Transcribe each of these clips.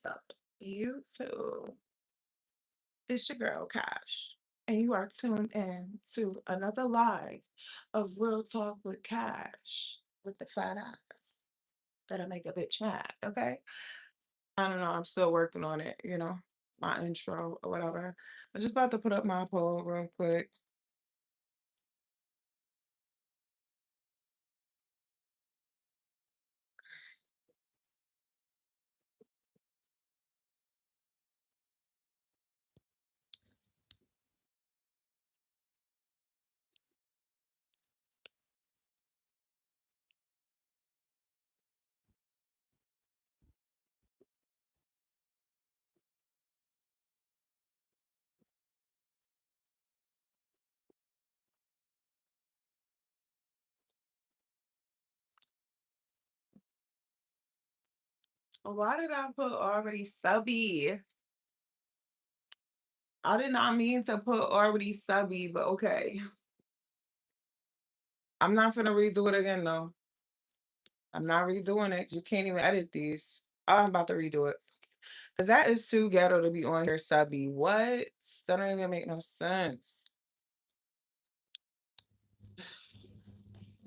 What's up, YouTube? It's your girl Cash, and you are tuned in to another live of Real Talk with Cash with the fat ass that'll make a bitch mad. Okay, I don't know. I'm still working on it. My intro or whatever. I'm just about to put up my poll real quick. Why did I put already subby? I did not mean to put already subby, but okay. I'm not gonna redo it again though. I'm not redoing it. You can't even edit these. I'm about to redo it. Because that is too ghetto to be on here subby. What? That don't even make no sense.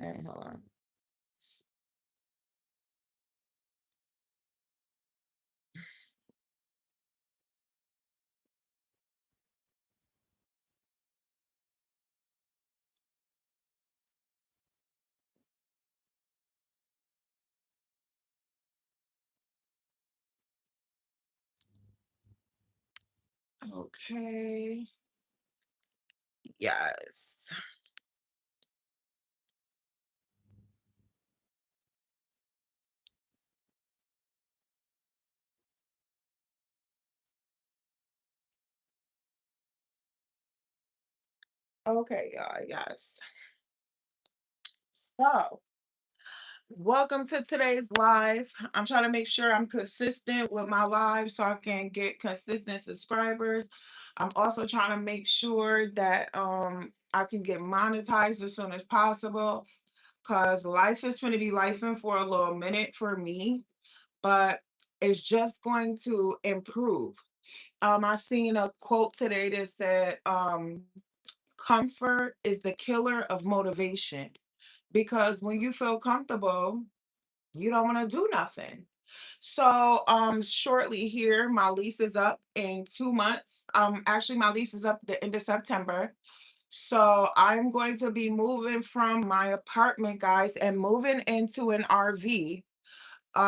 Hey, hold on. Okay. Yes. Okay, y'all. Yes. So, welcome to today's live. I'm trying to make sure I'm consistent with my live so I can get consistent subscribers. I'm also trying to make sure that I can get monetized as soon as possible because life is going to be lifing for a little minute for me, but it's just going to improve. I seen a quote today that said, comfort is the killer of motivation because when you feel comfortable, you don't want to do nothing. So, shortly here, my lease is up in 2 months. Actually, my lease is up the end of September. So I'm going to be moving from my apartment, guys, and moving into an RV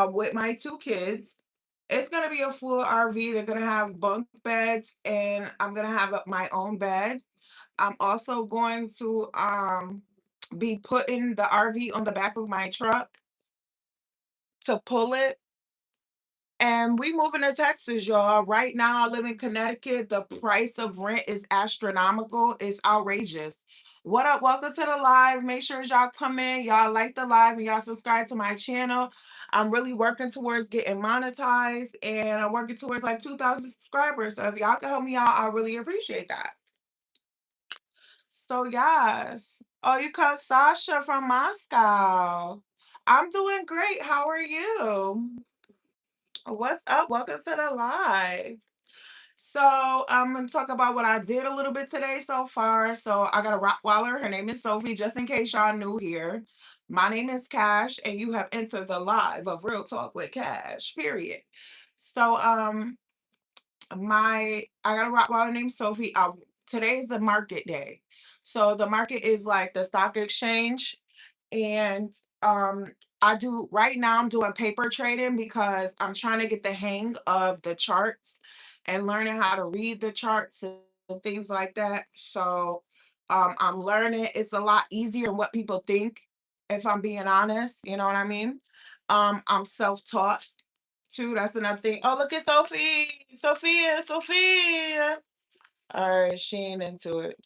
with my two kids. It's gonna be a full RV. They're gonna have bunk beds, and I'm gonna have my own bed. I'm also going to be putting the RV on the back of my truck to pull it. And we moving to Texas, y'all. Right now, I live in Connecticut. The price of rent is astronomical. It's outrageous. What up? Welcome to the live. Make sure y'all come in. Y'all like the live and y'all subscribe to my channel. I'm really working towards getting monetized and I'm working towards like 2,000 subscribers. So if y'all can help me out, I really appreciate that. So, yes. Oh, you call Sasha from Moscow. I'm doing great. How are you? What's up? Welcome to the live. So I'm gonna talk about what I did a little bit today so far. So I got a Rottweiler. Her name is Sophie. Just in case y'all new here, my name is Cash, and you have entered the live of Real Talk with Cash. Period. So my I got a Rottweiler named Sophie. Today is the market day. So the market is like the stock exchange, and I do right now I'm doing paper trading because I'm trying to get the hang of the charts and learning how to read the charts and things like that. So I'm learning. It's a lot easier than what people think, if I'm being honest, you know what I mean? I'm self-taught too. That's another thing. Oh, look at Sophie. Sophia. All right, she ain't into it.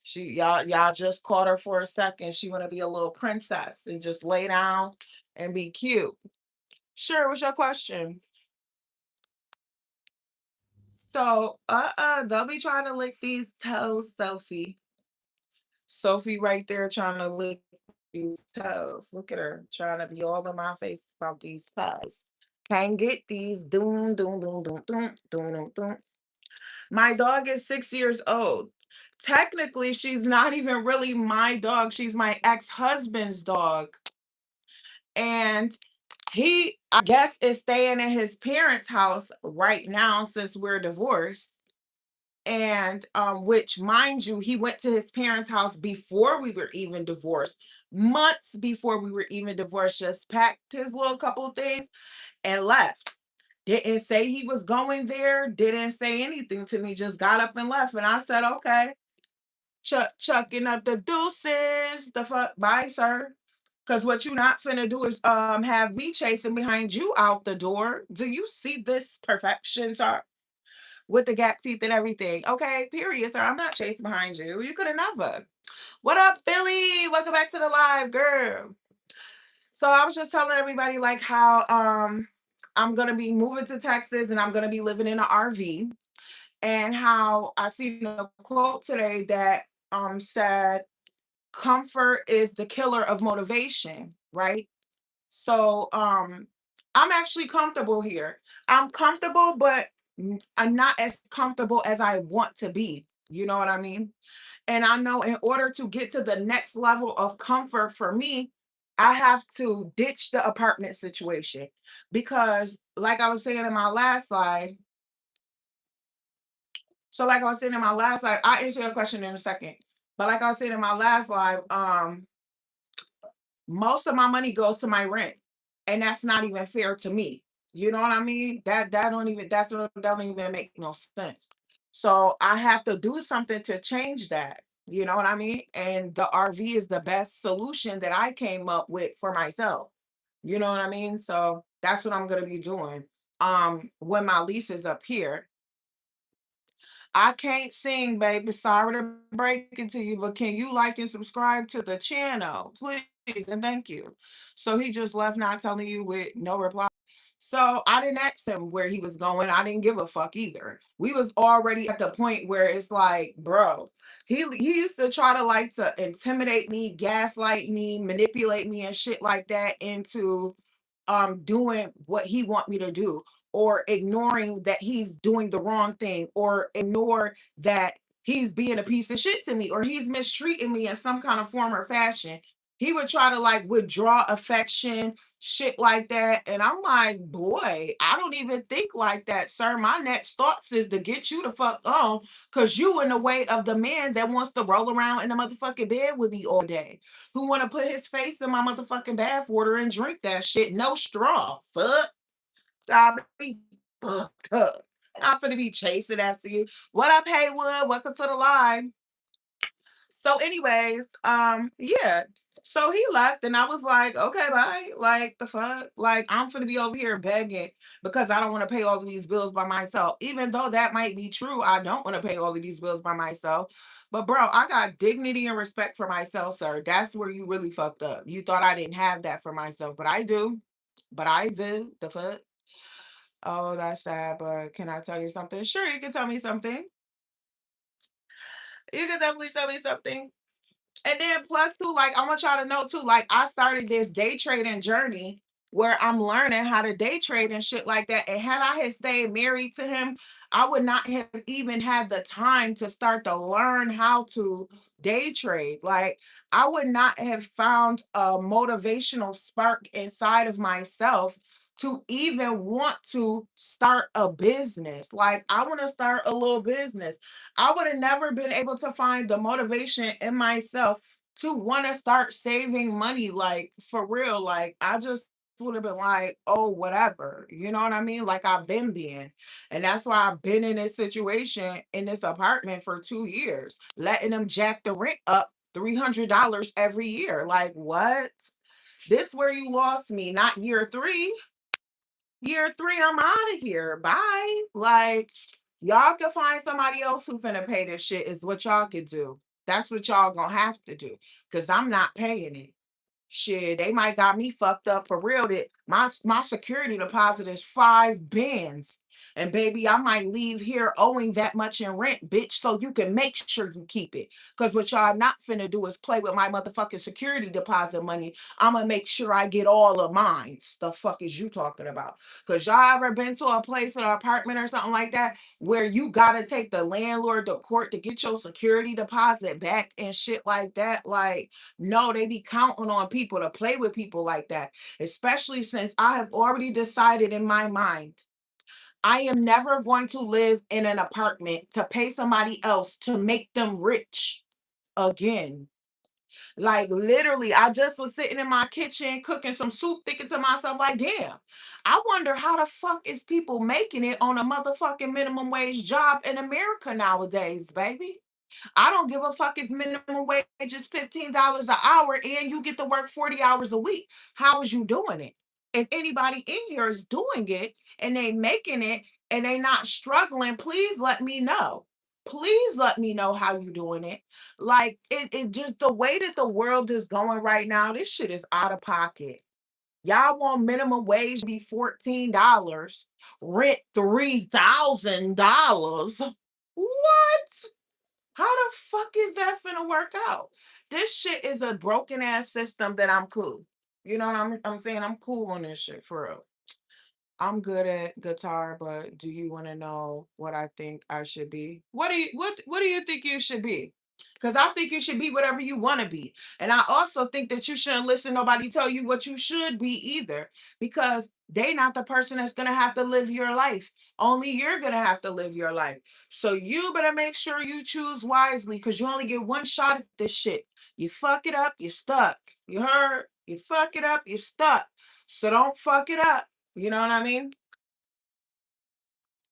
Y'all just caught her for a second. She wanna be a little princess and just lay down and be cute. Sure, what's your question? So, don't be trying to lick these toes, Sophie. Sophie right there trying to lick these toes. Look at her trying to be all in my face about these toes. Can't get these. Doom, doom, doom, doom, doom, doom, doom, doom. My dog is 6 years old. Technically, she's not even really my dog. She's my ex-husband's dog. And he, I guess, is staying in his parents' house right now since we're divorced. And which, mind you, he went to his parents' house before we were even divorced, months before we were even divorced, just packed his little couple of things and left. Didn't say he was going there, didn't say anything to me, just got up and left. And I said, okay, chucking up the deuces, the fuck, bye, sir. Cause what you not finna do is have me chasing behind you out the door. Do you see this perfection, sir? With the gap teeth and everything. Okay, period, sir. I'm not chasing behind you. You could have never. What up, Philly? Welcome back to the live, girl. So I was just telling everybody like how I'm gonna be moving to Texas and I'm gonna be living in an RV, and how I seen a quote today that said comfort is the killer of motivation, right? So I'm actually comfortable here. I'm comfortable, but I'm not as comfortable as I want to be. You know what I mean? And I know in order to get to the next level of comfort for me, I have to ditch the apartment situation because, like I was saying in my last slide, so like I was saying in my last live, I'll answer your question in a second. But like I was saying in my last live, most of my money goes to my rent, and that's not even fair to me. You know what I mean? That don't even make no sense. So I have to do something to change that. You know what I mean? And the RV is the best solution that I came up with for myself. You know what I mean? So that's what I'm gonna be doing. When my lease is up here, I can't sing, baby. Sorry to break it to you, but can you like and subscribe to the channel, please? And thank you. So he just left, not telling you with no reply. So I didn't ask him where he was going. I didn't give a fuck either. We was already at the point where it's like, bro, he used to try to like to intimidate me, gaslight me, manipulate me, and shit like that into doing what he want me to do, or ignoring that he's doing the wrong thing, or ignore that he's being a piece of shit to me, or he's mistreating me in some kind of form or fashion. He would try to like withdraw affection, shit like that. And I'm like, boy, I don't even think like that, sir. My next thoughts is to get you the fuck on, because you in the way of the man that wants to roll around in the motherfucking bed with me all day, who want to put his face in my motherfucking bath water and drink that shit. No straw. Fuck. I be fucked up. Not finna be chasing after you. What up, Haywood? Welcome to the live. So, anyways, yeah. So he left, and I was like, okay, bye. Like the fuck? Like, I'm finna be over here begging because I don't want to pay all of these bills by myself. Even though that might be true, I don't want to pay all of these bills by myself. But bro, I got dignity and respect for myself, sir. That's where you really fucked up. You thought I didn't have that for myself, but I do. But I do. The fuck? Oh, that's sad. But can I tell you something? Sure, you can tell me something. You can definitely tell me something. And then plus too, like I want y'all to know too, like I started this day trading journey where I'm learning how to day trade and shit like that. And had I had stayed married to him, I would not have even had the time to start to learn how to day trade. Like I would not have found a motivational spark inside of myself to even want to start a business. Like I want to start a little business. I would have never been able to find the motivation in myself to want to start saving money, like for real. Like I just would have been like, oh, whatever. You know what I mean? Like I've been being. And that's why I've been in this situation in this apartment for 2 years, letting them jack the rent up $300 every year. Like, what? This where you lost me, not year three. Year three, I'm out of here. Bye. Like, y'all can find somebody else who finna pay this shit, is what y'all could do. That's what y'all gonna have to do. Cause I'm not paying it. Shit, they might got me fucked up for real. That my security deposit is 5 bands. And baby, I might leave here owing that much in rent, bitch, so you can make sure you keep it. Because what y'all not finna do is play with my motherfucking security deposit money. I'm gonna make sure I get all of mine. The fuck is you talking about? Because y'all ever been to a place or an apartment or something like that where you gotta take the landlord to court to get your security deposit back and shit like that? Like, no, they be counting on people to play with people like that, especially since I have already decided in my mind I am never going to live in an apartment to pay somebody else to make them rich again. Like literally, I just was sitting in my kitchen cooking some soup, thinking to myself, like, damn, I wonder how the fuck is people making it on a motherfucking minimum wage job in America nowadays, baby. I don't give a fuck if minimum wage is $15 an hour and you get to work 40 hours a week. How is you doing it? If anybody in here is doing it and they making it and they not struggling, please let me know. Please let me know how you doing it. Like it just the way that the world is going right now, this shit is out of pocket. Y'all want minimum wage to be $14, rent $3,000. What? How the fuck is that finna work out? This shit is a broken ass system that I'm cool. You know what I'm saying? I'm cool on this shit for real. I'm good at guitar, but do you want to know what I think I should be? What do you think you should be? Because I think you should be whatever you want to be. And I also think that you shouldn't listen to nobody tell you what you should be either. Because they not the person that's gonna have to live your life. Only you're gonna have to live your life. So you better make sure you choose wisely because you only get one shot at this shit. You fuck it up, you're stuck. You heard? You fuck it up, you're stuck. So don't fuck it up. You know what I mean?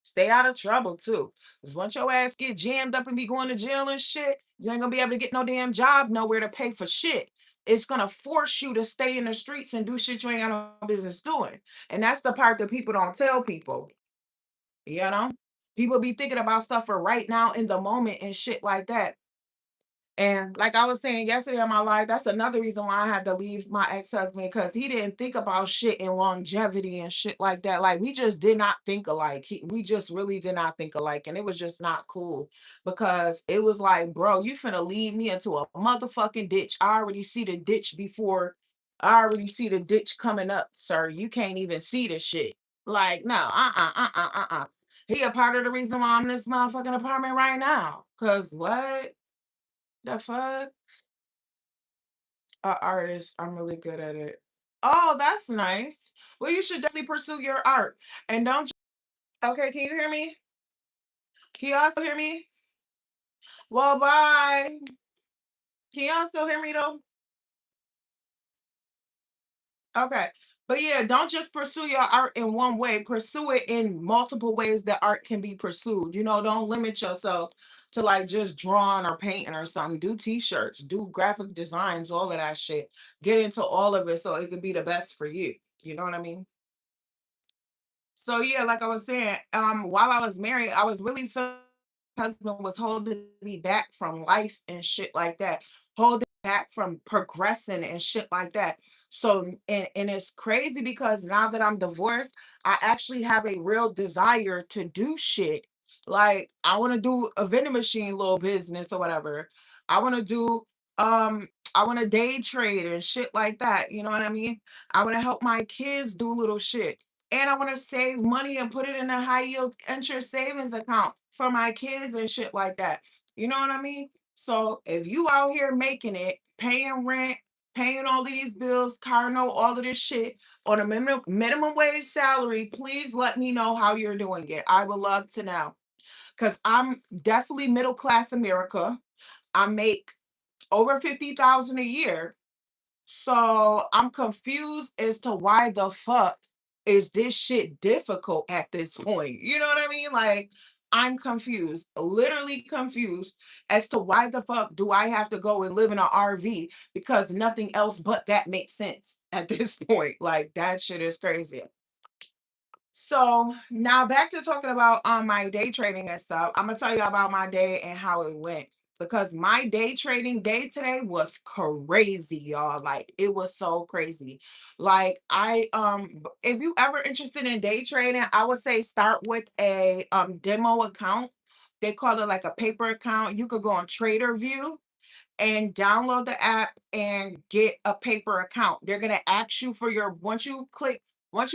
Stay out of trouble too. Because once your ass get jammed up and be going to jail and shit, you ain't gonna be able to get no damn job nowhere to pay for shit. It's gonna force you to stay in the streets and do shit you ain't got no business doing. And that's the part that people don't tell people. You know? People be thinking about stuff for right now in the moment and shit like that. And like I was saying yesterday in my life, that's another reason why I had to leave my ex-husband because he didn't think about shit and longevity and shit like that. Like we just did not think alike. We just really did not think alike. And it was just not cool because it was like, bro, you finna lead me into a motherfucking ditch. I already see the ditch before. I already see the ditch coming up, sir. You can't even see the shit. Like, no, He a part of the reason why I'm in this motherfucking apartment right now. Cause what? The fuck? A artist. I'm really good at it. Oh, that's nice. Well, you should definitely pursue your art. And don't okay, can you hear me? Can y'all still hear me? Well, bye. Can y'all still hear me though? Okay. But yeah, don't just pursue your art in one way. Pursue it in multiple ways that art can be pursued. You know, don't limit yourself to like just drawing or painting or something. Do t-shirts, do graphic designs, all of that shit. Get into all of it so it could be the best for you. You know what I mean? So yeah, like I was saying, while I was married, I was really feeling my husband was holding me back from life and shit like that, holding back from progressing and shit like that. So and it's crazy because now that I'm divorced, I actually have a real desire to do shit. Like I want to do a vending machine little business or whatever. I want to do I want to day trade and shit like that. You know what I mean? I want to help my kids do little shit. And I want to save money and put it in a high yield interest savings account for my kids and shit like that. You know what I mean? So if you out here making it, paying rent, paying all of these bills, car note, all of this shit on a minimum wage salary, please let me know how you're doing it. I would love to know. Because I'm definitely middle class America. I make over 50,000 a year. So I'm confused as to why the fuck is this shit difficult at this point? You know what I mean? Like, I'm confused, literally confused as to why the fuck do I have to go and live in an RV because nothing else but that makes sense at this point. Like, that shit is crazy. So now back to talking about my day trading and stuff. I'm gonna tell you about my day and how it went. because my day trading day today was crazy, y'all. Like it was so crazy. Like if you ever interested in day trading, I would say start with a demo account. They call it like a paper account. You could go on Trader View and download the app and get a paper account. They're gonna ask you for your once you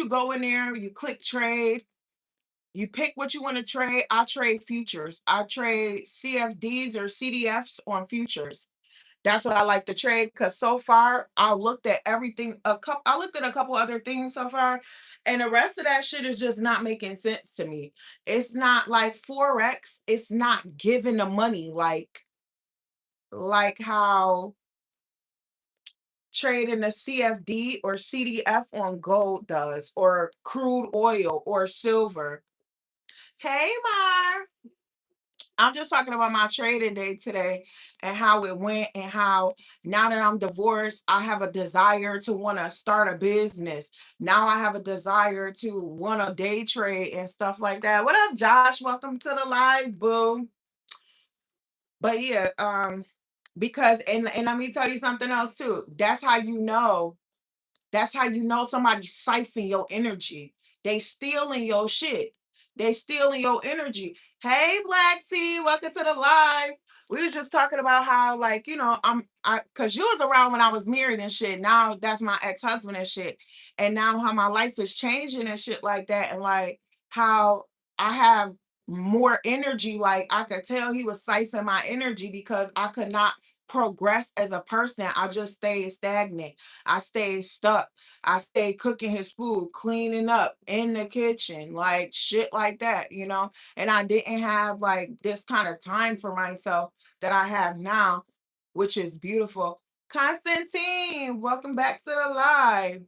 go in there, you click trade, you pick what you want to trade. I trade futures. I trade CFDs or CDFs on futures. That's what I like to trade because so far I looked at everything. I looked at a couple other things so far, and the rest of that shit is just not making sense to me. It's not like forex. It's not giving the money like how trading a CFD or CDF on gold does, or crude oil or silver. Hey, Mar. I'm just talking about my trading day today and how it went, and how now that I'm divorced, I have a desire to want to start a business. Now I have a desire to want to day trade and stuff like that. What up, Josh? Welcome to the live, boo. But yeah, because and let me tell you something else too. That's how you know somebody siphon your energy. They stealing your shit. They stealing your energy. Hey, Black T, welcome to the live. We was just talking about how, like, cause you was around when I was married and shit. Now that's my ex-husband and shit. And now how my life is changing and shit like that. And like how I have more energy. Like I could tell he was siphoning my energy because I could not progress as a person. I just stayed stagnant. I stayed stuck. I stayed cooking his food, cleaning up in the kitchen, like shit like that. And I didn't have like this kind of time for myself that I have now, which is beautiful. Constantine, welcome back to the live.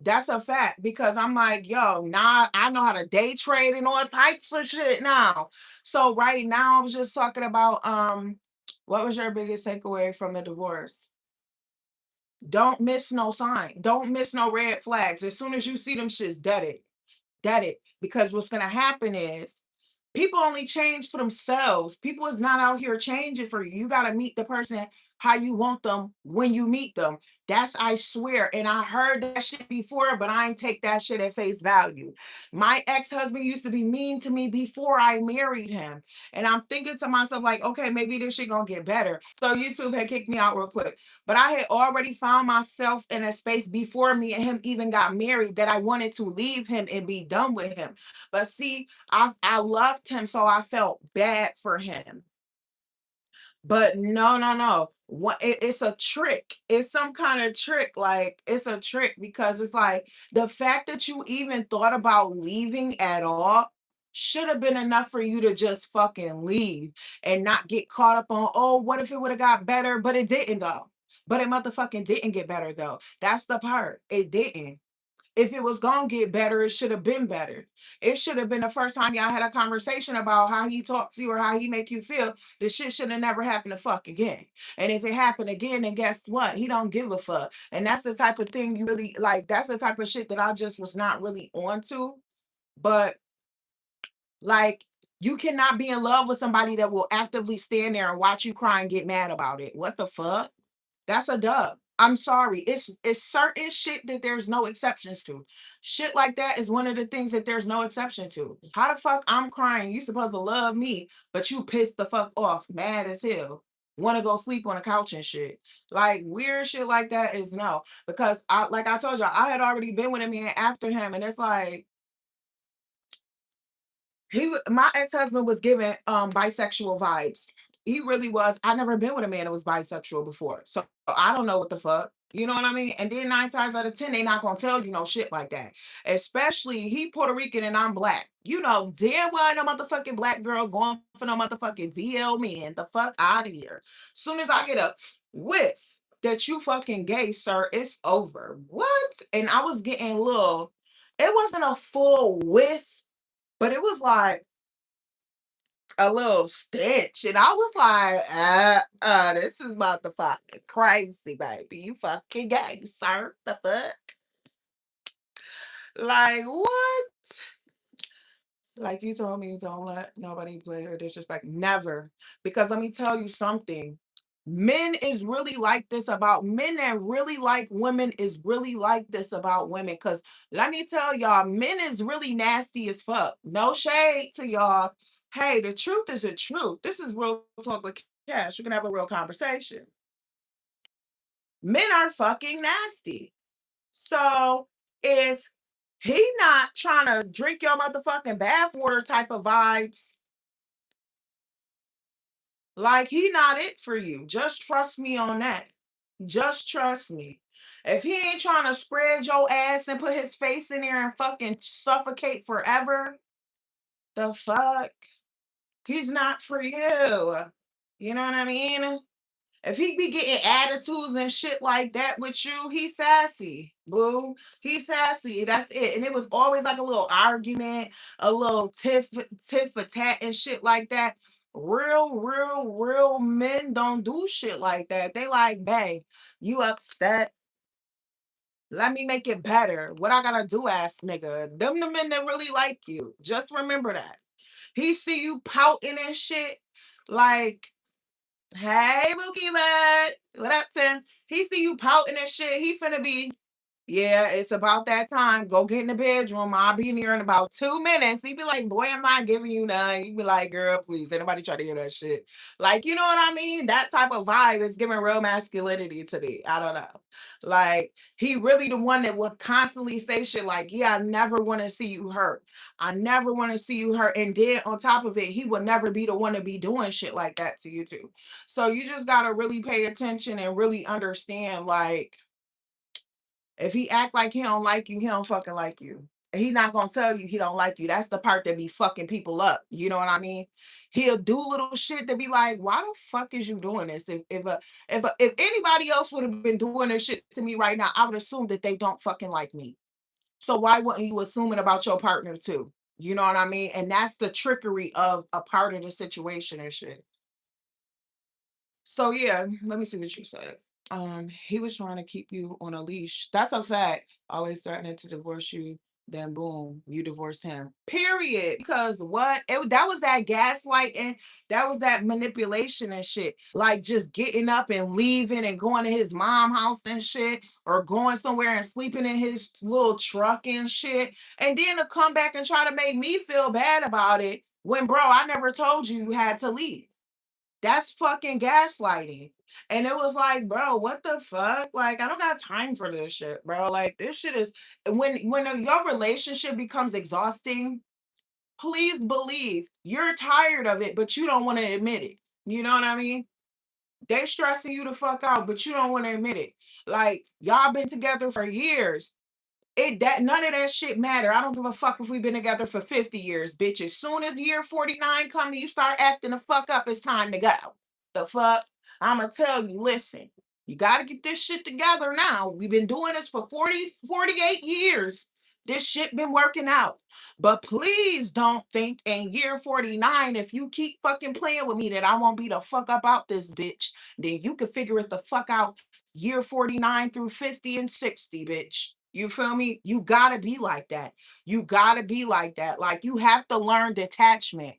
That's a fact because I'm like, yo, now I know how to day trade and all types of shit now. So right now I was just talking about what was your biggest takeaway from the divorce? Don't miss no sign. Don't miss no red flags. As soon as you see them shits, dead it. Dead it. Because what's gonna happen is people only change for themselves. People is not out here changing for you. You gotta meet the person how you want them when you meet them. That's I swear. And I heard that shit before, but I ain't take that shit at face value. My ex-husband used to be mean to me before I married him. And I'm thinking to myself, like, okay, maybe this shit gonna get better. So YouTube had kicked me out real quick. But I had already found myself in a space before me and him even got married that I wanted to leave him and be done with him. But see, I loved him, so I felt bad for him. But no, no, no. It's a trick. It's some kind of trick. Like it's a trick because it's like the fact that you even thought about leaving at all should have been enough for you to just fucking leave and not get caught up on, oh, what if it would have got better? But it didn't though. But it motherfucking didn't get better though. That's the part. It didn't. If it was gonna get better, it should have been better. It should have been the first time y'all had a conversation about how he talks to you or how he make you feel. This shit should have never happened to fuck again. And if it happened again, then guess what? He don't give a fuck. And that's the type of thing you really like. That's the type of shit that I just was not really onto. But like, you cannot be in love with somebody that will actively stand there and watch you cry and get mad about it. What the fuck? That's a dub. I'm sorry. It's certain shit that there's no exceptions to. Shit like that is one of the things that there's no exception to. How the fuck I'm crying? You supposed to love me, but you pissed the fuck off, mad as hell. Want to go sleep on the couch and shit. Like weird shit like that is no. Because like I told y'all, I had already been with a man after him, and it's like my ex-husband was giving bisexual vibes. He really was. I never been with a man that was bisexual before. So I don't know what the fuck. You know what I mean? And then 9 times out of 10, they not gonna tell you no shit like that. Especially he Puerto Rican and I'm black. You know damn well no motherfucking black girl going for no motherfucking DL man. The fuck out of here. Soon as I get a whiff that you fucking gay, sir, it's over. What? And I was getting little. It wasn't a full whiff, but it was like a little stitch. And I was like, this is motherfucking crazy, baby. You fucking gay, sir. The fuck? Like, what? Like you told me, don't let nobody play or disrespect. Never. Because let me tell you something. Men is really like this about men that really like women is really like this about women. Cause let me tell y'all, men is really nasty as fuck. No shade to y'all. Hey, the truth is the truth. This is real talk with Cash. You can have a real conversation. Men are fucking nasty. So if he not trying to drink your motherfucking bathwater type of vibes, like he not it for you. Just trust me on that. Just trust me. If he ain't trying to spread your ass and put his face in there and fucking suffocate forever, the fuck? He's not for you. You know what I mean? If he be getting attitudes and shit like that with you, he's sassy, boo. He's sassy. That's it. And it was always like a little argument, a little tiff for tat and shit like that. Real men don't do shit like that. They like, bae, you upset. Let me make it better. What I gotta do, ass nigga? Them the men that really like you. Just remember that. He see you pouting and shit. Like, hey, Mookie Bud. What up, Tim? He see you pouting and shit. He finna be, yeah, it's about that time. Go get in the bedroom. I'll be in here in about 2 minutes. He be like, boy, I'm not giving you none. You be like, girl, please. Anybody try to hear that shit. Like, you know what I mean? That type of vibe is giving real masculinity to me. I don't know. Like, he really the one that would constantly say shit like, yeah, I never want to see you hurt. I never want to see you hurt. And then on top of it, he will never be the one to be doing shit like that to you too. So you just gotta really pay attention and really understand, like, if he act like he don't like you, he don't fucking like you. He not gonna tell you he don't like you. That's the part that be fucking people up. You know what I mean? He'll do little shit to be like, why the fuck is you doing this? If anybody else would have been doing this shit to me right now, I would assume that they don't fucking like me. So why wouldn't you assume it about your partner too? You know what I mean? And that's the trickery of a part of the situation and shit. So yeah, let me see what you said. He was trying to keep you on a leash. That's a fact. Always threatening to divorce you, then boom, you divorce him. Period. Because what? That was that gaslighting, that was that manipulation and shit. Like just getting up and leaving and going to his mom house and shit, or going somewhere and sleeping in his little truck and shit. And then to come back and try to make me feel bad about it when, bro, I never told you you had to leave. That's fucking gaslighting. And it was like, bro, what the fuck? Like, I don't got time for this shit, bro. Like, this shit is when your relationship becomes exhausting, please believe you're tired of it, but you don't want to admit it. You know what I mean? They stressing you the fuck out, but you don't want to admit it. Like, y'all been together for years. It that none of that shit matter. I don't give a fuck if we've been together for 50 years, bitch. As soon as year 49 come and you start acting the fuck up, it's time to go. The fuck? I'ma tell you, listen, you gotta get this shit together now. We've been doing this for 48 years. This shit been working out. But please don't think in year 49, if you keep fucking playing with me, that I won't be the fuck up out this bitch. Then you can figure it the fuck out year 49 through 50 and 60, bitch. You feel me? You gotta be like that. You gotta be like that. Like you have to learn detachment.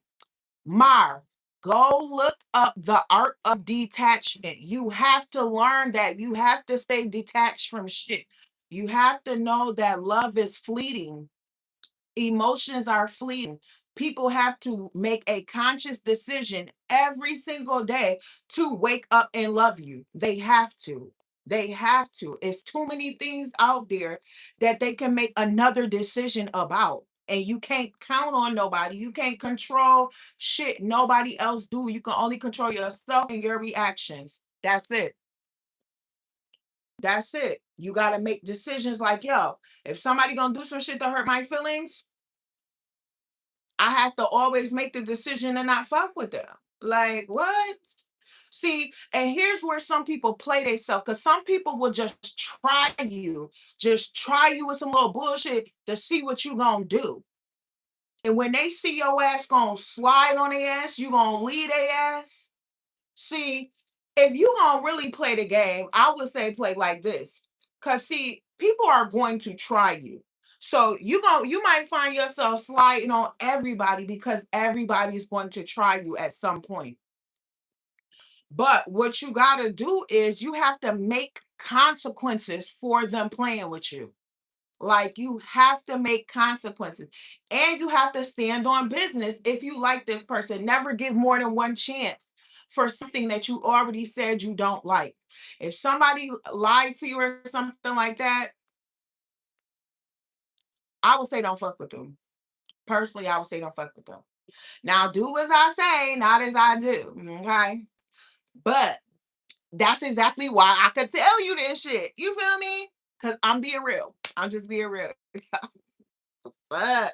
Mar, go look up the art of detachment. You have to learn that. You have to stay detached from shit. You have to know that love is fleeting. Emotions are fleeting. People have to make a conscious decision every single day to wake up and love you. They have to. They have to. It's too many things out there that they can make another decision about. And you can't count on nobody. You can't control shit nobody else do. You can only control yourself and your reactions. That's it. That's it. You got to make decisions like, yo, if somebody gonna do some shit to hurt my feelings, I have to always make the decision to not fuck with them. Like, what? See, and here's where some people play themselves, because some people will just try you with some little bullshit to see what you gonna do. And when they see your ass gonna slide on their ass, you gonna lead their ass. See, if you gonna really play the game, I would say play like this. Cause see, people are going to try you. So you might find yourself sliding on everybody because everybody's going to try you at some point. But what you got to do is you have to make consequences for them playing with you. Like, you have to make consequences, and you have to stand on business. If you like this person, never give more than one chance for something that you already said you don't like. If somebody lied to you or something like that, I would say don't fuck with them. Personally, I would say don't fuck with them. Now, do as I say, not as I do. Okay. But that's exactly why I could tell you this shit. You feel me? Because I'm being real. I'm just being real. Fuck.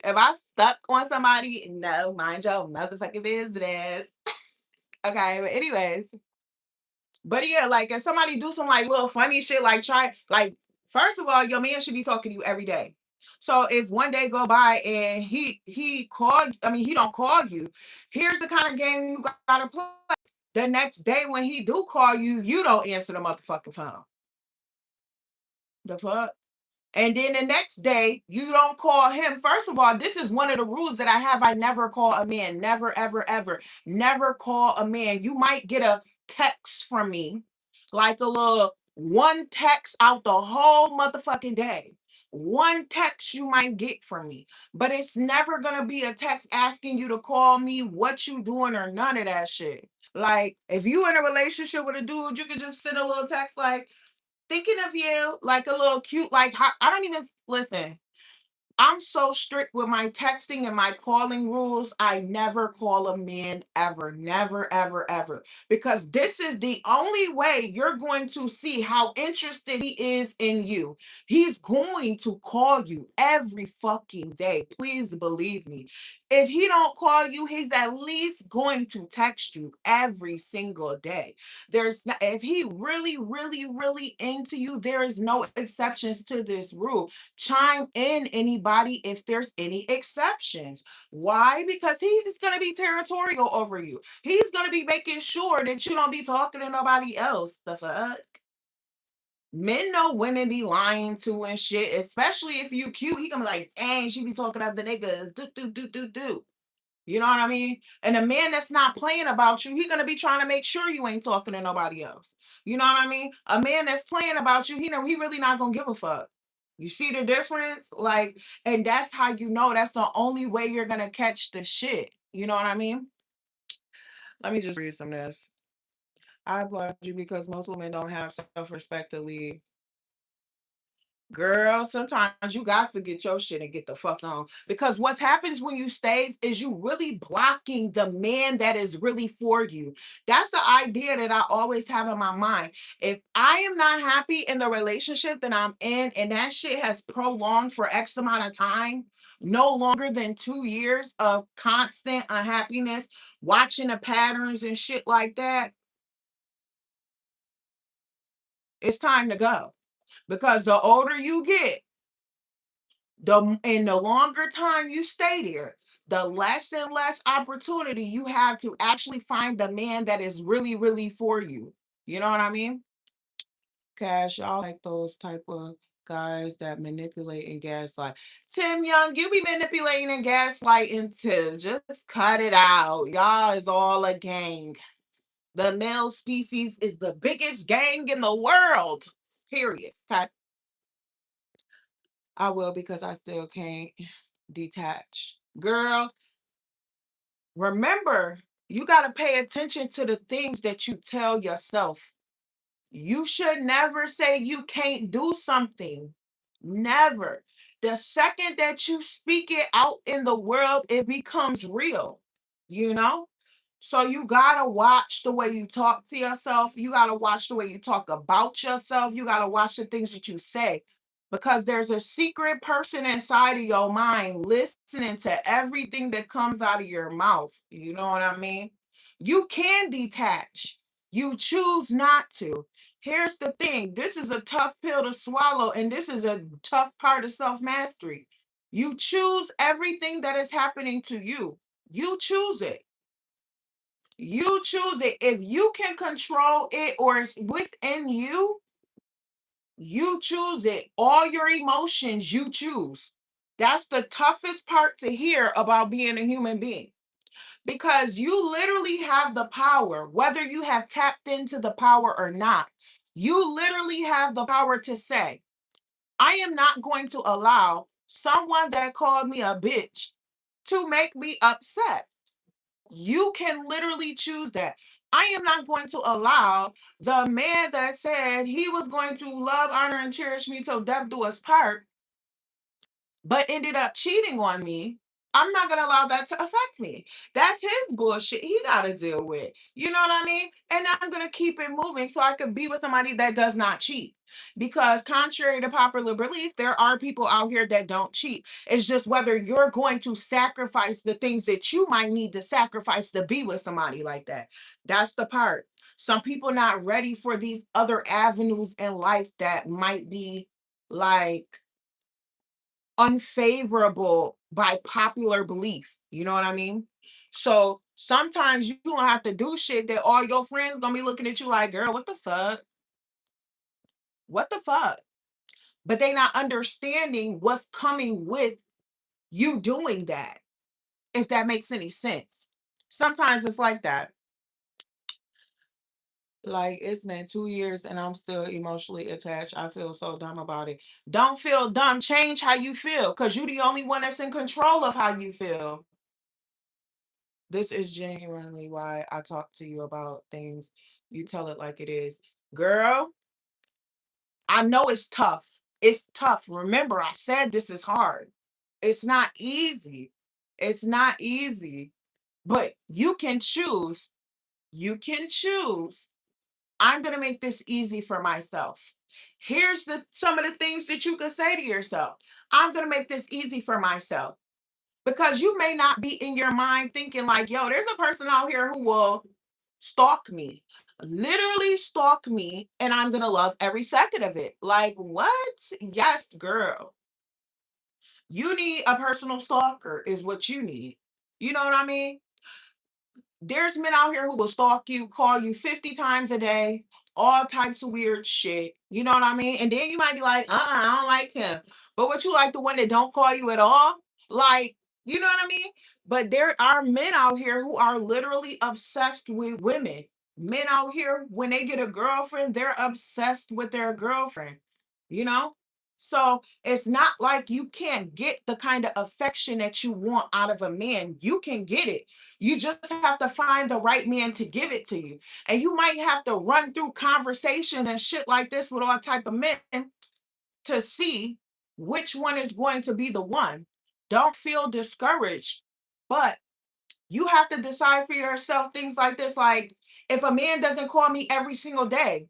If I stuck on somebody, no, mind your motherfucking business. Okay, but anyways, but yeah, like if somebody do some like little funny shit, like try like first of all, your man should be talking to you every day. So if one day go by and he called, I mean he don't call you, here's the kind of game you gotta play. The next day when he do call you, you don't answer the motherfucking phone. The fuck? And then the next day, you don't call him. First of all, this is one of the rules that I have. I never call a man. Never, ever, ever. Never call a man. You might get a text from me, like a little one text out the whole motherfucking day. One text you might get from me, but it's never gonna be a text asking you to call me, what you doing, or none of that shit. Like, if you in a relationship with a dude, you can just send a little text like, thinking of you, like a little cute, like I don't even listen. I'm so strict with my texting and my calling rules. I never call a man ever. Never, ever, ever. Because this is the only way you're going to see how interested he is in you. He's going to call you every fucking day. Please believe me. If he don't call you, he's at least going to text you every single day. There's not, if he really, really, really into you, there is no exceptions to this rule. Chime in, anybody, if there's any exceptions. Why? Because he's going to be territorial over you. He's going to be making sure that you don't be talking to nobody else. The fuck? Men know women be lying to and shit, especially if you cute. He gonna be like, dang, she be talking up the niggas. Do. You know what I mean? And a man that's not playing about you, he gonna be trying to make sure you ain't talking to nobody else. You know what I mean? A man that's playing about you, he really not gonna give a fuck. You see the difference? Like, and that's how you know that's the only way you're gonna catch the shit. You know what I mean? Let me just read some of this. I applaud you because most women don't have self-respect to leave. Girl, sometimes you got to get your shit and get the fuck on. Because what happens when you stays is you really blocking the man that is really for you. That's the idea that I always have in my mind. If I am not happy in the relationship that I'm in and that shit has prolonged for X amount of time, no longer than 2 years of constant unhappiness, watching the patterns and shit like that, it's time to go. Because the older you get, the longer time you stay there, the less and less opportunity you have to actually find the man that is really, really for you. You know what I mean? Cash, y'all like those type of guys that manipulate and gaslight. Tim Young, you be manipulating and gaslighting too. Just cut it out. Y'all is all a gang. The male species is the biggest gang in the world. Period. Okay. I will because I still can't detach. Girl, remember, you got to pay attention to the things that you tell yourself. You should never say you can't do something. Never. The second that you speak it out in the world, it becomes real, you know? So you gotta watch the way you talk to yourself. You gotta watch the way you talk about yourself. You gotta watch the things that you say because there's a secret person inside of your mind listening to everything that comes out of your mouth. You know what I mean? You can detach. You choose not to. Here's the thing, this is a tough pill to swallow, and this is a tough part of self mastery. You choose everything that is happening to you. You choose it. You choose it. If you can control it or it's within you, You choose it. All your emotions, you choose. That's the toughest part to hear about being a human being. Because you literally have the power, whether you have tapped into the power or not. You literally have the power to say, I am not going to allow someone that called me a bitch to make me upset. You can literally choose that. I am not going to allow the man that said he was going to love, honor, and cherish me till death do us part, but ended up cheating on me. I'm not gonna allow that to affect me. That's his bullshit he gotta deal with. You know what I mean? And I'm gonna keep it moving so I can be with somebody that does not cheat. Because contrary to popular belief, there are people out here that don't cheat. It's just whether you're going to sacrifice the things that you might need to sacrifice to be with somebody like that. That's the part. Some people not ready for these other avenues in life that might be like unfavorable by popular belief. You know what I mean? So sometimes you gonna have to do shit that all your friends gonna be looking at you like, girl, what the fuck? What the fuck? But they not understanding what's coming with you doing that, if that makes any sense. Sometimes it's like that. Like it's been 2 years and I'm still emotionally attached. I feel so dumb about it. Don't feel dumb. Change how you feel because you're the only one that's in control of how you feel. This is genuinely why I talk to you about things. You tell it like it is. Girl, I know it's tough. It's tough. Remember, I said this is hard. It's not easy. It's not easy. But you can choose. You can choose. I'm going to make this easy for myself. Here's some of the things that you could say to yourself. I'm going to make this easy for myself. Because you may not be in your mind thinking like, yo, there's a person out here who will stalk me, literally stalk me, and I'm gonna love every second of it. Like, what? Yes, girl. You need a personal stalker, is what you need. You know what I mean? There's men out here who will stalk you, call you 50 times a day, all types of weird shit. You know what I mean? And then you might be like, I don't like him. But what you like the one that don't call you at all? Like, you know what I mean? But there are men out here who are literally obsessed with women. Men out here, when they get a girlfriend, they're obsessed with their girlfriend. You know? So it's not like you can't get the kind of affection that you want out of a man. You can get it. You just have to find the right man to give it to you. And you might have to run through conversations and shit like this with all type of men to see which one is going to be the one. Don't feel discouraged, but you have to decide for yourself things like this. Like, if a man doesn't call me every single day,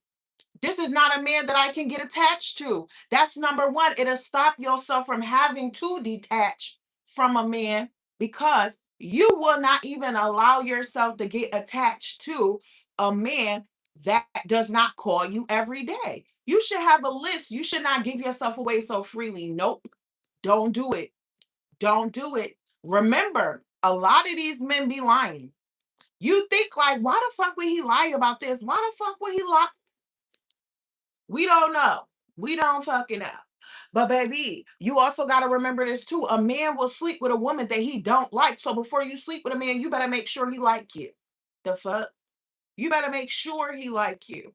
this is not a man that I can get attached to. That's number one. It'll stop yourself from having to detach from a man because you will not even allow yourself to get attached to a man that does not call you every day. You should have a list. You should not give yourself away so freely. Nope. Don't do it. Don't do it. Remember, a lot of these men be lying. You think like, why the fuck would he lie about this? Why the fuck would he lie? We don't know. We don't fucking know. But baby, you also got to remember this too. A man will sleep with a woman that he don't like. So before you sleep with a man, you better make sure he like you. The fuck? You better make sure he like you.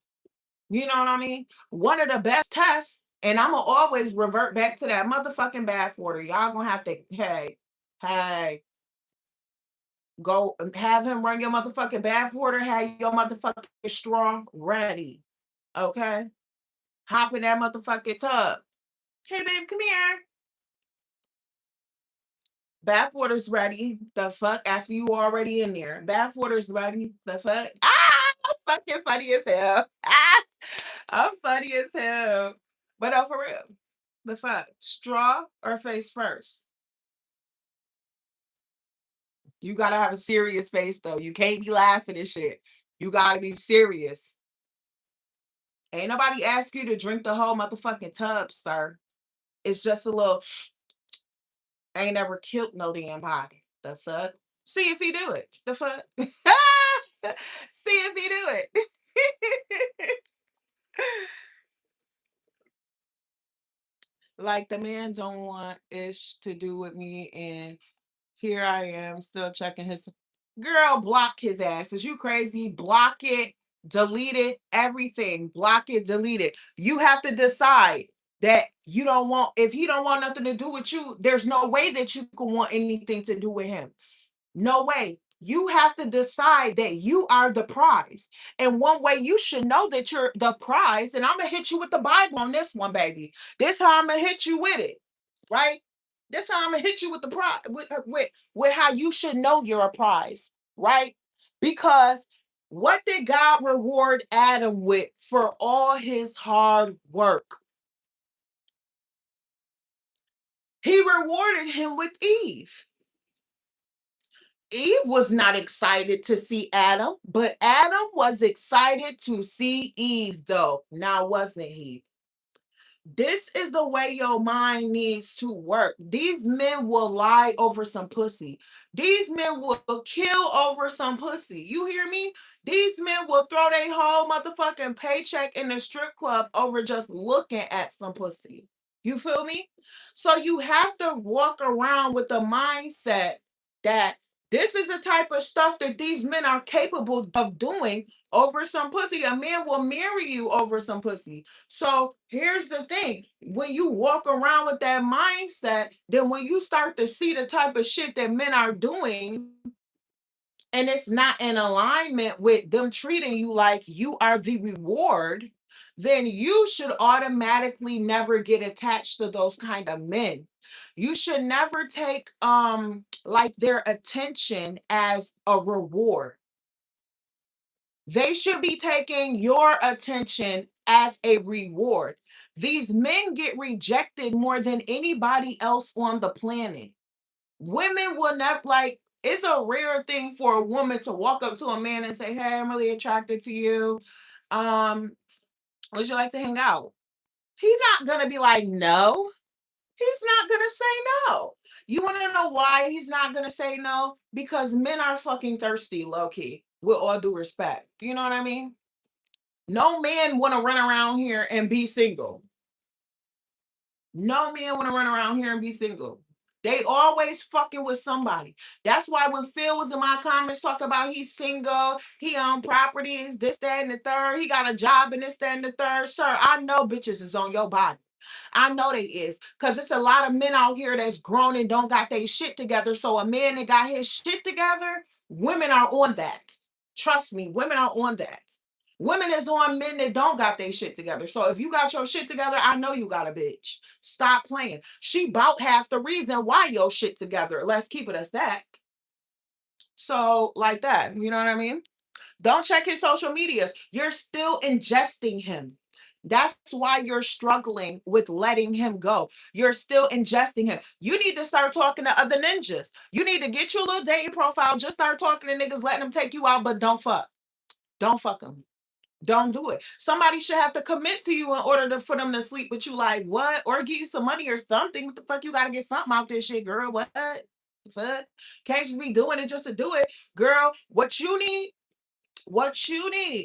You know what I mean? One of the best tests, and I'm gonna always revert back to that motherfucking bath water. Y'all gonna have to, hey, go have him run your motherfucking bath water, have your motherfucking straw ready. Okay? Hop in that motherfucking tub. Hey, babe, come here. Bath water's ready. The fuck? After you already in there. Bath water's ready. The fuck? Ah! I'm fucking funny as hell. Ah! I'm funny as hell. But for real. The fuck? Straw or face first? You gotta have a serious face though. You can't be laughing and shit. You gotta be serious. Ain't nobody ask you to drink the whole motherfucking tub, sir. It's just a little ain't never killed no damn body. The fuck? See if he do it. The fuck? See if he do it. Like the man don't want ish to do with me, and here I am still checking his girl, block his ass. Is you crazy? Block it, delete it, everything. Block it, delete it. You have to decide that you don't want, if he don't want nothing to do with you, there's no way that you can want anything to do with him. No way. You have to decide that you are the prize. And one way you should know that you're the prize, and I'm going to hit you with the Bible on this one, baby. This how I'm going to hit you with it, right? This how I'm going to hit you with the prize, with how you should know you're a prize, right? Because what did God reward Adam with for all his hard work? He rewarded him with Eve. Eve was not excited to see Adam, but Adam was excited to see Eve, though. Now, wasn't he? This is the way your mind needs to work. These men will lie over some pussy. These men will kill over some pussy. You hear me? These men will throw their whole motherfucking paycheck in the strip club over just looking at some pussy. You feel me? So you have to walk around with the mindset that this is the type of stuff that these men are capable of doing over some pussy. A man will marry you over some pussy. So here's the thing. When you walk around with that mindset, then when you start to see the type of shit that men are doing, and it's not in alignment with them treating you like you are the reward, then you should automatically never get attached to those kind of men. You should never take like their attention as a reward. They should be taking your attention as a reward. These men get rejected more than anybody else on the planet. Women will never, like, it's a rare thing for a woman to walk up to a man and say, "Hey, I'm really attracted to you. Um, would you like to hang out?" He's not gonna be like, no. He's not gonna say no. You want to know why he's not gonna say no? Because men are fucking thirsty, low key. With all due respect, you know what I mean? No man want to run around here and be single. No man want to run around here and be single. They always fucking with somebody. That's why when Phil was in my comments talking about he's single, he own properties, this, that, and the third, he got a job and this, that, and the third. Sir, I know bitches is on your body. I know they is. Because it's a lot of men out here that's grown and don't got their shit together. So a man that got his shit together, women are on that. Trust me, women are on that. Women is on men that don't got their shit together. So if you got your shit together, I know you got a bitch. Stop playing. She bout half the reason why your shit together. Let's keep it as that. So like that, you know what I mean? Don't check his social medias. You're still ingesting him. That's why you're struggling with letting him go. You're still ingesting him. You need to start talking to other ninjas. You need to get your little dating profile. Just start talking to niggas, letting them take you out, but don't fuck. Don't fuck them. Don't do it. Somebody should have to commit to you in order for them to sleep with you. Like, what? Or give you some money or something. What the fuck? You got to get something out this shit, girl. What? The fuck? Can't just be doing it just to do it. Girl, what you need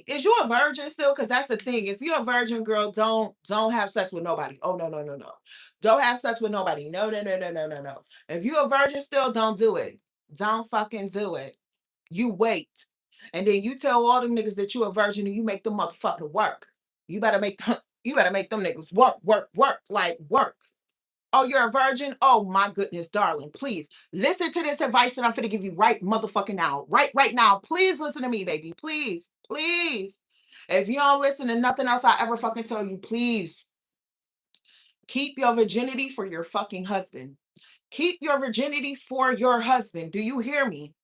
is you a virgin still? Because that's the thing. If you're a virgin girl, don't have sex with nobody. Oh no. Don't have sex with nobody. No. If you're a virgin still, don't do it. Don't fucking do it. You wait. And then you tell all them niggas that you a virgin and you make them motherfucking work. You better make you better make them niggas work, like work. Oh, you're a virgin? Oh my goodness, darling. Please listen to this advice that I'm finna give you right motherfucking now. Right now. Please listen to me, baby. Please. If you don't listen to nothing else I ever fucking tell you, please keep your virginity for your fucking husband. Keep your virginity for your husband. Do you hear me?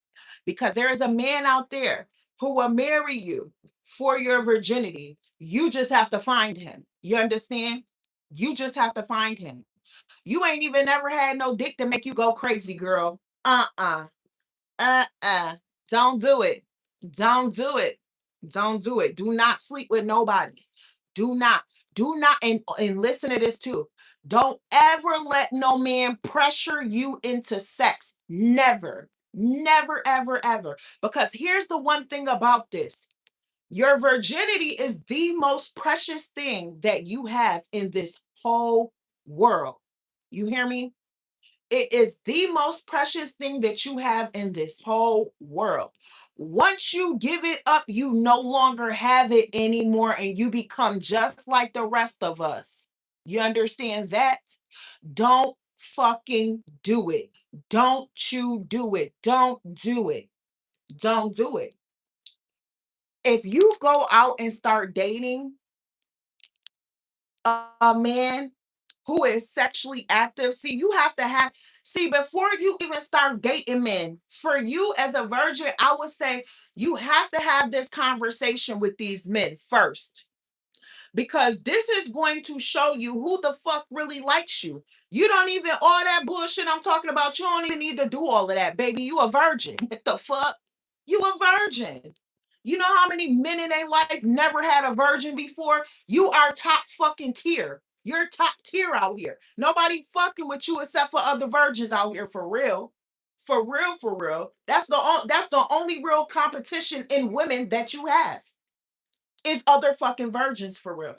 Because there is a man out there who will marry you for your virginity. You just have to find him. You understand? You just have to find him. You ain't even ever had no dick to make you go crazy, girl. Uh-uh. Uh-uh. Don't do it. Don't do it. Don't do it. Do not sleep with nobody. Do not. Do not. And listen to this too. Don't ever let no man pressure you into sex. Never. Never, ever, ever. Because here's the one thing about this. Your virginity is the most precious thing that you have in this whole world. You hear me? It is the most precious thing that you have in this whole world. Once you give it up, you no longer have it anymore and you become just like the rest of us. You understand that? Don't fucking do it. Don't you do it. Don't do it. Don't do it. If you go out and start dating a man who is sexually active, see, you have to have, see, before you even start dating men, for you as a virgin, I would say you have to have this conversation with these men first. Because this is going to show you who the fuck really likes you. You don't even, all that bullshit I'm talking about, you don't even need to do all of that, baby. You a virgin. What the fuck? You a virgin. You know how many men in their life never had a virgin before? You are top fucking tier. You're top tier out here. Nobody fucking with you except for other virgins out here for real. For real, for real. That's the only real competition in women that you have. Is other fucking virgins for real.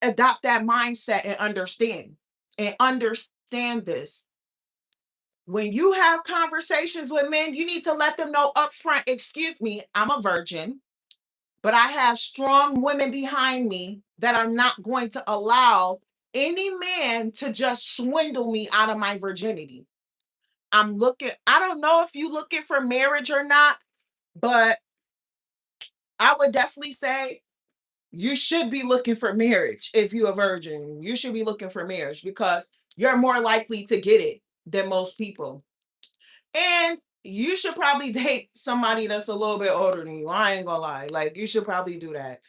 Adopt that mindset and understand. And understand this. When you have conversations with men, you need to let them know up front, excuse me, I'm a virgin, but I have strong women behind me that are not going to allow any man to just swindle me out of my virginity. I don't know if you looking for marriage or not, but I would definitely say you should be looking for marriage. If you're a virgin, you should be looking for marriage because you're more likely to get it than most people. And you should probably date somebody that's a little bit older than you. I ain't gonna lie. Like, you should probably do that.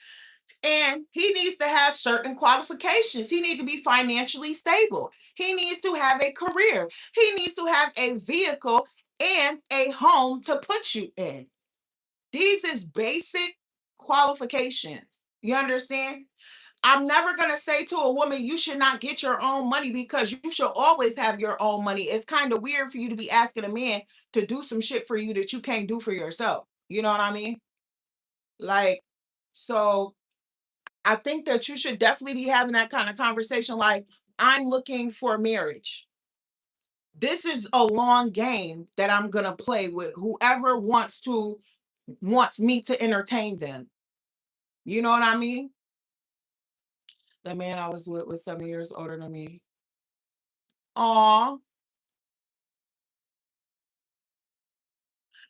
And he needs to have certain qualifications. He needs to be financially stable. He needs to have a career. He needs to have a vehicle and a home to put you in. These is basic qualifications. You understand? I'm never going to say to a woman, you should not get your own money because you should always have your own money. It's kind of weird for you to be asking a man to do some shit for you that you can't do for yourself. You know what I mean? Like, so I think that you should definitely be having that kind of conversation. Like, I'm looking for marriage. This is a long game that I'm going to play with whoever wants me to entertain them. You know what I mean? The man I was with was 7 years older than me. Aw.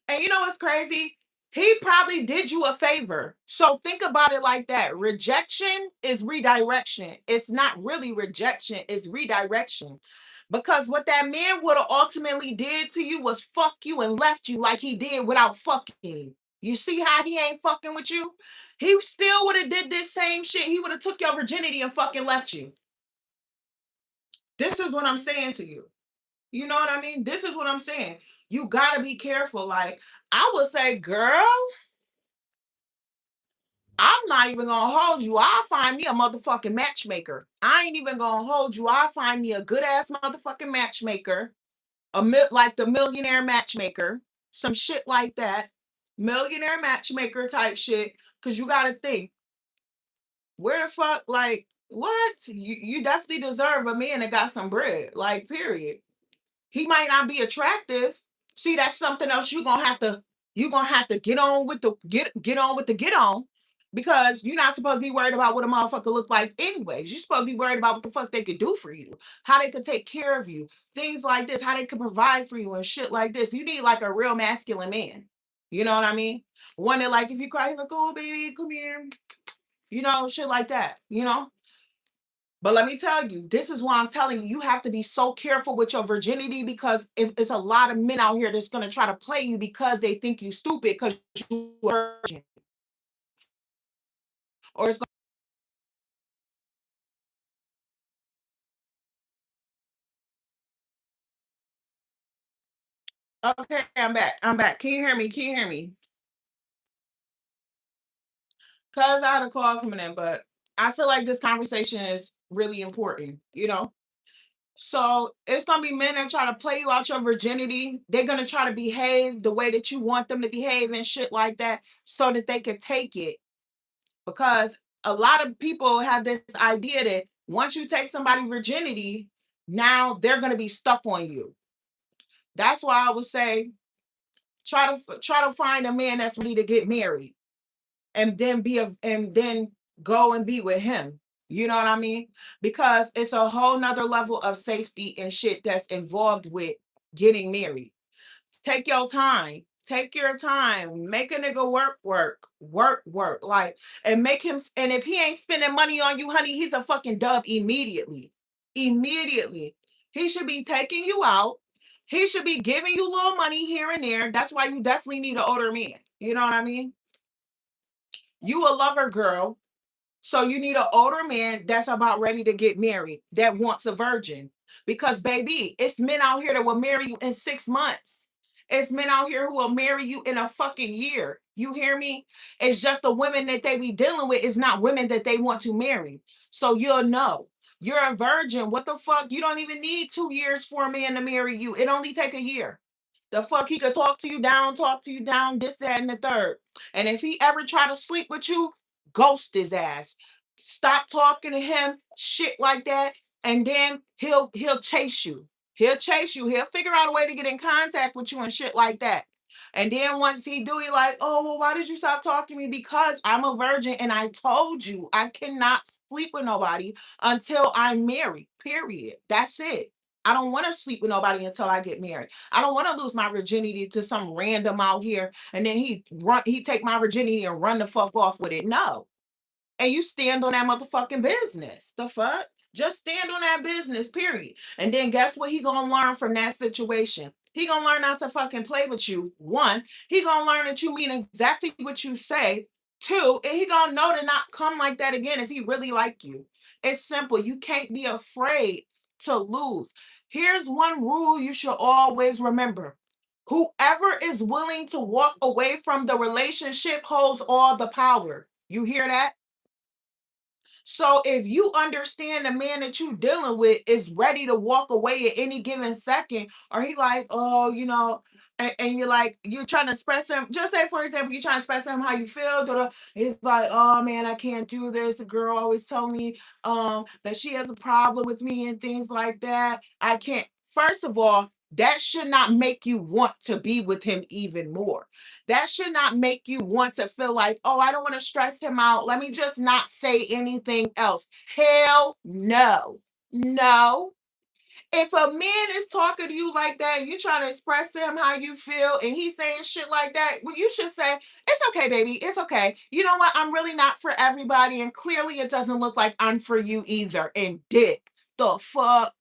And you know what's crazy? He probably did you a favor. So think about it like that. Rejection is redirection. It's not really rejection, it's redirection. Because what that man would have ultimately did to you was fuck you and left you like he did without fucking you. You see how he ain't fucking with you? He still would have did this same shit. He would have took your virginity and fucking left you. This is what I'm saying to you. You know what I mean? This is what I'm saying. You gotta be careful. Like, I would say, girl, I'm not even gonna hold you. I'll find me a motherfucking matchmaker. I ain't even gonna hold you. I'll find me a good ass motherfucking matchmaker. Like the millionaire matchmaker. Some shit like that. Millionaire matchmaker type shit. Cause you gotta think, where the fuck, like, what? You definitely deserve a man that got some bread. Like, period. He might not be attractive. See, that's something else you're gonna have to get on because you're not supposed to be worried about what a motherfucker look like anyways. You're supposed to be worried about what the fuck they could do for you, how they could take care of you, things like this, how they could provide for you and shit like this. You need like a real masculine man. You know what I mean? One that like if you cry, he's like, oh baby, come here. Shit like that, But let me tell you, this is why I'm telling you, you have to be so careful with your virginity because if it's a lot of men out here that's going to try to play you because they think you stupid because you are virgin. Or it's okay, I'm back. I'm back. Can you hear me? Can you hear me? Because I had a call coming in, but I feel like this conversation is really important. So it's gonna be men that try to play you out your virginity. They're gonna try to behave the way that you want them to behave and shit like that so that they can take it. Because a lot of people have this idea that once you take somebody virginity, Now they're going to be stuck on you. That's why I would say try to find a man that's ready to get married, and then go and be with him. You know what I mean? Because it's a whole nother level of safety and shit that's involved with getting married. Take your time. Take your time. Make a nigga work. Like, and make him. And if he ain't spending money on you, honey, he's a fucking dub immediately. Immediately. He should be taking you out. He should be giving you little money here and there. That's why you definitely need an older man. You know what I mean? You a lover girl. So you need an older man that's about ready to get married, that wants a virgin. Because baby, it's men out here that will marry you in 6 months. It's men out here who will marry you in a fucking year. You hear me? It's just the women that they be dealing with is not women that they want to marry. So you'll know. You're a virgin. What the fuck? You don't even need 2 years for a man to marry you. It only take a year. The fuck, he could talk to you down, this, that, and the third. And if he ever try to sleep with you, ghost his ass. Stop talking to him, shit like that, and then he'll chase you. He'll chase you. He'll figure out a way to get in contact with you and shit like that. And then once he do, he like, oh well, why did you stop talking to me? Because I'm a virgin and I told you I cannot sleep with nobody until I'm married. Period. That's it. I don't want to sleep with nobody until I get married. I don't want to lose my virginity to some random out here and then he take my virginity and run the fuck off with it. No. And you stand on that motherfucking business. The fuck? Just stand on that business, period. And then guess what he gonna learn from that situation? He gonna learn not to fucking play with you. One, he gonna learn that you mean exactly what you say. Two, and he gonna know to not come like that again if he really like you. It's simple. You can't be afraid to lose. Here's one rule you should always remember. Whoever is willing to walk away from the relationship holds all the power. You hear that? So if you understand the man that you dealing with is ready to walk away at any given second, or he like, oh, and you're like, you're trying to express him, just say for example, you're trying to express him how you feel, he's like, oh man, I can't do this. The girl always tell me that she has a problem with me and things like that. I can't. First of all, that should not make you want to be with him even more. That should not make you want to feel like, oh, I don't want to stress him out. Let me just not say anything else. Hell no. No. If a man is talking to you like that and you trying to express to him how you feel and he's saying shit like that, well, you should say, it's okay, baby. It's okay. You know what? I'm really not for everybody. And clearly it doesn't look like I'm for you either. And dick. The fuck?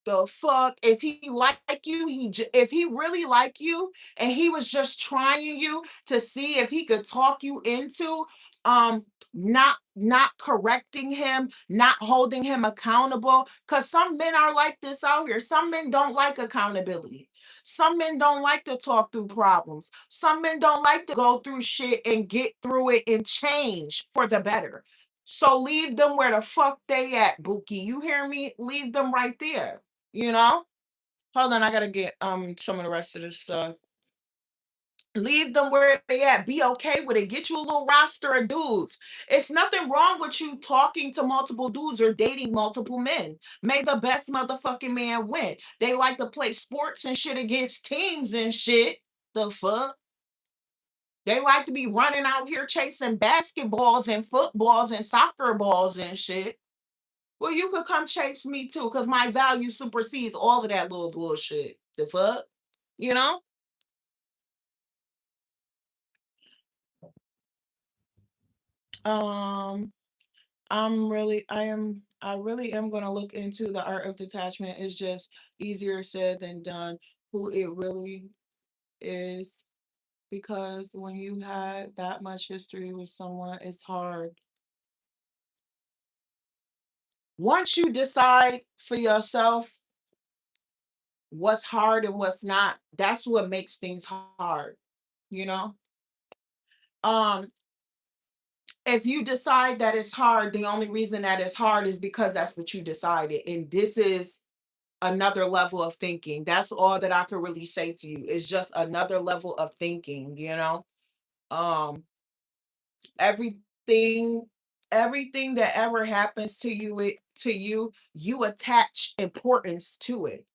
The fuck? If he like you, if he really like you and he was just trying you to see if he could talk you into not correcting him, not holding him accountable, because some men are like this out here. Some men don't like accountability. Some men don't like to talk through problems. Some men don't like to go through shit and get through it and change for the better. So leave them where the fuck they at, Bookie. You hear me? Leave them right there. You know? Hold on, I gotta get some of the rest of this stuff. Leave them where they at. Be okay with it. Get you a little roster of dudes. It's nothing wrong with you talking to multiple dudes or dating multiple men. May the best motherfucking man win. They like to play sports and shit against teams and shit. The fuck? They like to be running out here chasing basketballs and footballs and soccer balls and shit. Well, you could come chase me too, because my value supersedes all of that little bullshit. The fuck? You know? Um, I really am gonna look into the art of detachment. It's just easier said than done, who it really is. Because when you had that much history with someone, it's hard. Once you decide for yourself what's hard and what's not, that's what makes things hard, you know? Um, if you decide that it's hard, the only reason that it's hard is because that's what you decided. And this is another level of thinking. That's all that I could really say to you. It's just another level of thinking, you know? Um, everything everything that ever happens to you, you attach importance to it.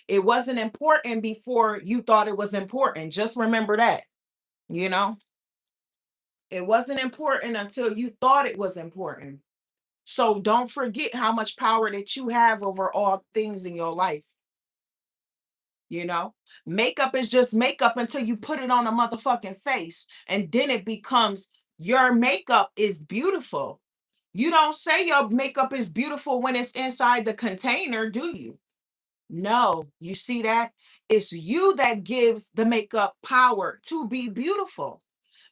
It wasn't important before you thought it was important. Just remember that, you know? It wasn't important until you thought it was important. So don't forget how much power that you have over all things in your life. You know, makeup is just makeup until you put it on a motherfucking face, and then it becomes your makeup is beautiful. You don't say your makeup is beautiful when it's inside the container, do you? No, you see that? It's you that gives the makeup power to be beautiful.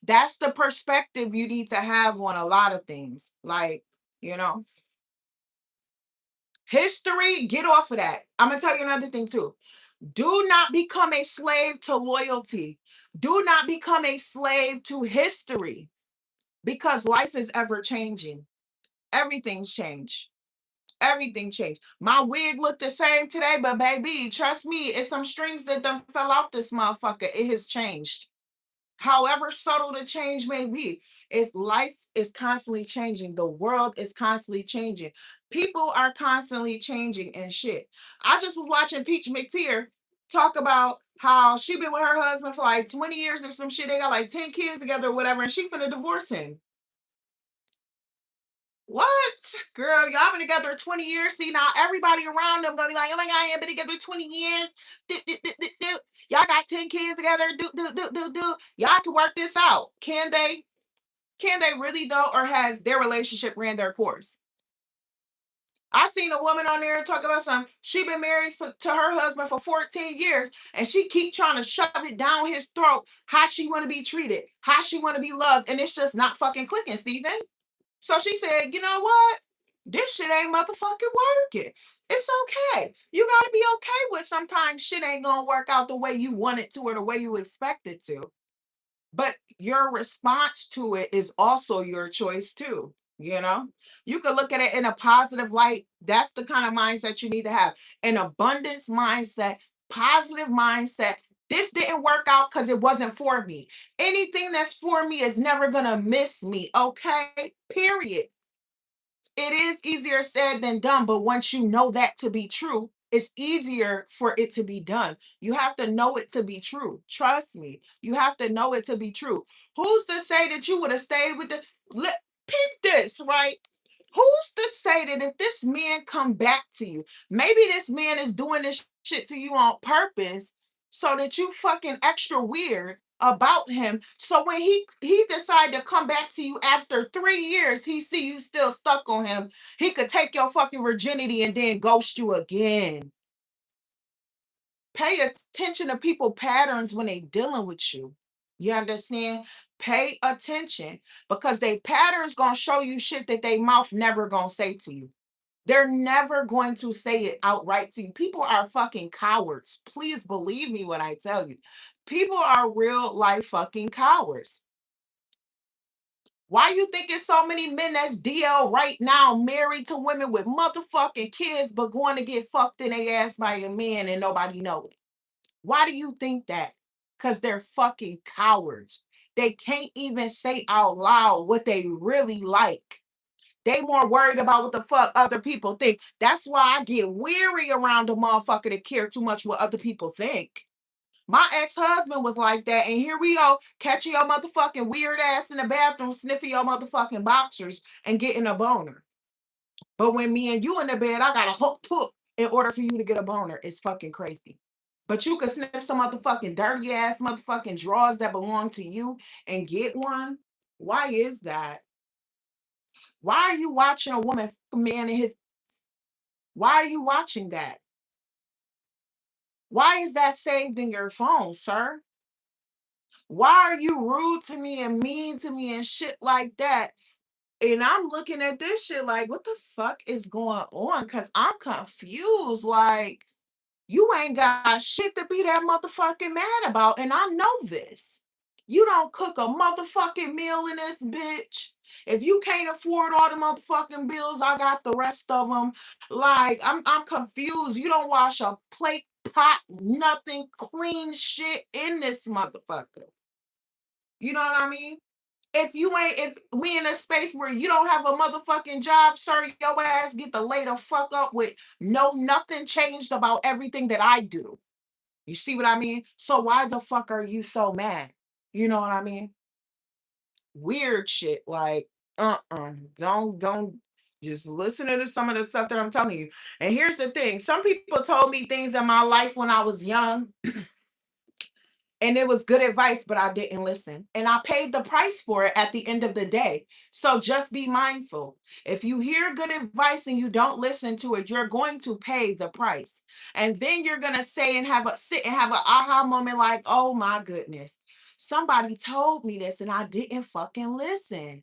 That's the perspective you need to have on a lot of things. Like, you know, history, get off of that. I'm going to tell you another thing too. Do not become a slave to loyalty. Do not become a slave to history because life is ever changing. Everything's changed. Everything changed. My wig looked the same today, but baby, trust me, it's some strings that done fell out this motherfucker. It has changed. However subtle the change may be, it's life is constantly changing. The world is constantly changing. People are constantly changing and shit. I just was watching Peach McTeer talk about how she been with her husband for like 20 years or some shit. They got like 10 kids together or whatever, and she finna divorce him. What? Girl, y'all been together 20 years. See, now everybody around them gonna be like, oh my God, y'all been together 20 years. Do, do, do, do, do. Y'all got 10 kids together. Do, do, do, do, do. Y'all can work this out. Can they? Can they really though? Or has their relationship ran their course? I seen a woman on there talk about something. She been married to her husband for 14 years, and she keep trying to shove it down his throat. How she want to be treated, how she want to be loved, and it's just not fucking clicking, Steven. So she said, you know what? This shit ain't motherfucking working. It's okay. You gotta be okay with sometimes shit ain't gonna work out the way you want it to or the way you expect it to. But your response to it is also your choice too. You know, you can look at it in a positive light. That's the kind of mindset you need to have, an abundance mindset, positive mindset. This didn't work out because it wasn't for me. Anything that's for me is never gonna miss me. Okay, period. It is easier said than done, but once you know that to be true, it's easier for it to be done. You have to know it to be true. Trust me. You have to know it to be true. Who's to say that you would have stayed with the peep this, right? Who's to say that if this man come back to you, maybe this man is doing this shit to you on purpose so that you fucking extra weird about him. So when he decide to come back to you after 3 years, he see you still stuck on him. He could take your fucking virginity and then ghost you again. Pay attention to people patterns when they dealing with you. You understand? Pay attention because they patterns gonna show you shit that they mouth never gonna say to you. They're never going to say it outright to you. People are fucking cowards. Please believe me when I tell you. People are real life fucking cowards. Why you think it's so many men that's DL right now, married to women with motherfucking kids, but going to get fucked in their ass by a man and nobody know it? Why do you think that? Because they're fucking cowards. They can't even say out loud what they really like. They more worried about what the fuck other people think. That's why I get weary around a motherfucker that care too much what other people think. My ex-husband was like that, and here we go, catching your motherfucking weird ass in the bathroom, sniffing your motherfucking boxers and getting a boner. But when me and you in the bed, I got a hook hook in order for you to get a boner. It's fucking crazy. But you could sniff some motherfucking dirty ass motherfucking drawers that belong to you and get one. Why is that? Why are you watching a woman man in his? Why are you watching that? Why is that saved in your phone, sir? Why are you rude to me and mean to me and shit like that? And I'm looking at this shit like, what the fuck is going on? Because I'm confused. Like, you ain't got shit to be that motherfucking mad about. And I know this. You don't cook a motherfucking meal in this bitch. If you can't afford all the motherfucking bills, I got the rest of them. Like, I'm confused. You don't wash a plate, pot, nothing, clean shit in this motherfucker. You know what I mean? If we in a space where you don't have a motherfucking job, sir, your ass get to lay the fuck up with no nothing changed about everything that I do. You see what I mean? So why the fuck are you so mad? You know what I mean? Weird shit. Like, don't just listen to some of the stuff that I'm telling you. And here's the thing: some people told me things in my life when I was young, and it was good advice, but I didn't listen. And I paid the price for it at the end of the day. So just be mindful. If you hear good advice and you don't listen to it, you're going to pay the price. And then you're going to say and sit and have an aha moment like, oh my goodness, somebody told me this and I didn't fucking listen.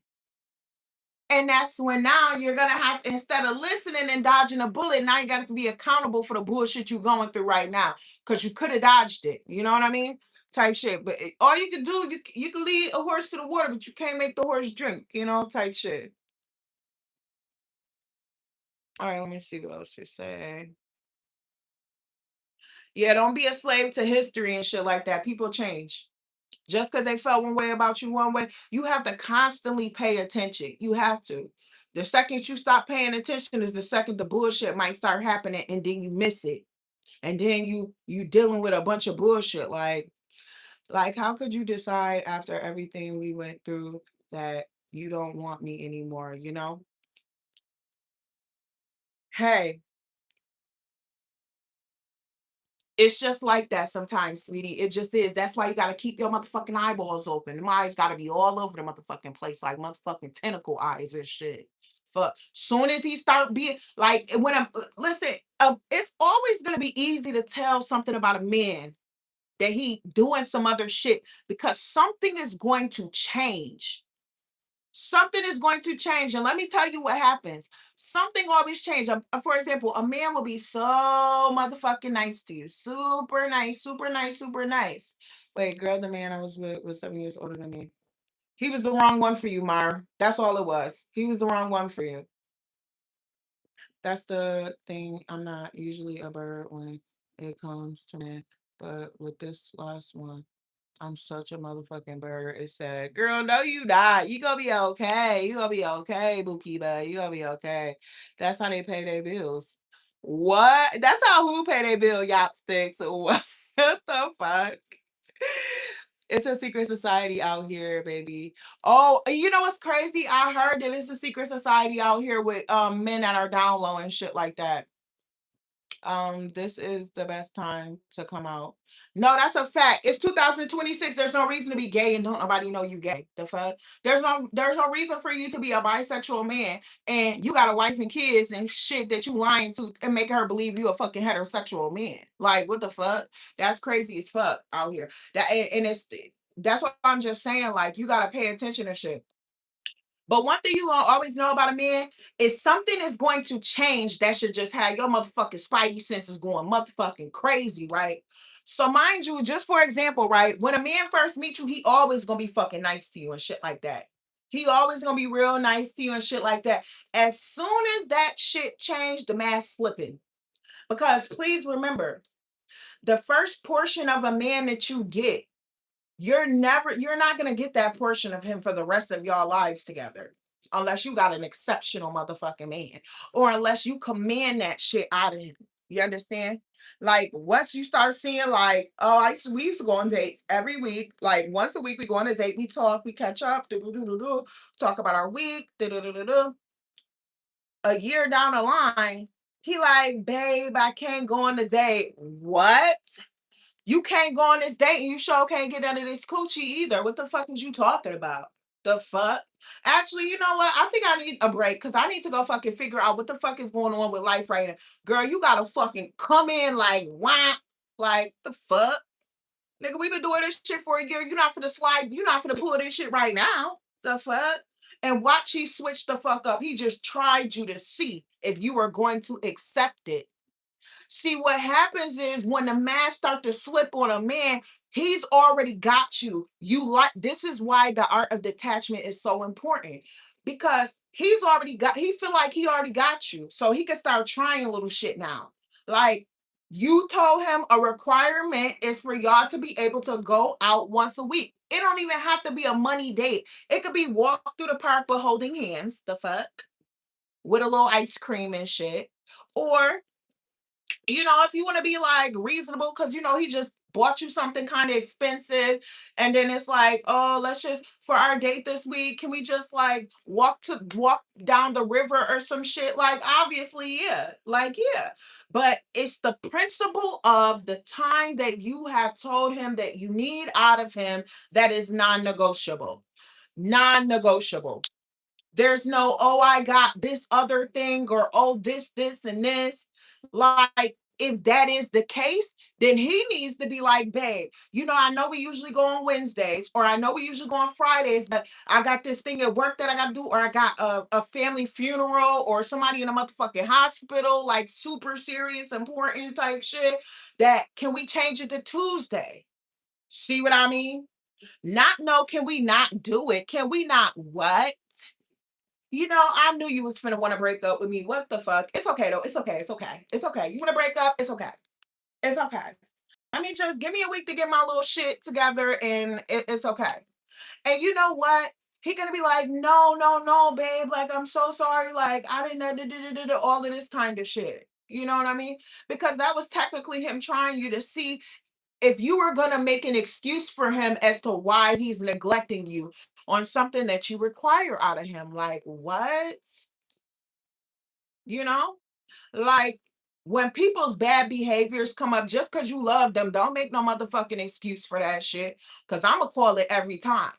And that's when now you're gonna have to, instead of listening and dodging a bullet, now you got to be accountable for the bullshit you're going through right now. Cause you could have dodged it. You know what I mean? Type shit. But all you can do, you can lead a horse to the water, but you can't make the horse drink, type shit. All right, let me see what else you say. Yeah, don't be a slave to history and shit like that. People change. Just because they felt one way about you one way, you have to constantly pay attention. You have to. The second you stop paying attention is the second the bullshit might start happening and then you miss it. And then you dealing with a bunch of bullshit. Like how could you decide after everything we went through that you don't want me anymore, you know? Hey, it's just like that sometimes, sweetie. It just is. That's why you gotta keep your motherfucking eyeballs open. My eyes gotta be all over the motherfucking place, like motherfucking tentacle eyes and shit. For soon as he start being like, when I'm listen, it's always gonna be easy to tell something about a man that he doing some other shit because something is going to change. Something is going to change. And let me tell you what happens. Something always changes. For example, a man will be so motherfucking nice to you. Super nice, super nice, super nice. Wait, girl, the man I was with was 7 years older than me. He was the wrong one for you, Mar. That's all it was. He was the wrong one for you. That's the thing. I'm not usually a bird when it comes to men. But with this last one, I'm such a motherfucking bird. It said, girl, no, you not. You gonna be okay. You gonna be okay, Bookieba. You gonna be okay. That's how they pay their bills. What? That's how who pay their bill, Yap sticks. What the fuck? It's a secret society out here, baby. Oh, you know what's crazy? I heard that it's a secret society out here with men that are down low and shit like that. This is the best time to come out. No, that's a fact. It's 2026. There's no reason to be gay and don't nobody know you gay. The fuck? There's no reason for you to be a bisexual man and you got a wife and kids and shit that you lying to and make her believe you a fucking heterosexual man. Like what the fuck? That's crazy as fuck out here. And that's what I'm just saying. Like you gotta pay attention to shit. But one thing you gonna always know about a man is something is going to change that should just have your motherfucking spidey senses going motherfucking crazy, right? So mind you, just for example, right, when a man first meets you, he always gonna be fucking nice to you and shit like that. He always gonna be real nice to you and shit like that. As soon as that shit changed, the mask slipping. Because please remember, the first portion of a man that you get you're not gonna get that portion of him for the rest of y'all lives together. Unless you got an exceptional motherfucking man. Or unless you command that shit out of him. You understand? Like once you start seeing like, oh, we used to go on dates every week. Like once a week we go on a date, we talk, we catch up, talk about our week, a year down the line, he like, babe, I can't go on a date. What? You can't go on this date and you sure can't get under this coochie either. What the fuck is you talking about? The fuck? Actually, you know what? I think I need a break because I need to go fucking figure out what the fuck is going on with life right now. Girl, you gotta fucking come in like whack. Like the fuck? Nigga, we been doing this shit for a year. You're not finna slide, you're not finna pull this shit right now. The fuck? And watch he switch the fuck up. He just tried you to see if you were going to accept it. See, what happens is when the mask start to slip on a man, he's already got you. You like this is why the art of detachment is so important because he feel like he already got you. So he can start trying little shit now. Like You told him a requirement is for y'all to be able to go out once a week. It don't even have to be a money date. It could be walk through the park but holding hands. The fuck? With a little ice cream and shit. Or, if you want to be like reasonable, because he just bought you something kind of expensive, and then it's like, oh, let's just for our date this week, can we just like walk down the river or some shit? Like, obviously, yeah, like, yeah. But it's the principle of the time that you have told him that you need out of him that is non-negotiable. Non-negotiable. There's no, oh, I got this other thing, or oh, this, and this. Like, if that is the case, then he needs to be like, babe, I know we usually go on Wednesdays, or I know we usually go on Fridays, but I got this thing at work that I got to do, or I got a family funeral, or somebody in a motherfucking hospital, like super serious, important type shit, that can we change it to Tuesday? See what I mean? Not, no, can we not do it? Can we not what? I knew you was finna want to break up with me. What the fuck? It's okay though. It's okay. It's okay. It's okay. You want to break up? It's okay. It's okay. I mean, just give me a week to get my little shit together, and it's okay. And you know what? He gonna be like, no, no, no, babe. Like, I'm so sorry. Like, I didn't know all of this kind of shit. You know what I mean? Because that was technically him trying you to see if you were going to make an excuse for him as to why he's neglecting you on something that you require out of him. Like, what? You know? Like, when people's bad behaviors come up, just because you love them, don't make no motherfucking excuse for that shit. Because I'm going to call it every time.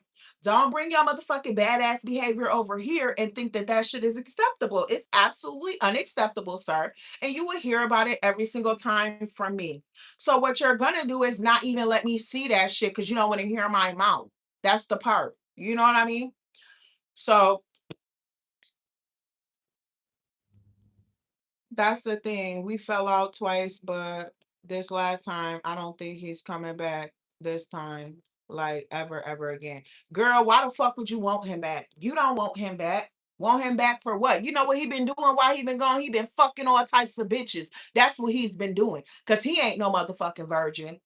Don't bring your motherfucking badass behavior over here and think that that shit is acceptable. It's absolutely unacceptable, sir. And you will hear about it every single time from me. So what you're going to do is not even let me see that shit because you don't want to hear my mouth. That's the part. You know what I mean? So that's the thing. We fell out twice, but this last time, I don't think he's coming back this time, like ever again. Girl, why the fuck would you want him back? You don't want him back. Want him back for what? You know what he been doing while he been gone? He been fucking all types of bitches. That's what he's been doing. Cause he ain't no motherfucking virgin.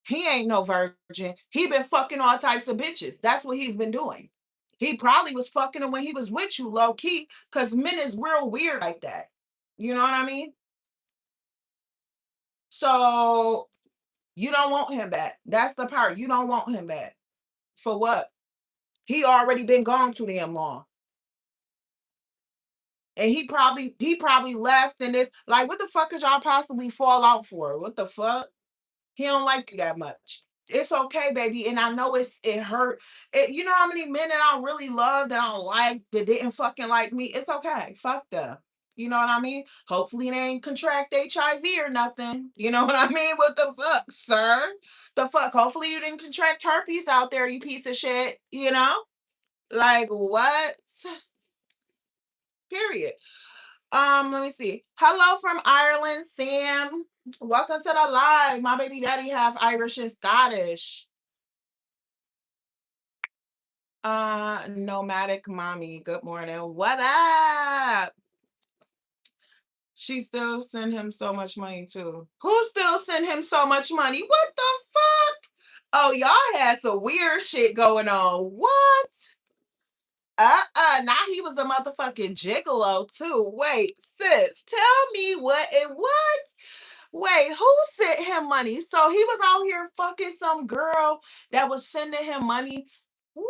He ain't no virgin. He been fucking all types of bitches. That's what he's been doing. He probably was fucking them when he was with you, low key, because men is real weird like that. You know what I mean? So you don't want him back. That's the part. You don't want him back. For what? He already been gone too damn long. And he probably left and this like what the fuck could y'all possibly fall out for? What the fuck? He don't like you that much. It's okay, baby. And I know it hurt. You know how many men that I really love that I don't like that didn't fucking like me? It's okay. Fuck them. You know what I mean? Hopefully they ain't contract HIV or nothing. You know what I mean? What the fuck, sir? The fuck? Hopefully you didn't contract herpes out there, you piece of shit. You know? Like what? Period. Let me see. Hello from Ireland, Sam. Welcome to the live. My baby daddy half Irish and Scottish. Nomadic mommy. Good morning. What up? She still send him so much money too. Who still send him so much money? What the fuck? Oh, y'all had some weird shit going on. What? Now he was a motherfucking gigolo too. Wait, sis, tell me what it was. Wait, who sent him money? So he was out here fucking some girl that was sending him money. What?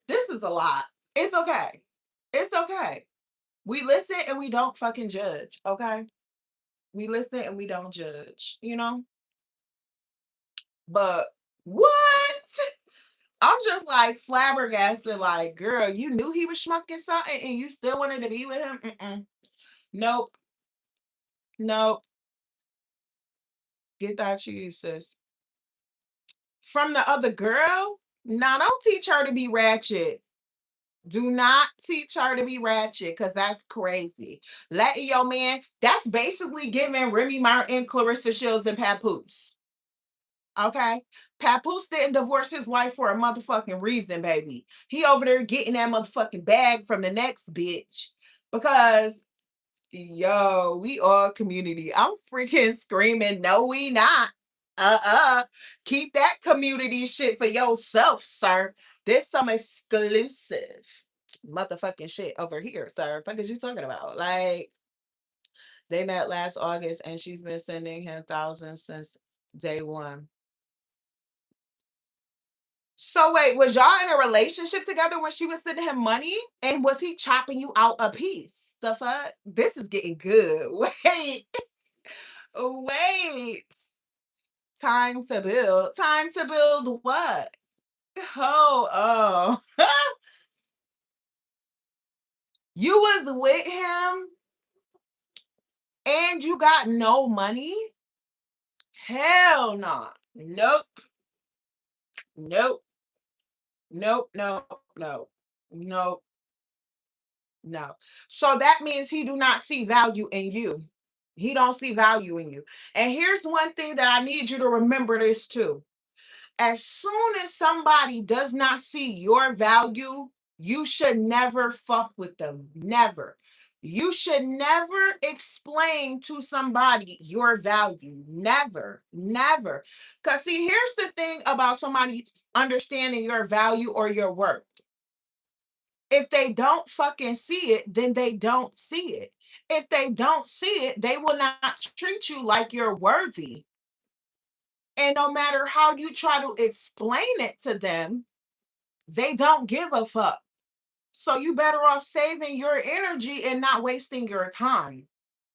This is a lot. It's okay. It's okay. We listen and we don't fucking judge, okay? We listen and we don't judge, you know? But what? I'm just like flabbergasted, like, girl, you knew he was schmucking something and you still wanted to be with him? Mm-mm. Nope. Nope. Get that cheese, sis. From the other girl? Now, don't teach her to be ratchet. Do not teach her to be ratchet because that's crazy. Letting your man, that's basically giving Remy Martin, Clarissa Shields, and Papoose. Okay? Papoose didn't divorce his wife for a motherfucking reason, baby. He over there getting that motherfucking bag from the next bitch because Yo, we all community. I'm freaking screaming, no, we not. Uh-uh. Keep that community shit for yourself, sir. This some exclusive motherfucking shit over here, sir. Fuck is you talking about? Like, they met last August and she's been sending him thousands since day one. So wait, was y'all in a relationship together when she was sending him money? And was he chopping you out a piece? The fuck? This is getting good. Wait, wait. Time to build. Time to build what? Oh. You was with him and you got no money? Hell no. Nope. Nope. Nope. No. No. No. No. So that means he do not see value in you. He don't see value in you. And here's one thing that I need you to remember this too. As soon as somebody does not see your value, you should never fuck with them. Never. You should never explain to somebody your value. Never. Never. Because, see, here's the thing about somebody understanding your value or your worth. If they don't fucking see it, then they don't see it. If they don't see it, they will not treat you like you're worthy. And no matter how you try to explain it to them, they don't give a fuck. So you better off saving your energy and not wasting your time.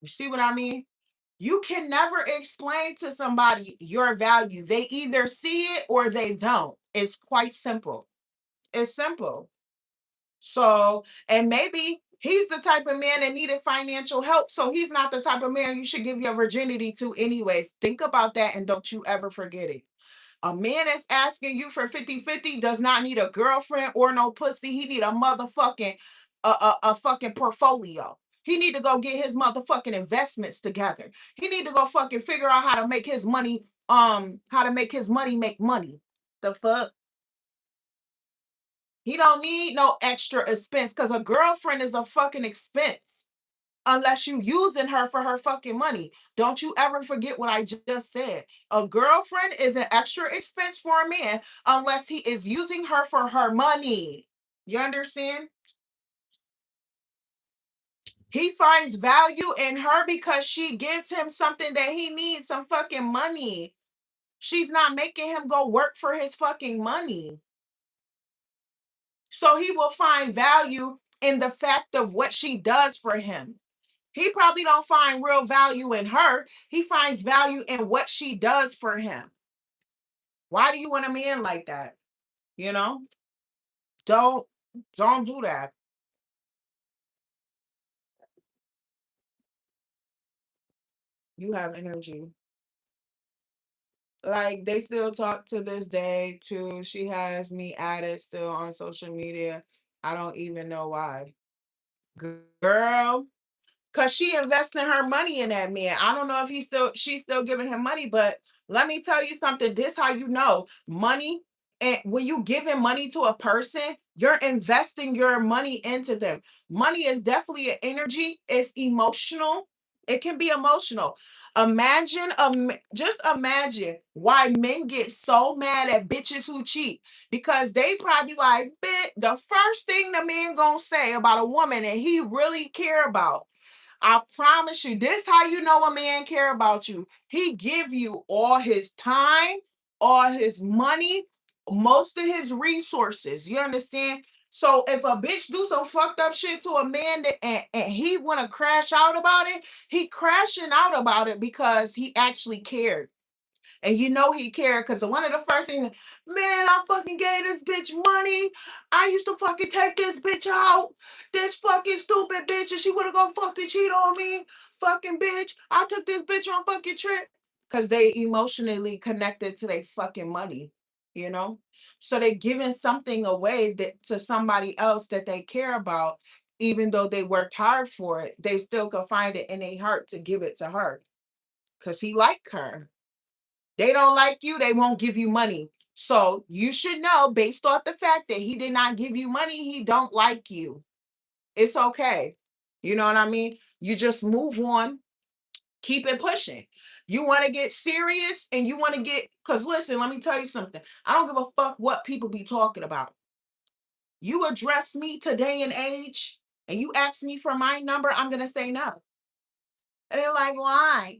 You see what I mean? You can never explain to somebody your value. They either see it or they don't. It's quite simple. It's simple. So, and maybe he's the type of man that needed financial help. So he's not the type of man you should give your virginity to, anyways. Think about that and don't you ever forget it. A man that's asking you for 50-50 does not need a girlfriend or no pussy. He need a motherfucking a fucking portfolio. He need to go get his motherfucking investments together. He need to go fucking figure out how to make his money how to make his money make money. The fuck? He don't need no extra expense cuz a girlfriend is a fucking expense unless you using her for her fucking money. Don't you ever forget what I just said. A girlfriend is an extra expense for a man unless he is using her for her money. You understand? He finds value in her because she gives him something that he needs, some fucking money. She's not making him go work for his fucking money. So he will find value in the fact of what she does for him. He probably don't find real value in her. He finds value in what she does for him. Why do you want a man like that? You know? Don't don't do that. You have energy. Like they still talk to this day too. She has me added still on social media. I don't even know why. Girl, cause she investing her money in that man. I don't know if she's still giving him money, but let me tell you something. This how you know money. And when you giving money to a person, you're investing your money into them. Money is definitely an energy. It's emotional. It can be emotional. Just imagine why men get so mad at bitches who cheat because they probably like, "Bitch, the first thing the man gonna say about a woman that he really care about." I promise you, this how you know a man care about you. He give you all his time, all his money, most of his resources. You understand? So if a bitch do some fucked up shit to a man and he wanna crash out about it, he crashing out about it because he actually cared. And you know he cared because one of the first things, man, I fucking gave this bitch money. I used to fucking take this bitch out. This fucking stupid bitch, and she would have gone fucking cheat on me. Fucking bitch. I took this bitch on fucking trip. Because they emotionally connected to their fucking money, you know? So they're giving something away that to somebody else that they care about, even though they worked hard for it, they still can find it in their heart to give it to her. Because he liked her. They don't like you, they won't give you money. So you should know based off the fact that he did not give you money, he don't like you. It's okay. You know what I mean? You just move on, keep it pushing. You want to get serious and you want to get, because listen, let me tell you something. I don't give a fuck what people be talking about. You address me today and age and you ask me for my number, I'm going to say no. And they're like, why?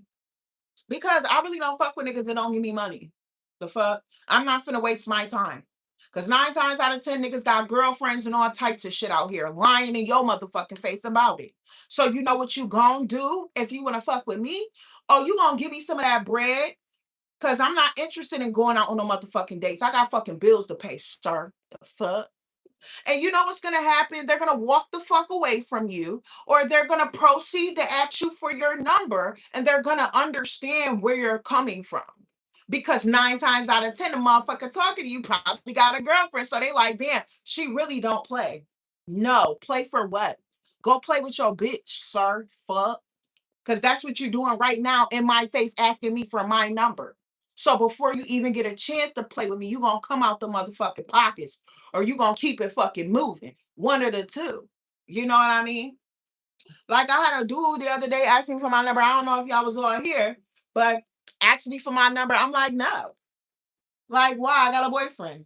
Because I really don't fuck with niggas that don't give me money. The fuck? I'm not finna waste my time. Because 9 times out of 10, niggas got girlfriends and all types of shit out here lying in your motherfucking face about it. So you know what you gonna do if you wanna fuck with me? Oh, you gonna give me some of that bread? Because I'm not interested in going out on no motherfucking dates. I got fucking bills to pay, sir. The fuck? And you know what's going to happen? They're going to walk the fuck away from you, or they're going to proceed to ask you for your number, and they're going to understand where you're coming from. Because 9 times out of 10, the motherfucker talking to you probably got a girlfriend. So they like, damn, she really don't play. No, play for what? Go play with your bitch, sir. Fuck. Because that's what you're doing right now in my face, asking me for my number. So before you even get a chance to play with me, you going to come out the motherfucking pockets, or you going to keep it fucking moving. One of the two. You know what I mean? Like I had a dude the other day ask me for my number. I don't know if y'all was on here, but asked me for my number. I'm like, no. Like, why? I got a boyfriend.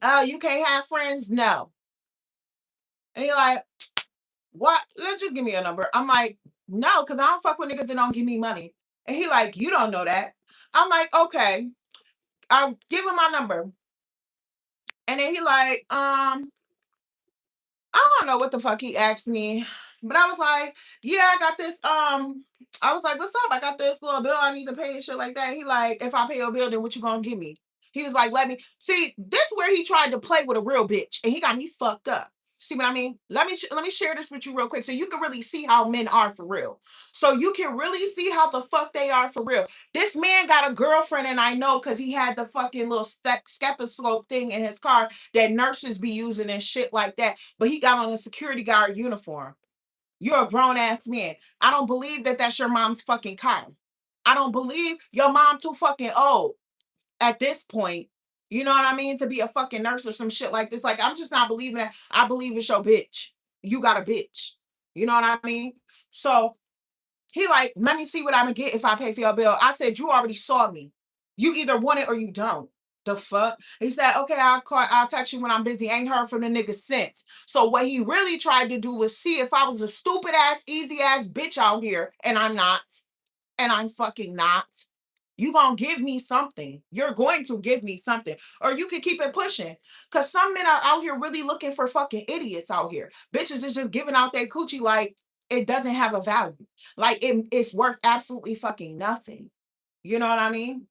Oh, you can't have friends? No. And you're like, what? Let's just give me a number. I'm like, no, because I don't fuck with niggas that don't give me money. And he like, you don't know that. I'm like, okay. I'll give him my number. And then he like, I don't know what the fuck he asked me. But I was like, yeah, I got this. I was like, what's up? I got this little bill I need to pay and shit like that. And he like, if I pay your bill, then what you gonna give me? He was like, let me see. This is where he tried to play with a real bitch, and he got me fucked up. See what I mean? Let me share this with you real quick, so you can really see how men are for real. So you can really see how the fuck they are for real. This man got a girlfriend, and I know because he had the fucking little stethoscope thing in his car that nurses be using and shit like that. But he got on a security guard uniform. You're a grown ass man. I don't believe that that's your mom's fucking car. I don't believe your mom too fucking old at this point. You know what I mean? To be a fucking nurse or some shit like this. Like, I'm just not believing that. I believe it's your bitch. You got a bitch. You know what I mean? So he like, let me see what I'm gonna get if I pay for your bill. I said, you already saw me. You either want it or you don't. The fuck? He said, okay, I'll text you when I'm busy. Ain't heard from the nigga since. So what he really tried to do was see if I was a stupid ass, easy ass bitch out here, and I'm not. And I'm fucking not. You gonna give me something. You're going to give me something. Or you can keep it pushing. Cause some men are out here really looking for fucking idiots out here. Bitches is just giving out their coochie like it doesn't have a value. Like it's worth absolutely fucking nothing. You know what I mean?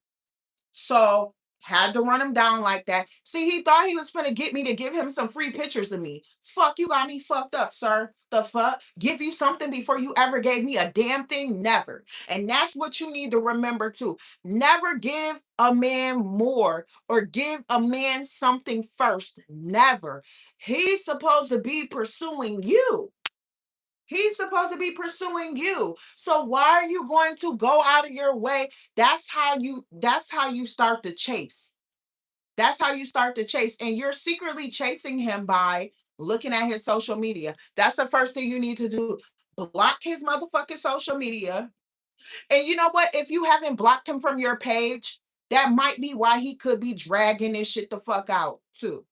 So had to run him down like that. See, he thought he was gonna get me to give him some free pictures of me. Fuck, you got me fucked up, sir. The fuck? Give you something before you ever gave me a damn thing? Never. And that's what you need to remember too. Never give a man more or give a man something first. Never. He's supposed to be pursuing you. He's supposed to be pursuing you. So why are you going to go out of your way? That's how you start to chase. That's how you start to chase. And you're secretly chasing him by looking at his social media. That's the first thing you need to do. Block his motherfucking social media. And you know what? If you haven't blocked him from your page, that might be why he could be dragging this shit the fuck out too.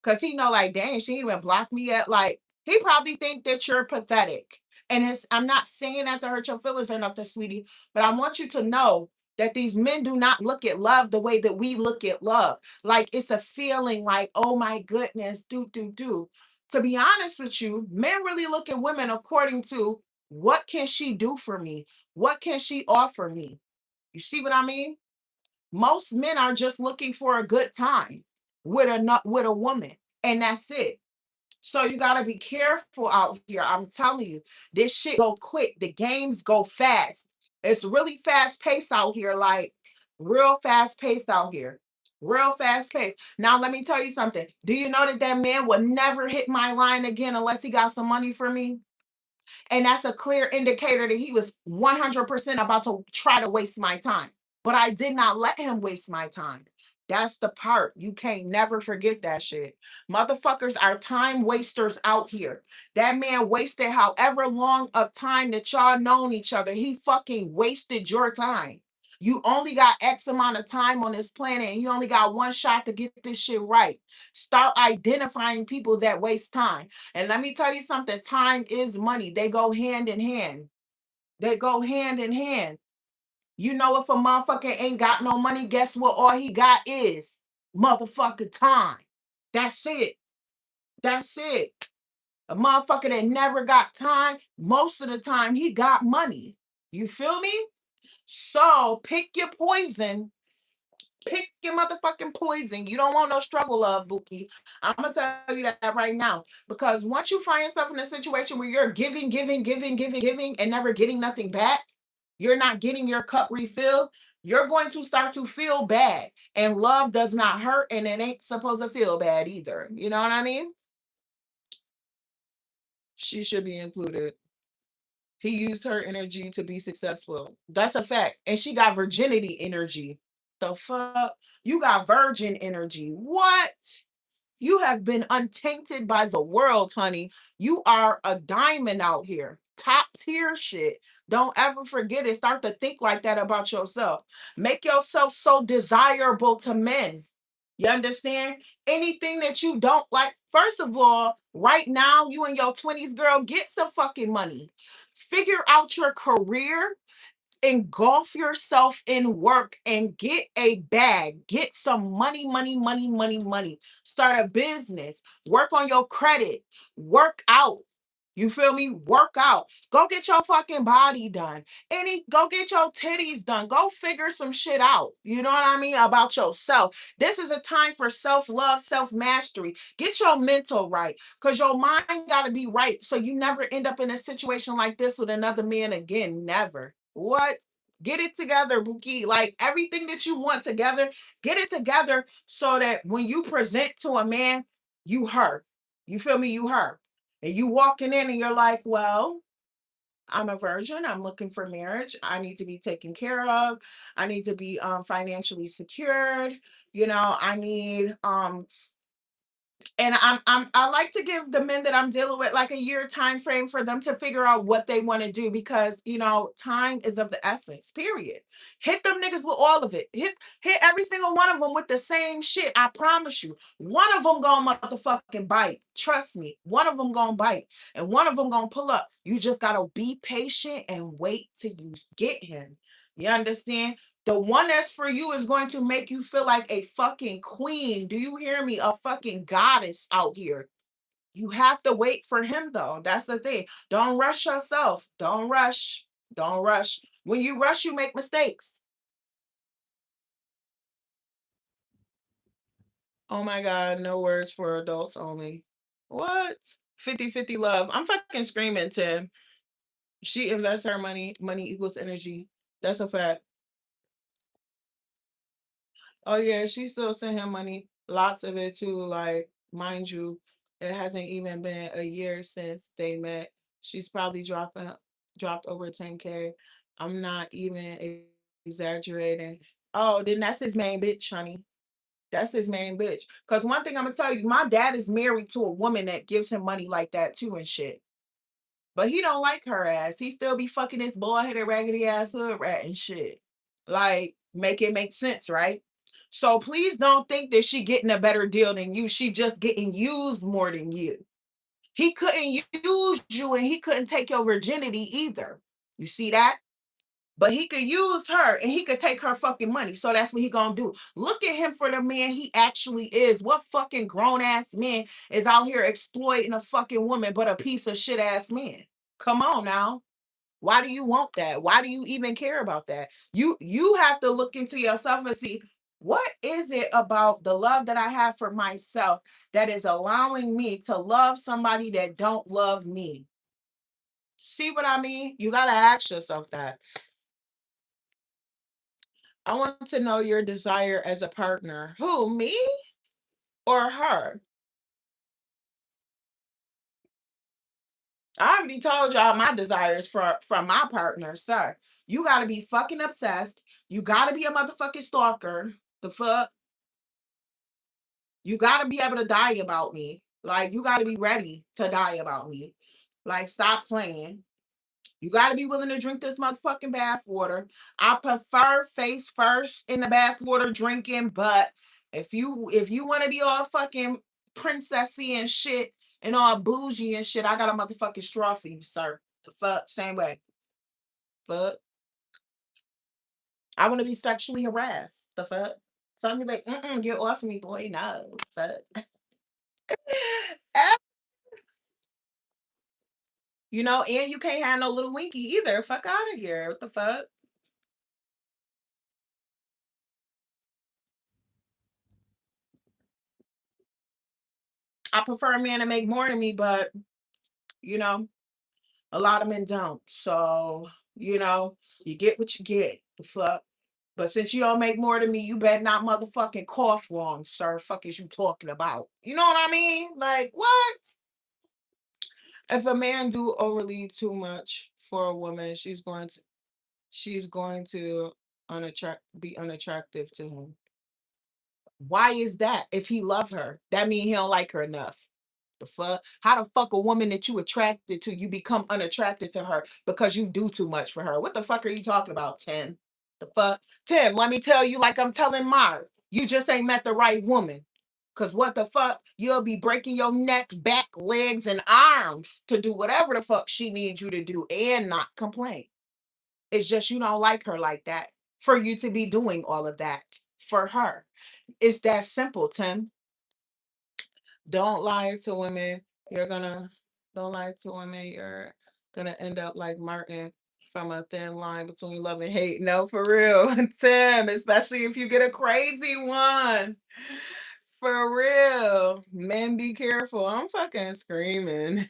Cause he know like, dang, she ain't even blocked me yet. Like, he probably think that you're pathetic. And I'm not saying that to hurt your feelings or nothing, sweetie, but I want you to know that these men do not look at love the way that we look at love. Like it's a feeling like, oh my goodness, do. To be honest with you, men really look at women according to what can she do for me? What can she offer me? You see what I mean? Most men are just looking for a good time with a woman, and that's it. So you gotta be careful out here. I'm telling you, this shit go quick. The games go fast. It's really fast paced out here, like real fast paced out here. Real fast paced. Now let me tell you something. Do you know that that man would never hit my line again unless he got some money for me? And that's a clear indicator that he was 100% about to try to waste my time. But I did not let him waste my time. That's the part. You can't never forget that shit. Motherfuckers are time wasters out here. That man wasted however long of time that y'all known each other. He fucking wasted your time. You only got X amount of time on this planet and you only got one shot to get this shit right. Start identifying people that waste time. And let me tell you something, time is money. They go hand in hand. They go hand in hand. You know, if a motherfucker ain't got no money, guess what all he got is motherfucking time. That's it. That's it. A motherfucker that never got time, most of the time he got money. You feel me? So pick your poison. Pick your motherfucking poison. You don't want no struggle love, Bookie. I'm gonna tell you that right now. Because once you find yourself in a situation where you're giving, and never getting nothing back, you're not getting your cup refilled, you're going to start to feel bad. And love does not hurt, and it ain't supposed to feel bad either. You know what I mean? She should be included. He used her energy to be successful. That's a fact. And she got virginity energy. The fuck? You got virgin energy. What? You have been untainted by the world, honey. You are a diamond out here. Top tier shit. Don't ever forget it. Start to think like that about yourself. Make yourself so desirable to men. You understand? Anything that you don't like, first of all, right now, you in your 20s, girl, get some fucking money. Figure out your career, engulf yourself in work and get a bag. Get some money. Start a business. Work on your credit. Work out. You feel me? Work out. Go get your fucking body done. Go get your titties done. Go figure some shit out. You know what I mean? About yourself. This is a time for self-love, self-mastery. Get your mental right. Because your mind gotta be right. So you never end up in a situation like this with another man again. Never. What? Get it together, Buki. Like everything that you want together, get it together so that when you present to a man, you her. You feel me? You her. And you walking in and you're like, well, I'm a virgin. I'm looking for marriage. I need to be taken care of. I need to be financially secured. You know, I need and I like to give the men that I'm dealing with like a year time frame for them to figure out what they want to do because you know time is of the essence. Period. Hit them niggas with all of it. Hit every single one of them with the same shit. I promise you, one of them gonna motherfucking bite. Trust me, one of them gonna bite, and one of them gonna pull up. You just gotta be patient and wait till you get him. You understand? The one that's for you is going to make you feel like a fucking queen. Do you hear me? A fucking goddess out here. You have to wait for him though. That's the thing. Don't rush yourself. Don't rush. Don't rush. When you rush, you make mistakes. Oh my God, no words for adults only. What? 50-50 love. I'm fucking screaming, Tim. She invests her money. Money equals energy. That's a fact. Oh yeah, she still sent him money, lots of it too. Like, mind you, it hasn't even been a year since they met. She's probably dropped over 10K. I'm not even exaggerating. Oh, then that's his main bitch, honey. That's his main bitch. Cause one thing I'm gonna tell you, my dad is married to a woman that gives him money like that too and shit. But he don't like her ass. He still be fucking this boy-headed raggedy ass hood rat and shit. Like, make it make sense, right? So please don't think that she getting a better deal than you. She just getting used more than you. He couldn't use you and he couldn't take your virginity either. You see that? But he could use her and he could take her fucking money. So that's what he gonna do. Look at him for the man he actually is. What fucking grown ass man is out here exploiting a fucking woman but a piece of shit ass man? Come on now. Why do you want that? Why do you even care about that? You have to look into yourself and see what is it about the love that I have for myself that is allowing me to love somebody that don't love me. See what I mean? You got to ask yourself that. I want to know your desire as a partner. Who, me or her? I already told y'all my desires for from my partner, sir. You gotta be fucking obsessed. You gotta be a motherfucking stalker. The fuck? You got to be able to die about me. Like, you got to be ready to die about me. Like, stop playing. You got to be willing to drink this motherfucking bath water. I prefer face first in the bath water drinking, but if you want to be all fucking princessy and shit and all bougie and shit, I got a motherfucking straw for you, sir. The fuck, same way. Fuck. I want to be sexually harassed. The fuck. So I'm be like, get off of me, boy. No. Fuck. And you can't have no little winky either. Fuck out of here. What the fuck? I prefer a man to make more than me, but you know, a lot of men don't. So, you get what you get. The fuck. But since you don't make more than me, you better not motherfucking cough wrong, sir. Fuck is you talking about? You know what I mean? Like, what? If a man do overly too much for a woman, she's going to be unattractive to him. Why is that? If he love her, that mean he don't like her enough. The fuck? How the fuck a woman that you attracted to, you become unattracted to her because you do too much for her? What the fuck are you talking about, Tim? The fuck? Tim, let me tell you like I'm telling Mark. You just ain't met the right woman. Cause what the fuck? You'll be breaking your neck, back, legs, and arms to do whatever the fuck she needs you to do and not complain. It's just you don't like her like that for you to be doing all of that for her. It's that simple, Tim. Don't lie to women. You're gonna don't lie to women. You're gonna end up like Martin from A Thin Line Between Love and Hate. No, for real, Tim. Especially if you get a crazy one. For real, men, be careful. I'm fucking screaming.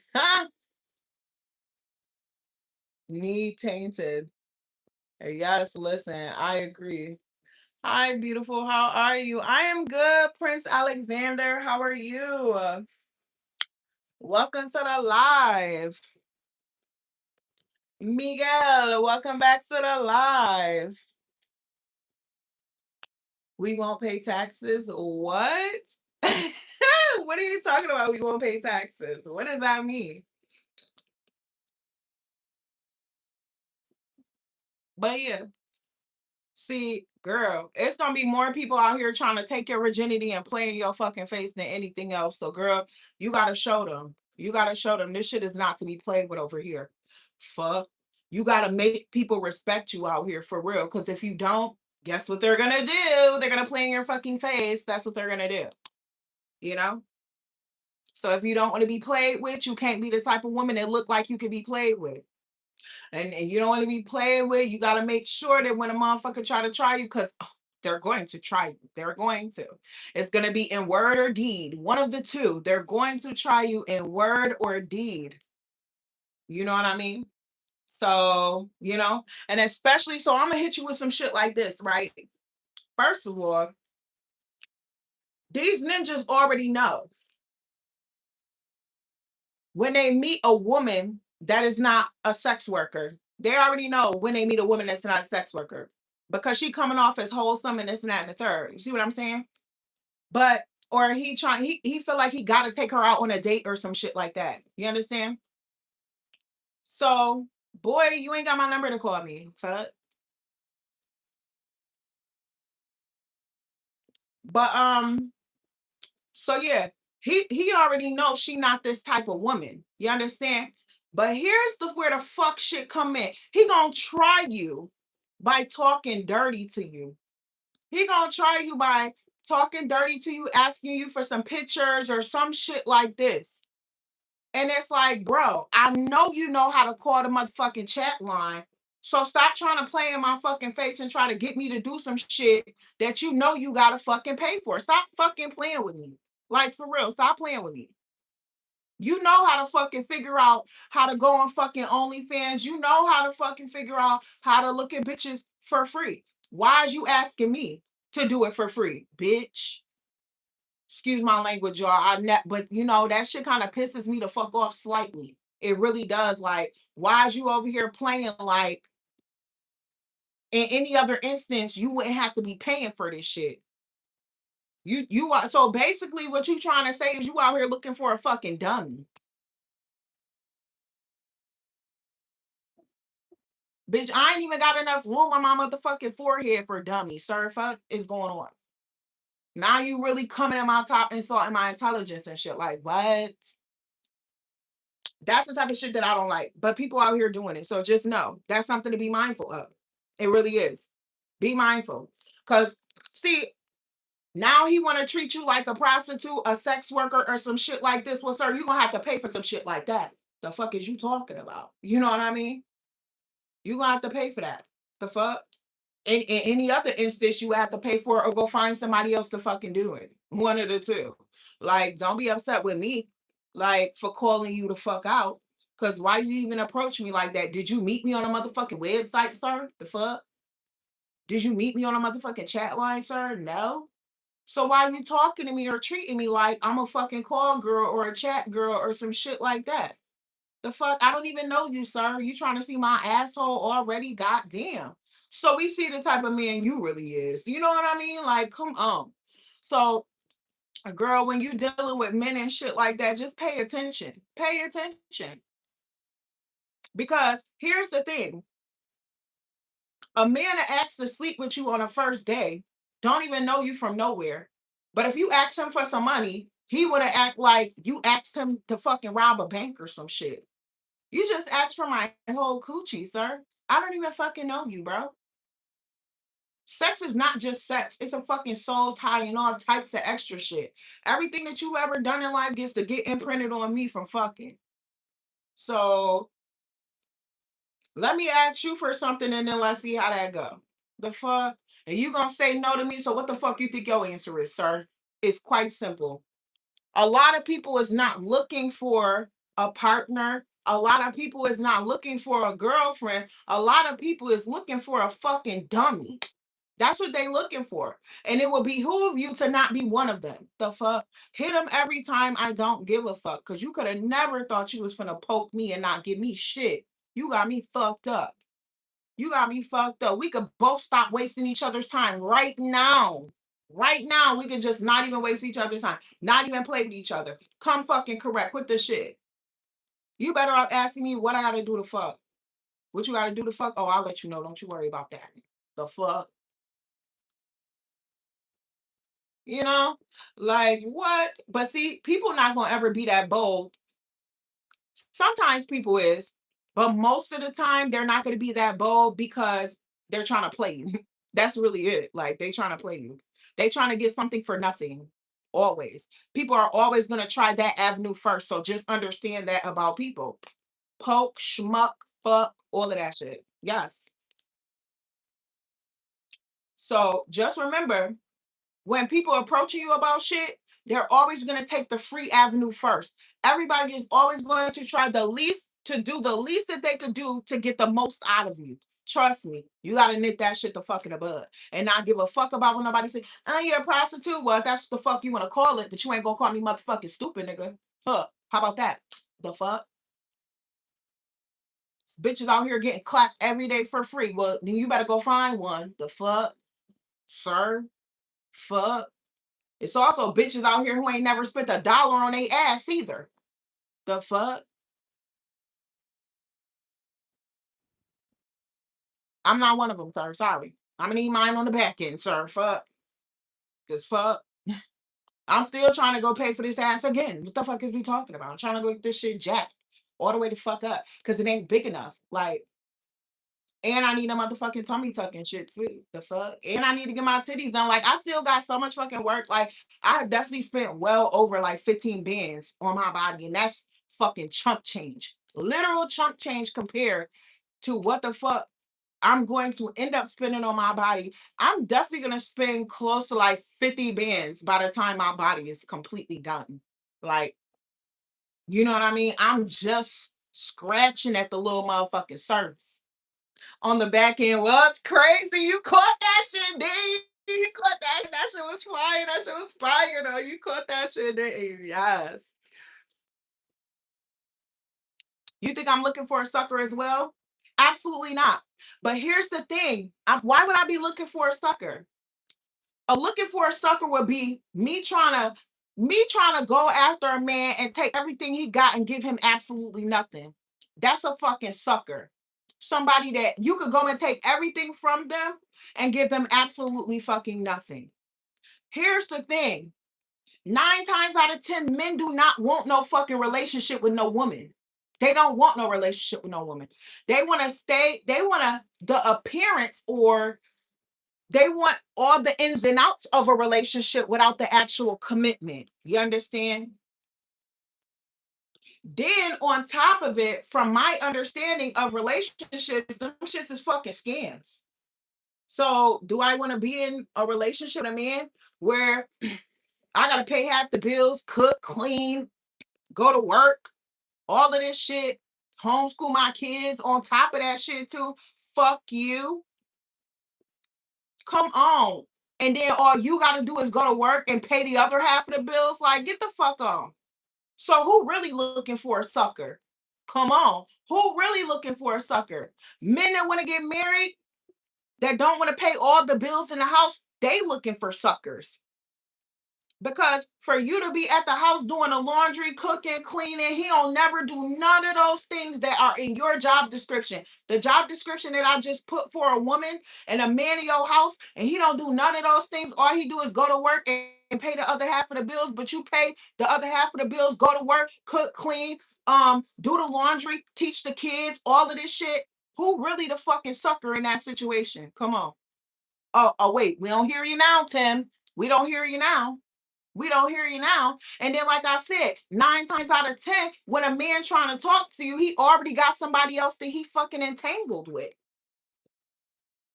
Need tainted. Yes, listen. I agree. Hi, beautiful. How are you? I am good, Prince Alexander. How are you? Welcome to the live. Miguel, welcome back to the live. We won't pay taxes. What? What are you talking about? We won't pay taxes. What does that mean? But yeah, see, girl, it's gonna be more people out here trying to take your virginity and play in your fucking face than anything else. So, girl, you gotta show them. You gotta show them this shit is not to be played with over here. Fuck. You gotta make people respect you out here for real. Cause if you don't, guess what they're gonna do? They're gonna play in your fucking face. That's what they're gonna do. You know? So if you don't want to be played with, you can't be the type of woman that look like you can be played with. And you don't want to be played with. You got to make sure that when a motherfucker try you, because they're going to try you. They're going to. It's going to be in word or deed. One of the two. They're going to try you in word or deed. You know what I mean? So, and especially, so I'm going to hit you with some shit like this, right? First of all, these ninjas already know when they meet a woman that is not a sex worker. They already know when they meet a woman that's not a sex worker because she coming off as wholesome and this and that and the third. You see what I'm saying? But or he feel like he got to take her out on a date or some shit like that. You understand? So, boy, you ain't got my number to call me. Fuck. But so yeah, he already knows she not this type of woman. You understand? But here's where the fuck shit come in. He gonna try you by talking dirty to you. He gonna try you by talking dirty to you, asking you for some pictures or some shit like this. And it's like, bro, I know you know how to call the motherfucking chat line. So stop trying to play in my fucking face and try to get me to do some shit that you know you gotta fucking pay for. Stop fucking playing with me. Like for real, stop playing with me. You know how to fucking figure out how to go on fucking OnlyFans. You know how to fucking figure out how to look at bitches for free. Why is you asking me to do it for free, bitch? Excuse my language, y'all. But that shit kind of pisses me the fuck off slightly. It really does. Like, why is you over here playing like in any other instance you wouldn't have to be paying for this shit? So basically what you trying to say is you out here looking for a fucking dummy. Bitch, I ain't even got enough room on my motherfucking forehead for dummy, sir. Fuck is going on. Now you really coming at my top, insulting my intelligence and shit. Like, what? That's the type of shit that I don't like. But people out here doing it. So just know that's something to be mindful of. It really is. Be mindful. Cause see, now he want to treat you like a prostitute, a sex worker, or some shit like this. Well, sir, you gonna have to pay for some shit like that. The fuck is you talking about? You know what I mean? You gonna have to pay for that. The fuck? In any other instance, you have to pay for it or go find somebody else to fucking do it. One of the two. Like, don't be upset with me, like, for calling you the fuck out. Cause why you even approach me like that? Did you meet me on a motherfucking website, sir? The fuck? Did you meet me on a motherfucking chat line, sir? No. So why are you talking to me or treating me like I'm a fucking call girl or a chat girl or some shit like that? The fuck? I don't even know you, sir. You trying to see my asshole already? Goddamn. So we see the type of man you really is. You know what I mean? Like, come on. So, girl, when you dealing with men and shit like that, just pay attention. Pay attention. Because here's the thing. A man that asks to sleep with you on a first day don't even know you from nowhere. But if you ask him for some money, he would have act like you asked him to fucking rob a bank or some shit. You just asked for my whole coochie, sir. I don't even fucking know you, bro. Sex is not just sex. It's a fucking soul tie and all types of extra shit. Everything that you ever done in life gets to get imprinted on me from fucking. So let me ask you for something and then let's see how that go. The fuck? And you gonna say no to me? So what the fuck you think your answer is, sir? It's quite simple. A lot of people is not looking for a partner. A lot of people is not looking for a girlfriend. A lot of people is looking for a fucking dummy. That's what they looking for. And it will behoove you to not be one of them. The fuck? Hit them every time I don't give a fuck. Cause you could have never thought you was finna poke me and not give me shit. You got me fucked up. You got me fucked up. We could both stop wasting each other's time right now. Right now, we can just not even waste each other's time. Not even play with each other. Come fucking correct with this shit. You better off asking me what I gotta do to fuck. What you gotta do to fuck? Oh, I'll let you know. Don't you worry about that. The fuck? You know? Like what? But see, people not gonna ever be that bold. Sometimes people is, but most of the time they're not gonna be that bold because they're trying to play you. That's really it. Like they trying to play you. They trying to get something for nothing. Always. People are always gonna try that avenue first. So just understand that about people. Poke, schmuck, fuck, all of that shit. Yes. So just remember when people approaching you about shit, they're always going to take the free avenue first. Everybody is always going to try to do the least that they could do to get the most out of you. Trust me, you gotta nip that shit the fuck in the bud and not give a fuck about what nobody say. Oh, you're a prostitute. Well, if that's the fuck you want to call it, but you ain't gonna call me motherfucking stupid, nigga. Huh? How about that? The fuck? Bitches out here getting clapped every day for free. Well, then you better go find one. The fuck, sir? Fuck. It's also bitches out here who ain't never spent $1 on their ass either. The fuck? I'm not one of them, sir. Sorry. I'm gonna need mine on the back end, sir. Fuck. Cause fuck. I'm still trying to go pay for this ass again. What the fuck is we talking about? I'm trying to go get this shit jacked all the way the fuck up. Cause it ain't big enough. Like, and I need a motherfucking tummy tuck and shit too. The fuck? And I need to get my titties done. Like, I still got so much fucking work. Like, I have definitely spent well over like 15 bands on my body, and that's fucking chump change. Literal chump change compared to what the fuck I'm going to end up spending on my body. I'm definitely gonna spend close to like 50 bands by the time my body is completely done. Like, you know what I mean? I'm just scratching at the little motherfucking surface on the back end. Well, it's crazy. You caught that shit, dude. You caught that. That shit was fire. That shit was fire, though. You caught that shit, dude. Yes. You think I'm looking for a sucker as well? Absolutely not. But here's the thing. Why would I be looking for a sucker? A looking for a sucker would be me trying to go after a man and take everything he got and give him absolutely nothing. That's a fucking sucker. Somebody that you could go and take everything from them and give them absolutely fucking nothing. Here's the thing. 9 times out of 10, men do not want no fucking relationship with no woman. They don't want no relationship with no woman. They want to stay, they want the appearance, or they want all the ins and outs of a relationship without the actual commitment. You understand? Then on top of it, from my understanding of relationships, them shits is fucking scams. So do I want to be in a relationship with a man where I gotta pay half the bills, cook, clean, go to work, all of this shit, homeschool my kids on top of that shit too? Fuck you. Come on. And then all you gotta do is go to work and pay the other half of the bills? Like, get the fuck on. So who really looking for a sucker? Come on. Who really looking for a sucker? Men that want to get married, that don't want to pay all the bills in the house, they looking for suckers. Because for you to be at the house doing the laundry, cooking, cleaning, he don't never do none of those things that are in your job description. The job description that I just put for a woman and a man in your house, and he don't do none of those things. All he do is go to work and pay the other half of the bills, but you pay the other half of the bills, go to work, cook, clean, do the laundry, teach the kids, all of this shit. Who really the fucking sucker in that situation? Come on. Oh, wait, we don't hear you now, Tim. We don't hear you now. We don't hear you now. And then, like I said, 9 times out of 10, when a man trying to talk to you, he already got somebody else that he fucking entangled with.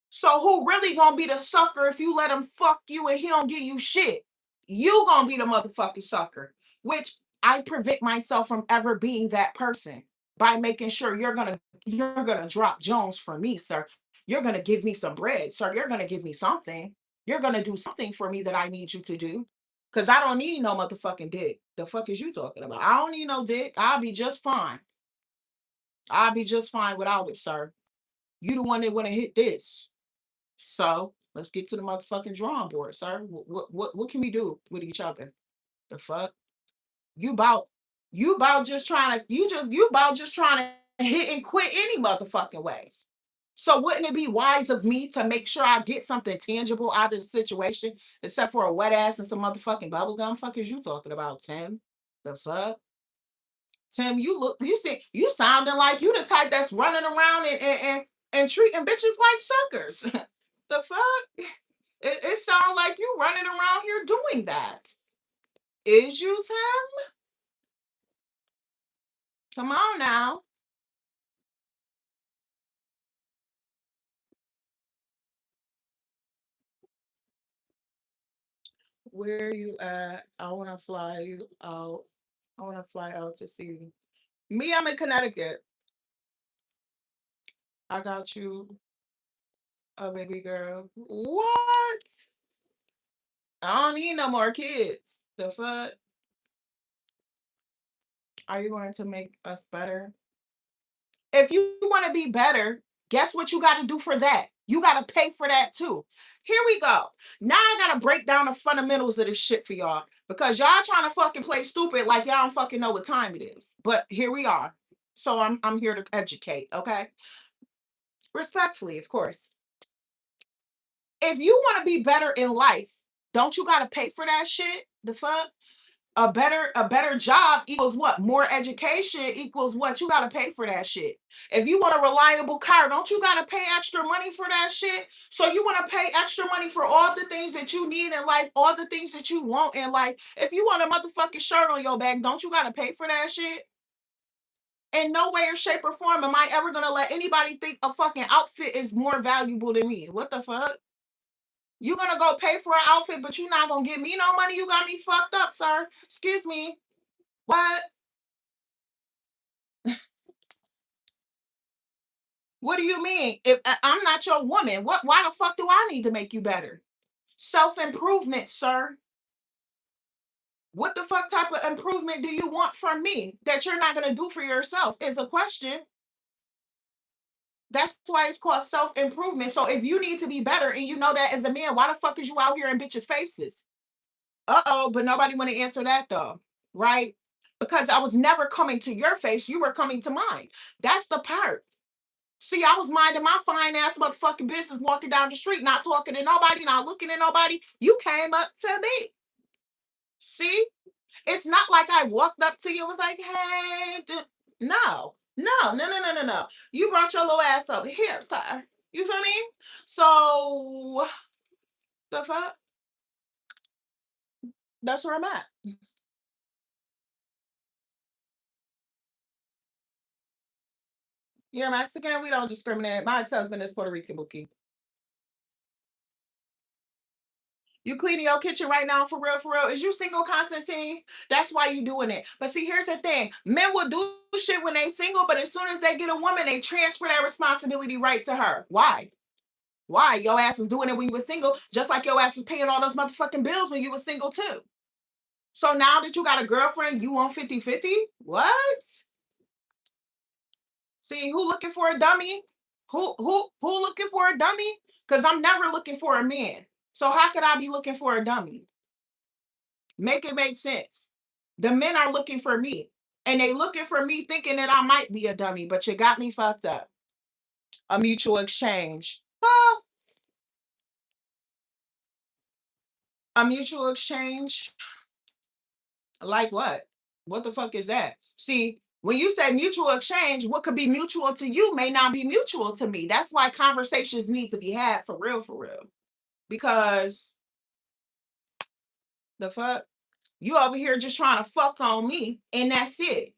So who really gonna be the sucker if you let him fuck you and he don't give you shit? You gonna be the motherfucking sucker. Which I prevent myself from ever being that person by making sure you're gonna drop Jones for me, sir. You're gonna give me some bread, sir. You're gonna give me something. You're gonna do something for me that I need you to do. Cause I don't need no motherfucking dick. The fuck is you talking about? I don't need no dick. I'll be just fine. I'll be just fine without it, sir. You the one that wanna hit this. So let's get to the motherfucking drawing board, sir. What can we do with each other? The fuck? You about you about just trying to hit and quit any motherfucking ways. So wouldn't it be wise of me to make sure I get something tangible out of the situation, except for a wet ass and some motherfucking bubble gum? Fuck is you talking about, Tim? The fuck? Tim, you sounding like you the type that's running around and treating bitches like suckers. The fuck? It sounds like you running around here doing that. Is you, Tim? Come on now. Where you at? I want to fly you out. I want to fly out to see you. Me, I'm in Connecticut. I got you a baby girl. What? I don't need no more kids. The fuck? Are you going to make us better? If you want to be better, guess what you got to do for that? You got to pay for that too. Here we go. Now I got to break down the fundamentals of this shit for y'all because y'all trying to fucking play stupid like y'all don't fucking know what time it is. But here we are. So I'm here to educate, okay? Respectfully, of course. If you want to be better in life, don't you got to pay for that shit? The fuck? A better job equals what? More education equals what? You gotta pay for that shit. If you want a reliable car, don't you gotta pay extra money for that shit? So you want to pay extra money for all the things that you need in life, all the things that you want in life. If you want a motherfucking shirt on your back, don't you gotta pay for that shit? In no way or shape or form am I ever gonna let anybody think a fucking outfit is more valuable than me. What the fuck? You gonna go pay for an outfit, but you not gonna give me no money? You got me fucked up, sir. Excuse me. What? What do you mean? If I'm not your woman, why the fuck do I need to make you better? Self-improvement, sir. What the fuck type of improvement do you want from me that you're not gonna do for yourself? Is a question. That's why it's called self-improvement. So if you need to be better and you know that as a man, why the fuck is you out here in bitches' faces? Uh-oh, but nobody want to answer that though, right? Because I was never coming to your face, you were coming to mine. That's the part. See, I was minding my fine ass motherfucking business, walking down the street, not talking to nobody, not looking at nobody. You came up to me. See? It's not like I walked up to you and was like, hey, no, no, no, no, no, no, no. You brought your little ass up here, sir. You feel me? So, the fuck? That's where I'm at. You're Mexican. We don't discriminate. My ex-husband is Puerto Rican, Bookie. You cleaning your kitchen right now for real, for real? Is you single, Constantine? That's why you doing it. But see, here's the thing. Men will do shit when they single, but as soon as they get a woman, they transfer that responsibility right to her. Why? Why? Your ass was doing it when you were single, just like your ass was paying all those motherfucking bills when you were single too. So now that you got a girlfriend, you want 50-50? What? See, who looking for a dummy? Who looking for a dummy? Because I'm never looking for a man. So how could I be looking for a dummy? Make it make sense. The men are looking for me. And they looking for me thinking that I might be a dummy, but you got me fucked up. A mutual exchange. Ah, a mutual exchange? Like what? What the fuck is that? See, when you say mutual exchange, what could be mutual to you may not be mutual to me. That's why conversations need to be had for real, for real. Because the fuck? You over here just trying to fuck on me, and that's it.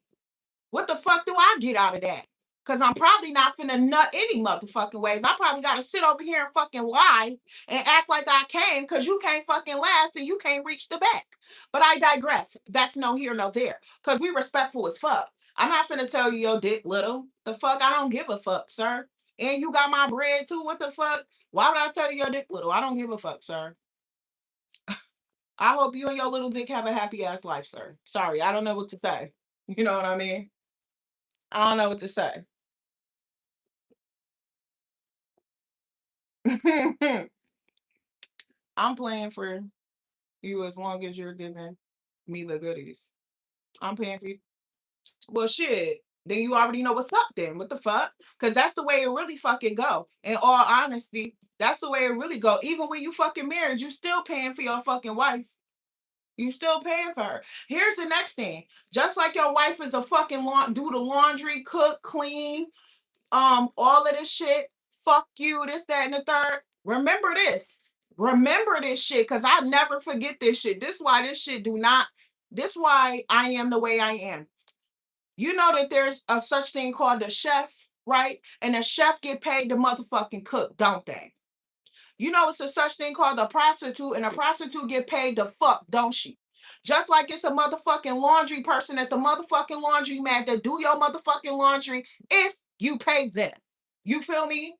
What the fuck do I get out of that? Because I'm probably not finna nut any motherfucking ways. I probably got to sit over here and fucking lie and act like I came because you can't fucking last and you can't reach the back. But I digress. That's no here, no there. Because we respectful as fuck. I'm not finna tell you your dick little. The fuck? I don't give a fuck, sir. And you got my bread too. What the fuck? Why would I tell you your dick little? I don't give a fuck, sir. I hope you and your little dick have a happy ass life, sir. Sorry, I don't know what to say. You know what I mean? I don't know what to say. I'm playing for you as long as you're giving me the goodies. I'm paying for you. Well, shit. Then you already know what's up then. What the fuck? Because that's the way it really fucking go. In all honesty, that's the way it really go. Even when you fucking married, you still paying for your fucking wife. You still paying for her. Here's the next thing. Just like your wife is a fucking do the laundry, cook, clean, all of this shit, fuck you, this, that, and the third. Remember this. Remember this shit, because I never forget this shit. This why this shit do not, this why I am the way I am. You know that there's a such thing called a chef, right? And a chef get paid to motherfucking cook, don't they? You know it's a such thing called a prostitute, and a prostitute get paid to fuck, don't she? Just like it's a motherfucking laundry person at the motherfucking laundry mat that do your motherfucking laundry if you pay them. You feel me?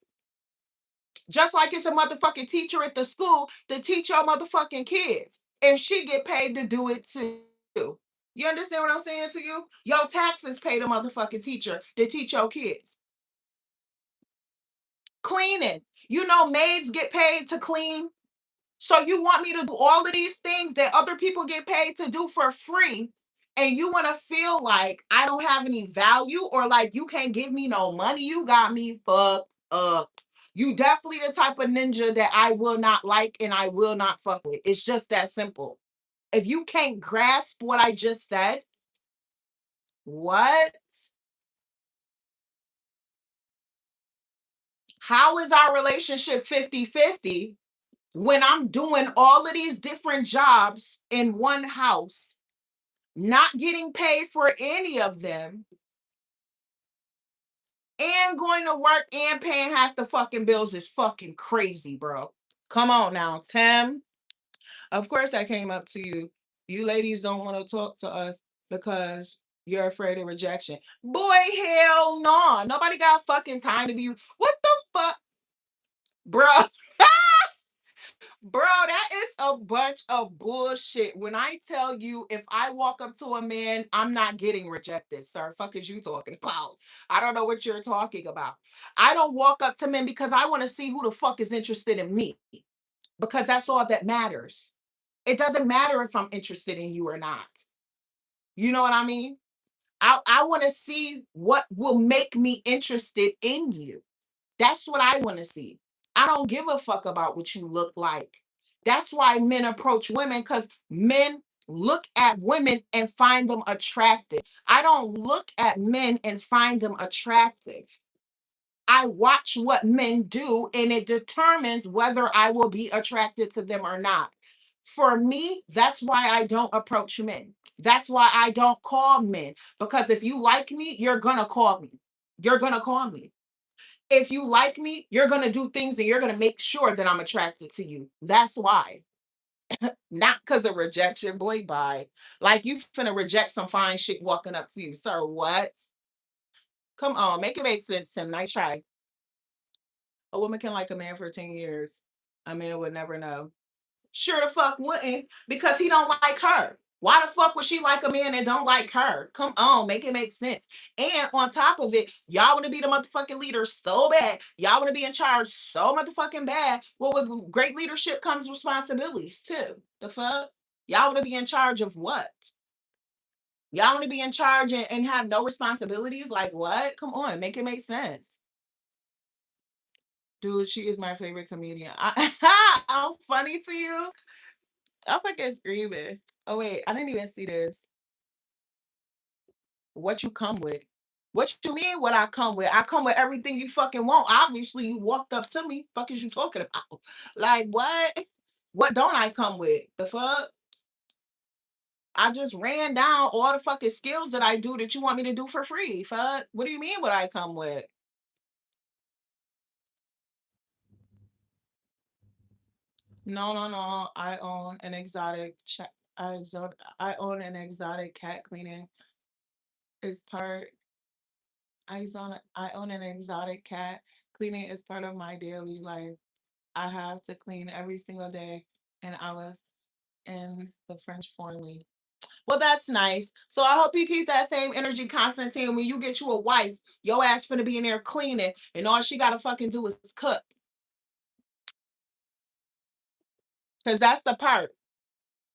Just like it's a motherfucking teacher at the school to teach your motherfucking kids. And she get paid to do it too. You understand what I'm saying to you? Your taxes pay the motherfucking teacher to teach your kids. Cleaning. You know maids get paid to clean. So you want me to do all of these things that other people get paid to do for free, and you want to feel like I don't have any value or like you can't give me no money? You got me fucked up. You definitely the type of ninja that I will not like and I will not fuck with. It's just that simple. If you can't grasp what I just said, what? How is our relationship 50-50 when I'm doing all of these different jobs in one house, not getting paid for any of them, and going to work and paying half the fucking bills? Is fucking crazy, bro. Come on now, Tim. Of course I came up to you. You ladies don't want to talk to us because you're afraid of rejection. Boy, hell no. Nobody got fucking time to be. What the fuck? Bro. Bro, that is a bunch of bullshit. When I tell you, if I walk up to a man, I'm not getting rejected, sir. Fuck is you talking about? I don't know what you're talking about. I don't walk up to men because I want to see who the fuck is interested in me, because that's all that matters. It doesn't matter if I'm interested in you or not. You know what I mean? I want to see what will make me interested in you. That's what I want to see. I don't give a fuck about what you look like. That's why men approach women, because men look at women and find them attractive. I don't look at men and find them attractive. I watch what men do and it determines whether I will be attracted to them or not. For me, that's why I don't approach men. That's why I don't call men. Because if you like me, you're going to call me. You're going to call me. If you like me, you're going to do things and you're going to make sure that I'm attracted to you. That's why. Not because of rejection. Boy, bye. Like you finna reject some fine shit walking up to you. Sir, what? Come on, make it make sense, Tim. Nice try. A woman can like a man for 10 years. A man would never know. Sure the fuck wouldn't, because he don't like her. Why the fuck would she like a man that don't like her? Come on, make it make sense. And on top of it, y'all want to be the motherfucking leader so bad. Y'all want to be in charge so motherfucking bad. Well, with great leadership comes responsibilities too. The fuck? Y'all want to be in charge of what? Y'all want to be in charge and have no responsibilities? Like what? Come on, make it make sense. Dude, she is my favorite comedian. I'm funny to you. I'm fucking screaming. Oh wait, I didn't even see this. What you come with? What you mean? What I come with? I come with everything you fucking want. Obviously, you walked up to me. Fuck is you talking about? Like what? What don't I come with? The fuck? I just ran down all the fucking skills that I do that you want me to do for free. Fuck. What do you mean? What I come with? No, no, no. I own an exotic cat cleaning. Is part I own an exotic cat. Cleaning is part of my daily life. I have to clean every single day, and I was in the French Foreign League. Well, that's nice. So I hope you keep that same energy, Constantine. When you get you a wife, your ass finna be in there cleaning, and all she gotta fucking do is cook. Cause that's the part.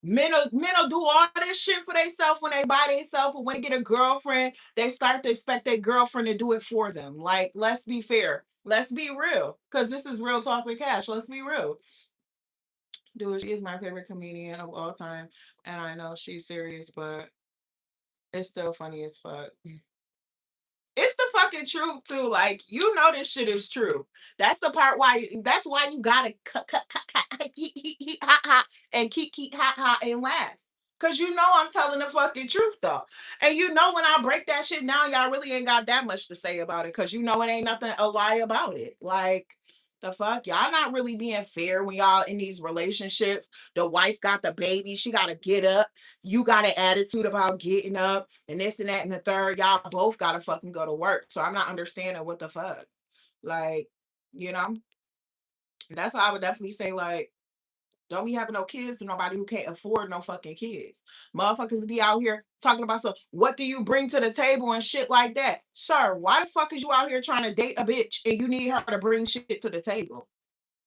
Men will do all this shit for themselves when they buy themselves, but when they get a girlfriend, they start to expect their girlfriend to do it for them. Like, let's be fair. Let's be real. Because this is Real Talk with Cash. Let's be real. Dude, she is my favorite comedian of all time. And I know she's serious, but it's still funny as fuck. It's the fucking truth too. Like you know this shit is true. That's the part why. That's why you gotta cut, ha ha, and keep ha ha and laugh. Cause you know I'm telling the fucking truth though, and you know when I break that shit down, y'all really ain't got that much to say about it. Cause you know it ain't nothing a lie about it. Like the fuck, y'all not really being fair when y'all in these relationships. The wife got the baby, she gotta get up. You got an attitude about getting up and this and that and the third. Y'all both gotta fucking go to work. So I'm not understanding what the fuck. Like, you know, that's why I would definitely say, like, don't be having no kids to nobody who can't afford no fucking kids. Motherfuckers be out here talking about so what do you bring to the table and shit like that. Sir, why the fuck is you out here trying to date a bitch and you need her to bring shit to the table?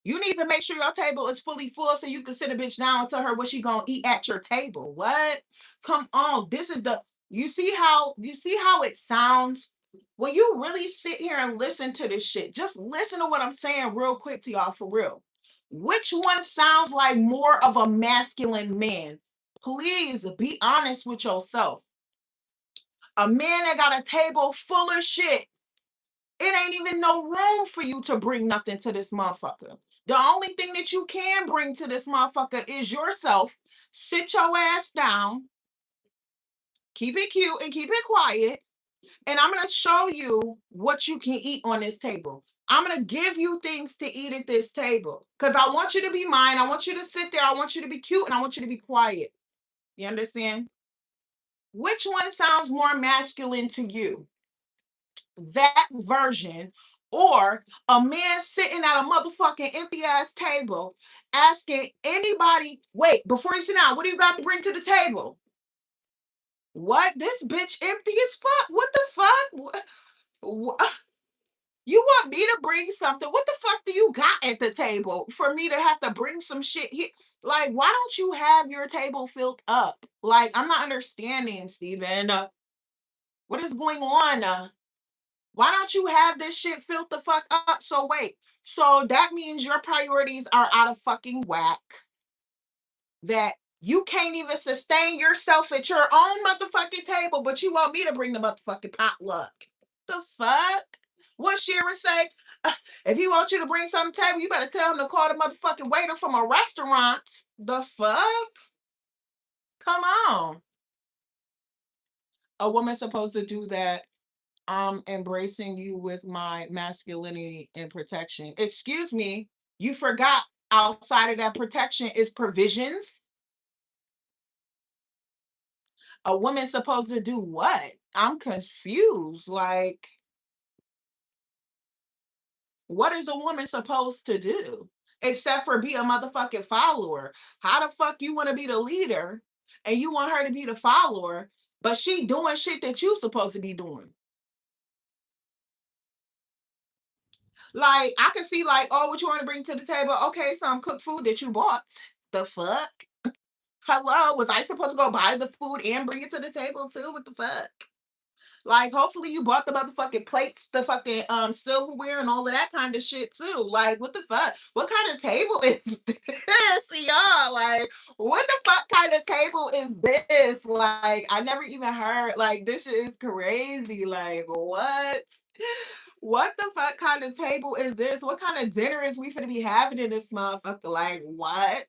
You need to make sure your table is fully full so you can sit a bitch down and tell her what she gonna eat at your table. What? Come on. This is the you see how it sounds? When you really sit here and listen to this shit, just listen to what I'm saying real quick to y'all for real. Which one sounds like more of a masculine man? Please be honest with yourself. A man that got a table full of shit, it ain't even no room for you to bring nothing to this motherfucker. The only thing that you can bring to this motherfucker is yourself. Sit your ass down, keep it cute and keep it quiet, and I'm gonna show you what you can eat on this table. I'm gonna give you things to eat at this table because I want you to be mine. I want you to sit there. I want you to be cute and I want you to be quiet. You understand? Which one sounds more masculine to you? That version Or a man sitting at a motherfucking empty ass table asking anybody, wait, before you sit down, what do you got to bring to the table? What? This bitch empty as fuck. What the fuck? You want me to bring something? What the fuck do you got at the table for me to have to bring some shit here? Like, why don't you have your table filled up? Like, I'm not understanding, Steven. What is going on? Why don't you have this shit filled the fuck up? So wait, so that means your priorities are out of fucking whack. That you can't even sustain yourself at your own motherfucking table, but you want me to bring the motherfucking potluck. The fuck? What Shira say? If he wants you to bring something to the table, you better tell him to call the motherfucking waiter from a restaurant. The fuck? Come on. A woman's supposed to do that. I'm embracing you with my masculinity and protection. Excuse me, you forgot outside of that protection is provisions. A woman's supposed to do what? I'm confused. Like, what is a woman supposed to do? Except for be a motherfucking follower. How the fuck you want to be the leader and you want her to be the follower, but she doing shit that you supposed to be doing? Like, I can see like, oh, what you want to bring to the table? Okay, some cooked food that you bought. The fuck? Hello, was I supposed to go buy the food and bring it to the table too? What the fuck? Like, hopefully you bought the motherfucking plates, the fucking silverware and all of that kind of shit too. Like, what the fuck? What kind of table is this, y'all? Like, what the fuck kind of table is this? Like, I never even heard. Like, this shit is crazy. Like, what? What the fuck kind of table is this? What kind of dinner is we finna be having in this motherfucker? Like, what?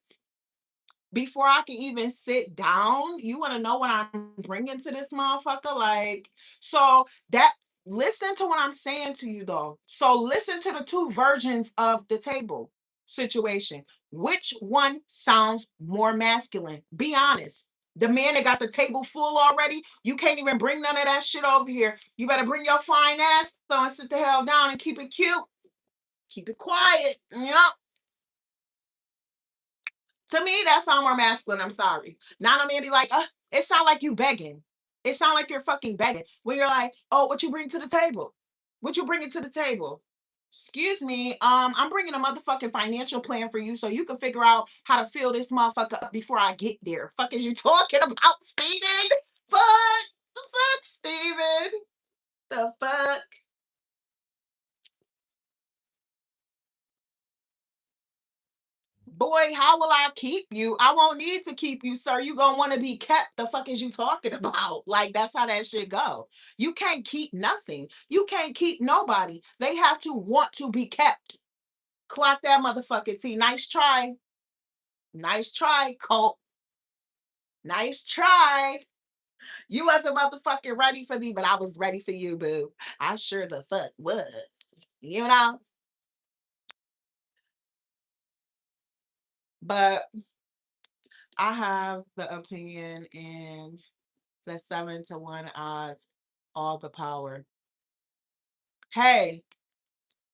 Before I can even sit down, you want to know what I'm bringing to this motherfucker? Like, so that, listen to what I'm saying to you though. So listen to the two versions of the table situation. Which one sounds more masculine? Be honest. The man that got the table full already, you can't even bring none of that shit over here. You better bring your fine ass though and sit the hell down and keep it cute. Keep it quiet, you know? To me, that sound more masculine. I'm sorry. Now a man be like, it sound like you begging. It sound like you're fucking begging. When you're like, oh, what you bring to the table? What you bringing to the table? Excuse me. I'm bringing a motherfucking financial plan for you so you can figure out how to fill this motherfucker up before I get there. Fuck is you talking about, Steven? Fuck the fuck, Steven. The fuck. Boy, how will I keep you? I won't need to keep you, sir. You gonna want to be kept. The fuck is you talking about? Like, that's how that shit go. You can't keep nothing. You can't keep nobody. They have to want to be kept. Clock that motherfucker. See, nice try. Nice try, Colt. Nice try. You wasn't motherfucking ready for me, but I was ready for you, boo. I sure the fuck was. You know? But I have the opinion in the 7-1 odds, all the power. Hey,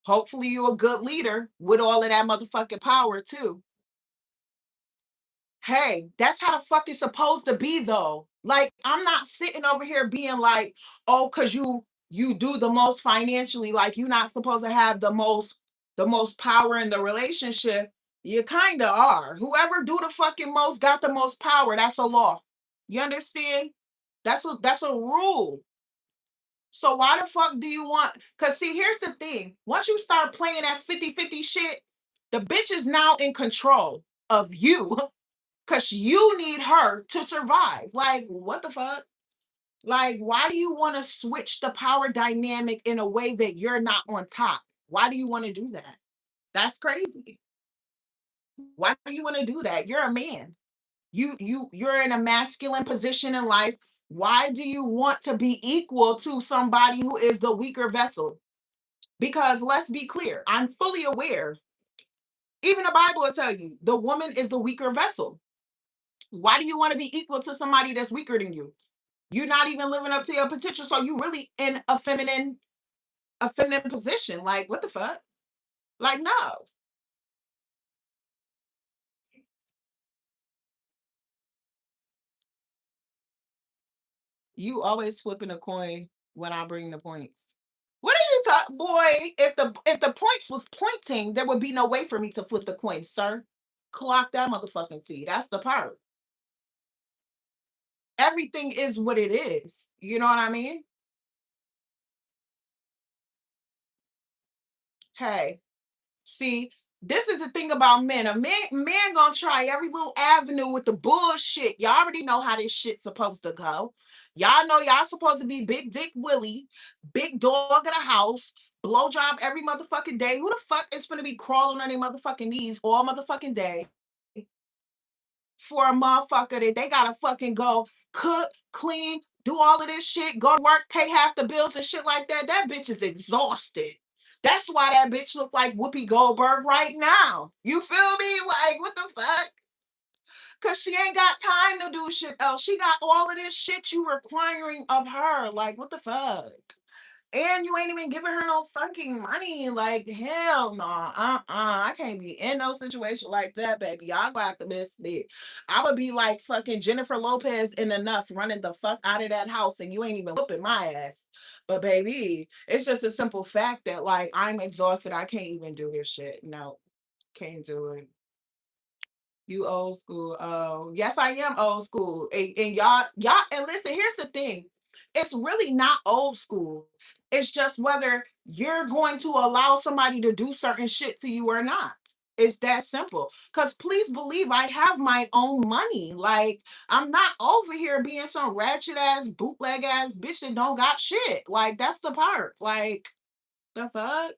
hopefully you a good leader with all of that motherfucking power too. Hey, that's how the fuck it's supposed to be though. Like, I'm not sitting over here being like, oh, cause you do the most financially, like you're not supposed to have the most power in the relationship. You kind of are. Whoever do the fucking most got the most power. That's a law. You understand? That's a rule. So why the fuck do you want? Because see, here's the thing. Once you start playing that 50-50 shit, the bitch is now in control of you because you need her to survive. Like, what the fuck? Like, why do you want to switch the power dynamic in a way that you're not on top? Why do you want to do that? That's crazy. Why do you want to do that? You're a man. You're in a masculine position in life. Why do you want to be equal to somebody who is the weaker vessel? Because let's be clear, I'm fully aware. Even the Bible will tell you the woman is the weaker vessel. Why do you want to be equal to somebody that's weaker than you? You're not even living up to your potential, so you really in a feminine a feminine position. Like, what the fuck? Like, no. You always flipping a coin when I bring the points. What are you talking, boy? If the points was pointing, there would be no way for me to flip the coin, sir. Clock that motherfucking T. That's the part. Everything is what it is. You know what I mean? Hey, see, this is the thing about men. A man gonna try every little avenue with the bullshit. Y'all already know how this shit's supposed to go. Y'all know y'all supposed to be big dick Willie, big dog of the house, blow job every motherfucking day. Who the fuck is gonna be crawling on their motherfucking knees all motherfucking day for a motherfucker that they gotta fucking go cook, clean, do all of this shit, go to work, pay half the bills and shit like that? That bitch is exhausted. That's why that bitch look like Whoopi Goldberg right now. You feel me? Like, what the fuck? Cause she ain't got time to do shit else. She got all of this shit you requiring of her. Like, what the fuck? And you ain't even giving her no fucking money. Like, hell no. I can't be in no situation like that, baby. Y'all gonna have to miss me. I would be like fucking Jennifer Lopez in Enough running the fuck out of that house and you ain't even whooping my ass. But baby, it's just a simple fact that like I'm exhausted. I can't even do this shit. No, can't do it. You old school. Oh, yes, I am old school. And y'all, and listen, here's the thing. It's really not old school. It's just whether you're going to allow somebody to do certain shit to you or not. It's that simple. Because please believe I have my own money. Like, I'm not over here being some ratchet ass, bootleg ass bitch that don't got shit. Like, that's the part. Like, the fuck?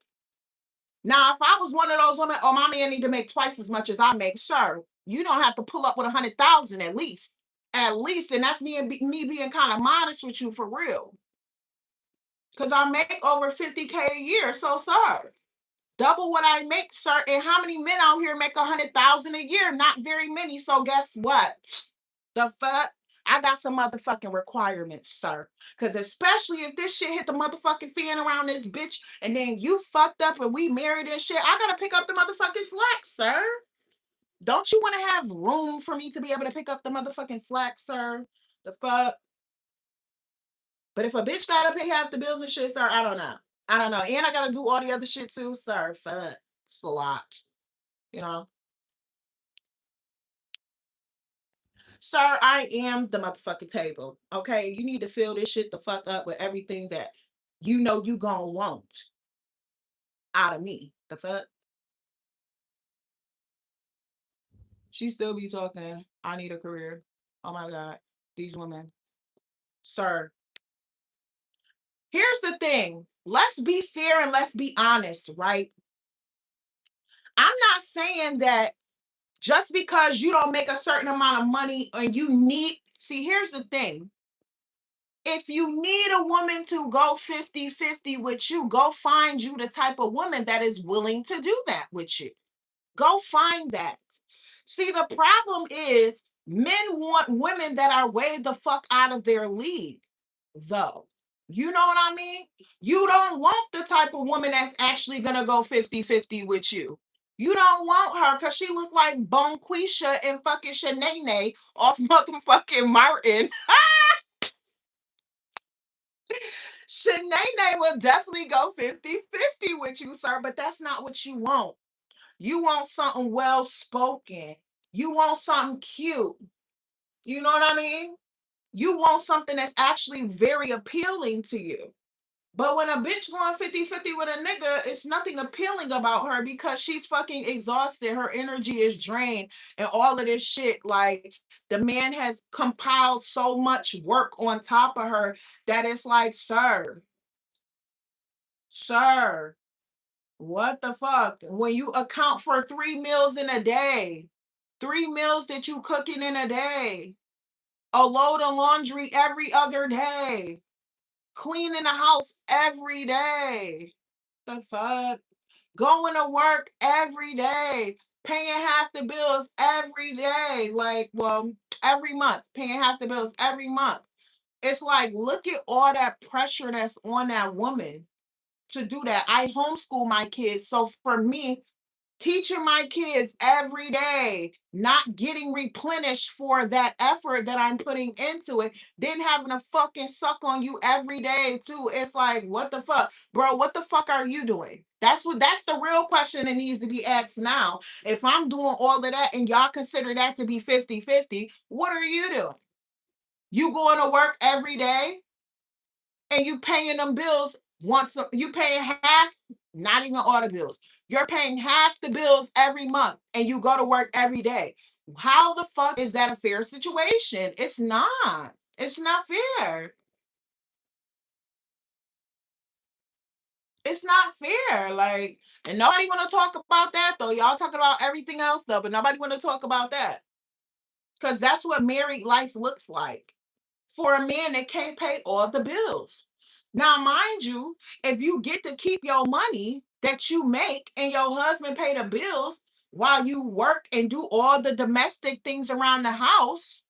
Now, if I was one of those women, oh, my man need to make twice as much as I make, sir. You don't have to pull up with 100,000 at least, and that's me being kind of modest with you for real. Cause I make over 50K a year, so sir, double what I make, sir. And how many men out here make 100,000 a year? Not very many. So guess what? The fuck? I got some motherfucking requirements, sir. Because especially if this shit hit the motherfucking fan around this bitch and then you fucked up and we married and shit, I gotta pick up the motherfucking slack, sir. Don't you want to have room for me to be able to pick up the motherfucking slack, sir? The fuck? But if a bitch gotta pay half the bills and shit, sir, I don't know. I don't know. And I gotta do all the other shit too, sir. Fuck. It's a lot. You know? Sir, I am the motherfucking table. Okay. You need to fill this shit the fuck up with everything that you know you gonna want out of me. The fuck? She still be talking. I need a career. Oh my God. These women. Sir, here's the thing. Let's be fair and let's be honest, right? I'm not saying that just because you don't make a certain amount of money and you need, see, here's the thing. If you need a woman to go 50-50 with you, go find you the type of woman that is willing to do that with you. Go find that. See, the problem is men want women that are way the fuck out of their league, though. You know what I mean? You don't want the type of woman that's actually gonna go 50-50 with you. You don't want her because she look like Bonquisha and fucking Shanae off motherfucking Martin. Shanae will definitely go 50-50 with you, sir, but that's not what you want. You want something well spoken. You want something cute. You know what I mean? You want something that's actually very appealing to you. But when a bitch going 50-50 with a nigga, it's nothing appealing about her because she's fucking exhausted. Her energy is drained and all of this shit. Like, the man has compiled so much work on top of her that it's like, sir, what the fuck? When you account for 3 meals in a day, 3 meals that you cooking in a day, a load of laundry every other day, cleaning the house every day. The fuck? Going to work every day, paying half the bills every day. Like, well, every month, paying half the bills every month. It's like, look at all that pressure that's on that woman. to do that. I homeschool my kids. So for me, teaching my kids every day, not getting replenished for that effort that I'm putting into it, then having to fucking suck on you every day too. It's like, what the fuck? Bro, what the fuck are you doing? That's the real question that needs to be asked now. If I'm doing all of that and y'all consider that to be 50-50, what are you doing? You going to work every day and you paying them bills you paying half, not even all the bills. You're paying half the bills every month and you go to work every day. How the fuck is that a fair situation? It's not. It's not fair. It's not fair. Like, and nobody want to talk about that though. Y'all talking about everything else though, but nobody want to talk about that. Because that's what married life looks like for a man that can't pay all the bills. Now, mind you, if you get to keep your money that you make and your husband pay the bills while you work and do all the domestic things around the house,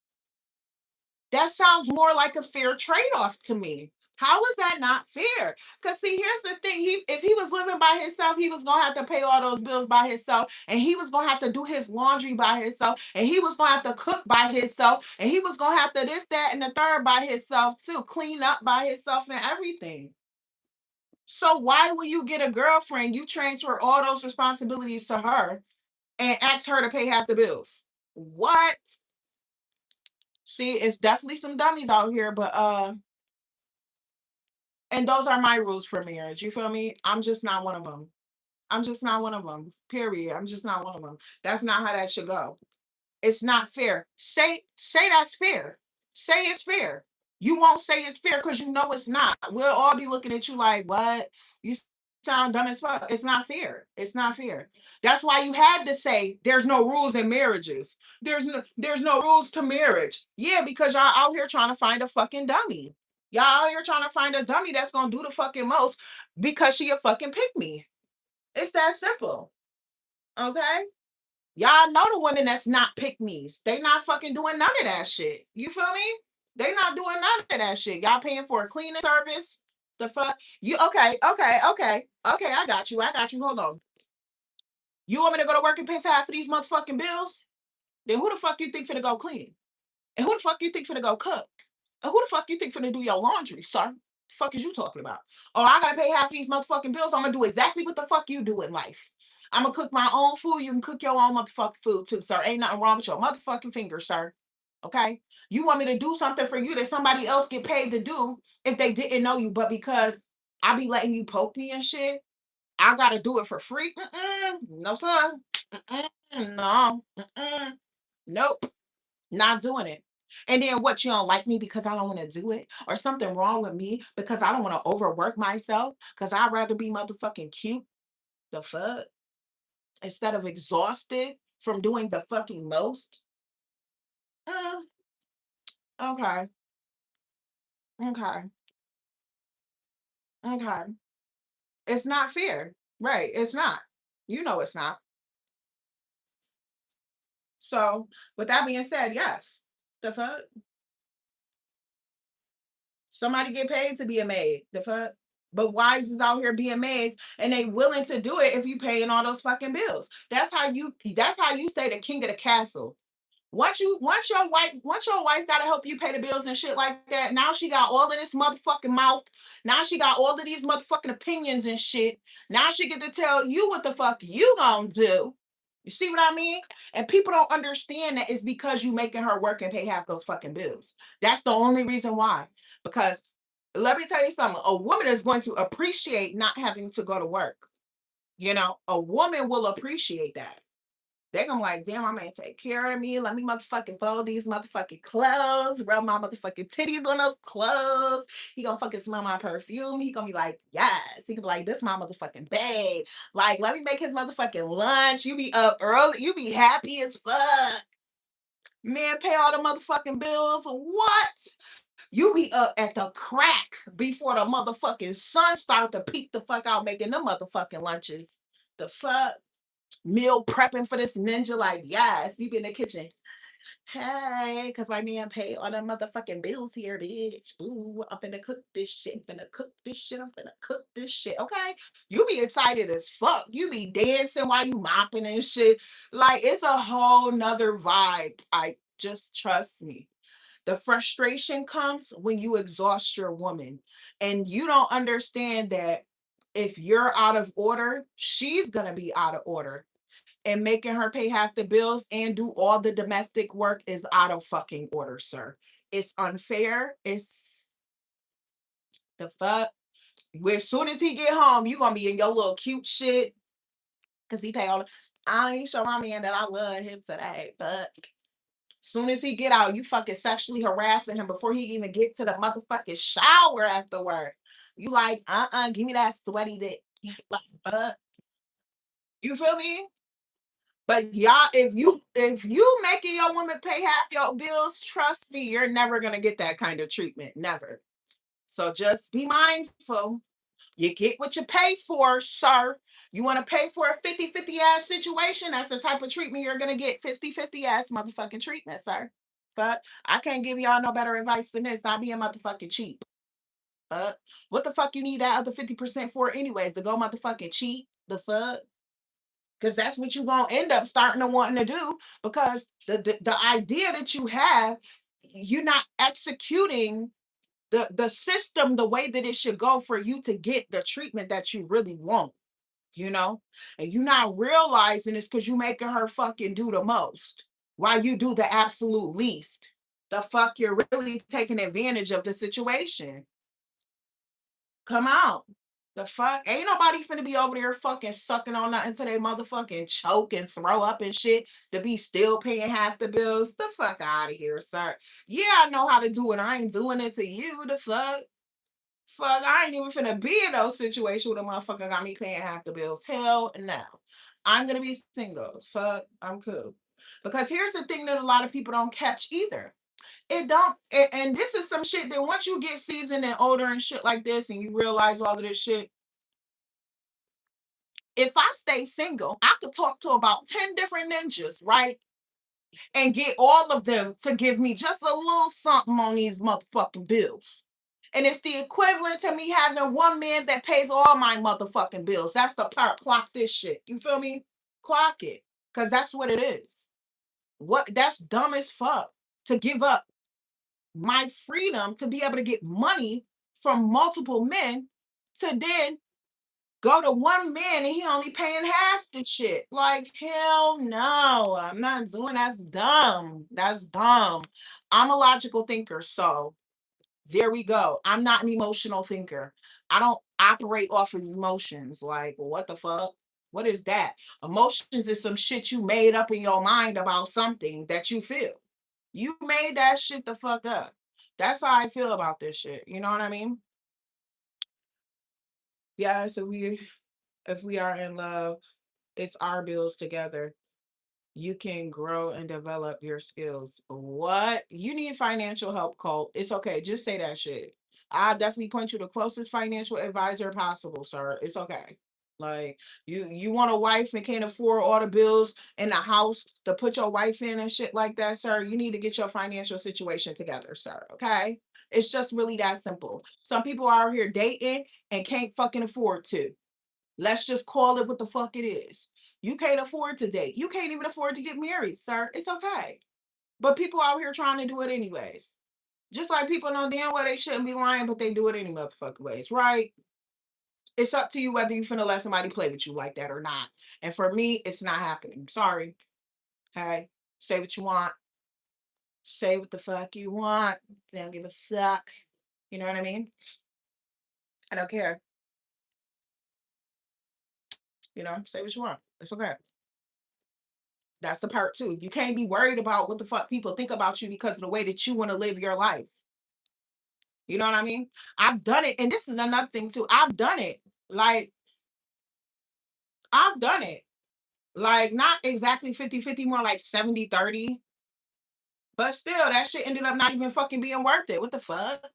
that sounds more like a fair trade-off to me. How is that not fair? Because see, here's the thing. If he was living by himself, he was gonna have to pay all those bills by himself, and he was gonna have to do his laundry by himself, and he was gonna have to cook by himself, and he was gonna have to this, that, and the third by himself too, clean up by himself and everything. So why will you get a girlfriend? You transfer all those responsibilities to her and ask her to pay half the bills. What? See, it's definitely some dummies out here, but and those are my rules for marriage. You feel me? I'm just not one of them. I'm just not one of them. Period. I'm just not one of them. That's not how that should go. It's not fair. Say that's fair. Say it's fair. You won't say it's fair because you know it's not. We'll all be looking at you like, what? You sound dumb as fuck. It's not fair. It's not fair. That's why you had to say there's no rules in marriages. There's no rules to marriage. Yeah, because y'all out here trying to find a fucking dummy. Y'all out here trying to find a dummy that's gonna do the fucking most because she a fucking pick me. It's that simple. Okay? Y'all know the women that's not pick me's. They not fucking doing none of that shit. You feel me? They not doing none of that shit. Y'all paying for a cleaning service? The fuck? You okay. I got you. I got you. Hold on. You want me to go to work and pay for half of these motherfucking bills? Then who the fuck you think finna go clean? And who the fuck you think finna go cook? And who the fuck you think finna do your laundry, sir? The fuck is you talking about? Oh, I gotta pay half of these motherfucking bills. I'm gonna do exactly what the fuck you do in life. I'm gonna cook my own food. You can cook your own motherfucking food too, sir. Ain't nothing wrong with your motherfucking fingers, sir. Okay? You want me to do something for you that somebody else get paid to do if they didn't know you, but because I be letting you poke me and shit, I gotta do it for free? No, sir. No. Nope. Not doing it. And then what, you don't like me because I don't want to do it? Or something wrong with me because I don't want to overwork myself? Because I'd rather be motherfucking cute? The fuck? Instead of exhausted from doing the fucking most? Mm, okay. Okay. Okay. It's not fair. Right. It's not. You know it's not. So, with that being said, yes. The fuck? Somebody get paid to be a maid. The fuck? But wives is out here being maids and they willing to do it if you paying all those fucking bills. That's how you stay the king of the castle. Once your wife gotta help you pay the bills and shit like that, now she got all of this motherfucking mouth. Now she got all of these motherfucking opinions and shit. Now she get to tell you what the fuck you gonna do. You see what I mean? And people don't understand that it's because you making her work and pay half those fucking bills. That's the only reason why. Because let me tell you something, a woman is going to appreciate not having to go to work. A woman will appreciate that. They're gonna be like, damn, my man take care of me. Let me motherfucking fold these motherfucking clothes, rub my motherfucking titties on those clothes. He gonna fucking smell my perfume. He gonna be like, yes. He gonna be like, this my motherfucking babe. Like, let me make his motherfucking lunch. You be up early. You be happy as fuck. Man, pay all the motherfucking bills. What? You be up at the crack before the motherfucking sun start to peek the fuck out making them motherfucking lunches. The fuck? Meal prepping for this ninja, like, yes, you be in the kitchen. Hey, because my man paid all the motherfucking bills here, bitch. Ooh, I'm finna cook this shit. I'm finna cook this shit. I'm finna cook this shit. Okay. You be excited as fuck. You be dancing while you mopping and shit. Like it's a whole nother vibe. I just trust me. The frustration comes when you exhaust your woman and you don't understand that if you're out of order, she's gonna be out of order. And making her pay half the bills and do all the domestic work is out of fucking order, sir. It's unfair. It's the fuck. As soon as he get home, you gonna be in your little cute shit because he pay all the. I ain't show my man that I love him today, but soon as he get out, you fucking sexually harassing him before he even get to the motherfucking shower afterward. You like, give me that sweaty dick. Like, you feel me? But y'all, if you making your woman pay half your bills, trust me, you're never gonna get that kind of treatment. Never. So just be mindful. You get what you pay for, sir. You want to pay for a 50-50 ass situation? That's the type of treatment you're gonna get. 50-50 ass motherfucking treatment, sir. But I can't give y'all no better advice than this. Not being motherfucking cheap. But what the fuck you need that other 50% for anyways? To go motherfucking cheat? The fuck? Because that's what you're gonna end up starting to wanting to do because the idea that you have, you're not executing the system the way that it should go for you to get the treatment that you really want, you know? And you're not realizing it's because you making her fucking do the most while you do the absolute least. The fuck, you're really taking advantage of the situation. Come out. The fuck? Ain't nobody finna be over there fucking sucking on nothing till they motherfucking choke and throw up and shit to be still paying half the bills. The fuck out of here, sir. Yeah, I know how to do it. I ain't doing it to you. The fuck? Fuck, I ain't even finna be in those situations where the motherfucker got me paying half the bills. Hell no. I'm gonna be single. Fuck, I'm cool. Because here's the thing that a lot of people don't catch either. It don't, and this is some shit that once you get seasoned and older and shit like this, and you realize all of this shit, if I stay single, I could talk to about 10 different ninjas, right? And get all of them to give me just a little something on these motherfucking bills. And it's the equivalent to me having one man that pays all my motherfucking bills. That's the part. Clock this shit. You feel me? Clock it. Because that's what it is. What that's dumb as fuck to give up my freedom to be able to get money from multiple men to then go to one man and he only paying half the shit. Like, hell no, I'm not doing that's dumb. That's dumb. I'm a logical thinker, so there we go. I'm not an emotional thinker. I don't operate off of emotions. Like, what the fuck? What is that? Emotions is some shit you made up in your mind about something that you feel. You made that shit the fuck up. That's how I feel about this shit. You know what I mean? Yeah, so if we are in love, it's our bills together. You can grow and develop your skills. What? You need financial help, Colt. It's okay. Just say that shit. I'll definitely point you the closest financial advisor possible, sir. It's okay. Like you want a wife and can't afford all the bills in the house to put your wife in and shit like that, sir. You need to get your financial situation together, sir. Okay. It's just really that simple. Some people are out here dating and can't fucking afford to. Let's just call it what the fuck it is. You can't afford to date. You can't even afford to get married, sir. It's okay. But people out here trying to do it anyways. Just like people know damn well they shouldn't be lying, but they do it any motherfucking ways, right? It's up to you whether you finna let somebody play with you like that or not. And for me, it's not happening. Sorry. Okay. Say what you want. Say what the fuck you want. They don't give a fuck. You know what I mean? I don't care. Say what you want. It's okay. That's the part too. You can't be worried about what the fuck people think about you because of the way that you want to live your life. You know what I mean? I've done it. And this is another thing too. I've done it. Like, I've done it. Like, not exactly 50-50, more like 70-30. But still, that shit ended up not even fucking being worth it. What the fuck?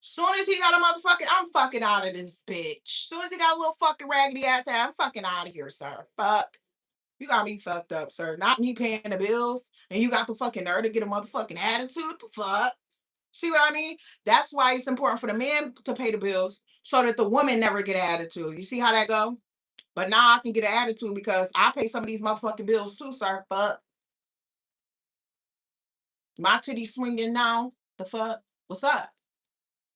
Soon as he got a motherfucking, I'm fucking out of this bitch. Soon as he got a little fucking raggedy ass, I'm fucking out of here, sir. Fuck. You got me fucked up, sir. Not me paying the bills, and you got the fucking nerve to get a motherfucking attitude. What the fuck? See what I mean? That's why it's important for the man to pay the bills so that the woman never get an attitude. You see how that go? But now I can get an attitude because I pay some of these motherfucking bills too, sir. Fuck. My titty swinging now. The fuck? What's up?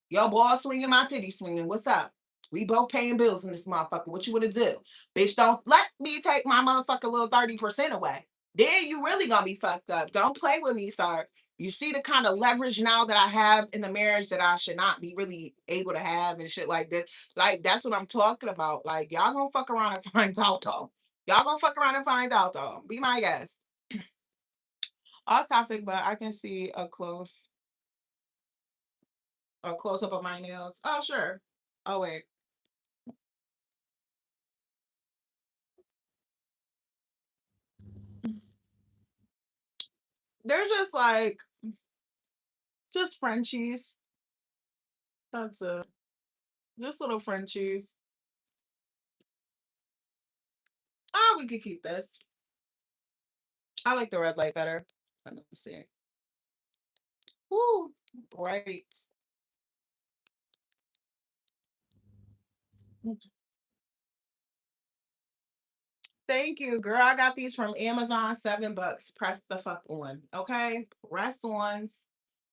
Your ball swinging, my titty swinging. What's up? We both paying bills in this motherfucker. What you wanna do? Bitch, don't let me take my motherfucking little 30% away. Then you really gonna be fucked up. Don't play with me, sir. You see the kind of leverage now that I have in the marriage that I should not be really able to have and shit like this. Like, that's what I'm talking about. Like, y'all gonna fuck around and find out though. Y'all gonna fuck around and find out though. Be my guest. Off topic, but I can see a close up of my nails. Oh, sure. Oh wait. They're just like just Frenchies. That's it. Just little Frenchies. Oh, we could keep this. I like the red light better. Let me see. Woo, bright. Thank you, girl. I got these from Amazon, $7. Press the fuck on. Okay. Press ons.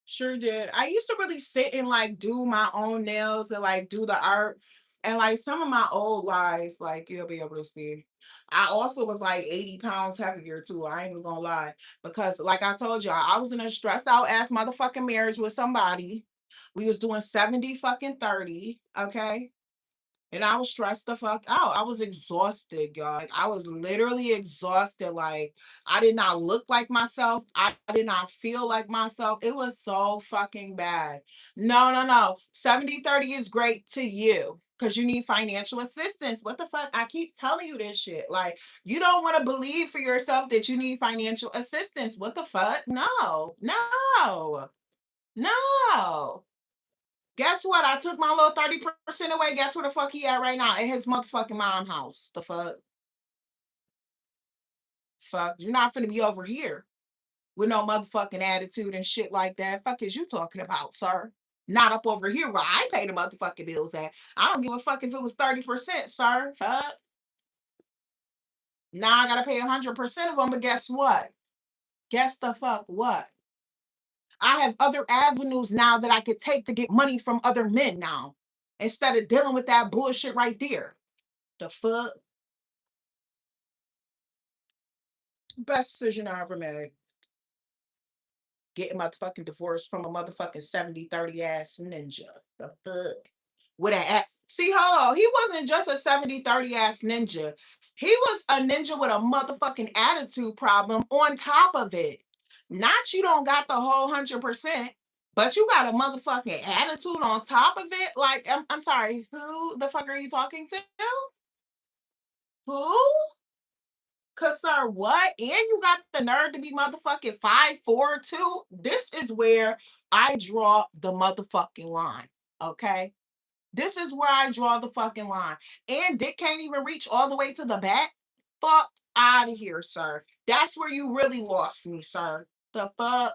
Sure did. I used to really sit and like do my own nails and like do the art. And like some of my old lives, like you'll be able to see. I also was like 80 pounds heavier too. I ain't even gonna lie. Because like I told y'all, I was in a stressed out ass motherfucking marriage with somebody. We was doing 70 fucking 30. Okay. And I was stressed the fuck out. I was exhausted, y'all. Like, I was literally exhausted. Like, I did not look like myself. I did not feel like myself. It was so fucking bad. No, no, no. 70/30 is great to you because you need financial assistance. What the fuck? I keep telling you this shit. Like, you don't want to believe for yourself that you need financial assistance. What the fuck? No, no, no. Guess what? I took my little 30% away. Guess where the fuck he at right now? At his motherfucking mom house. The fuck? Fuck. You're not finna be over here with no motherfucking attitude and shit like that. Fuck is you talking about, sir? Not up over here where I pay the motherfucking bills at. I don't give a fuck if it was 30%, sir. Fuck. Now I gotta pay 100% of them, but guess what? Guess the fuck what? I have other avenues now that I could take to get money from other men now. Instead of dealing with that bullshit right there. The fuck? Best decision I ever made. Getting motherfucking divorced from a motherfucking 70/30 ass ninja. The fuck? With a see, hold on. He wasn't just a 70/30 ass ninja. He was a ninja with a motherfucking attitude problem on top of it. Not you don't got the whole 100%, but you got a motherfucking attitude on top of it. Like, I'm sorry, who the fuck are you talking to? Who? Cause sir, what? And you got the nerve to be motherfucking 5'4" too. This is where I draw the motherfucking line. Okay. This is where I draw the fucking line. And Dick can't even reach all the way to the back. Fuck out of here, sir. That's where you really lost me, sir. The fuck?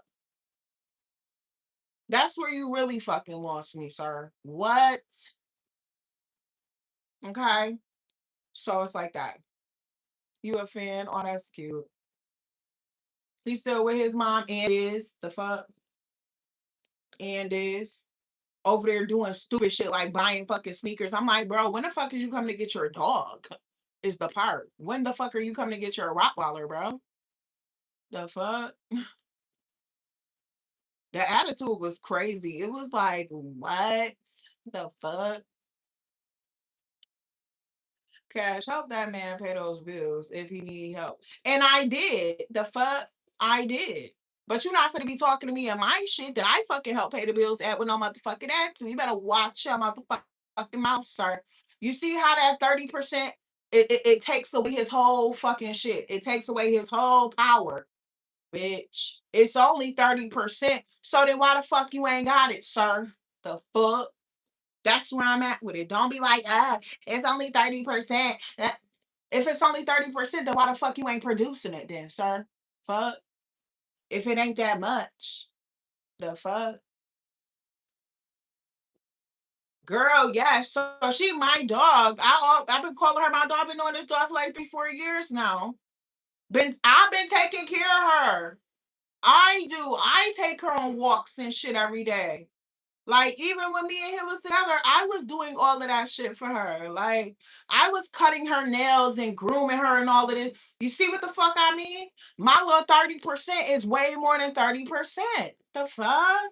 That's where you really fucking lost me, sir. What? Okay. So it's like that. You a fan? Oh, that's cute. He's still with his mom and is the fuck and is over there doing stupid shit like buying fucking sneakers. I'm like, bro, when the fuck is you coming to get your dog? Is the part. When the fuck are you coming to get your Rottweiler, bro? The fuck? The attitude was crazy. It was like, what the fuck? Cash, help that man pay those bills if he need help. And I did. The fuck? I did. But you're not gonna be talking to me and my shit that I fucking help pay the bills at with no motherfucking attitude. You better watch your motherfucking mouth, sir. You see how that 30% it takes away his whole fucking shit. It takes away his whole power, bitch. It's only 30%. So then why the fuck you ain't got it, sir? The fuck? That's where I'm at with it. Don't be like, it's only 30%. If it's only 30%, then why the fuck you ain't producing it then, sir? Fuck. If it ain't that much. The fuck? Girl, yes. So she my dog. I've been calling her my dog. I've been knowing this dog for like 3, 4 years now. I've been taking care of her. I do. I take her on walks and shit every day. Like, even when me and him was together, I was doing all of that shit for her. Like, I was cutting her nails and grooming her and all of it. You see what the fuck I mean? My little 30% is way more than 30%. The fuck?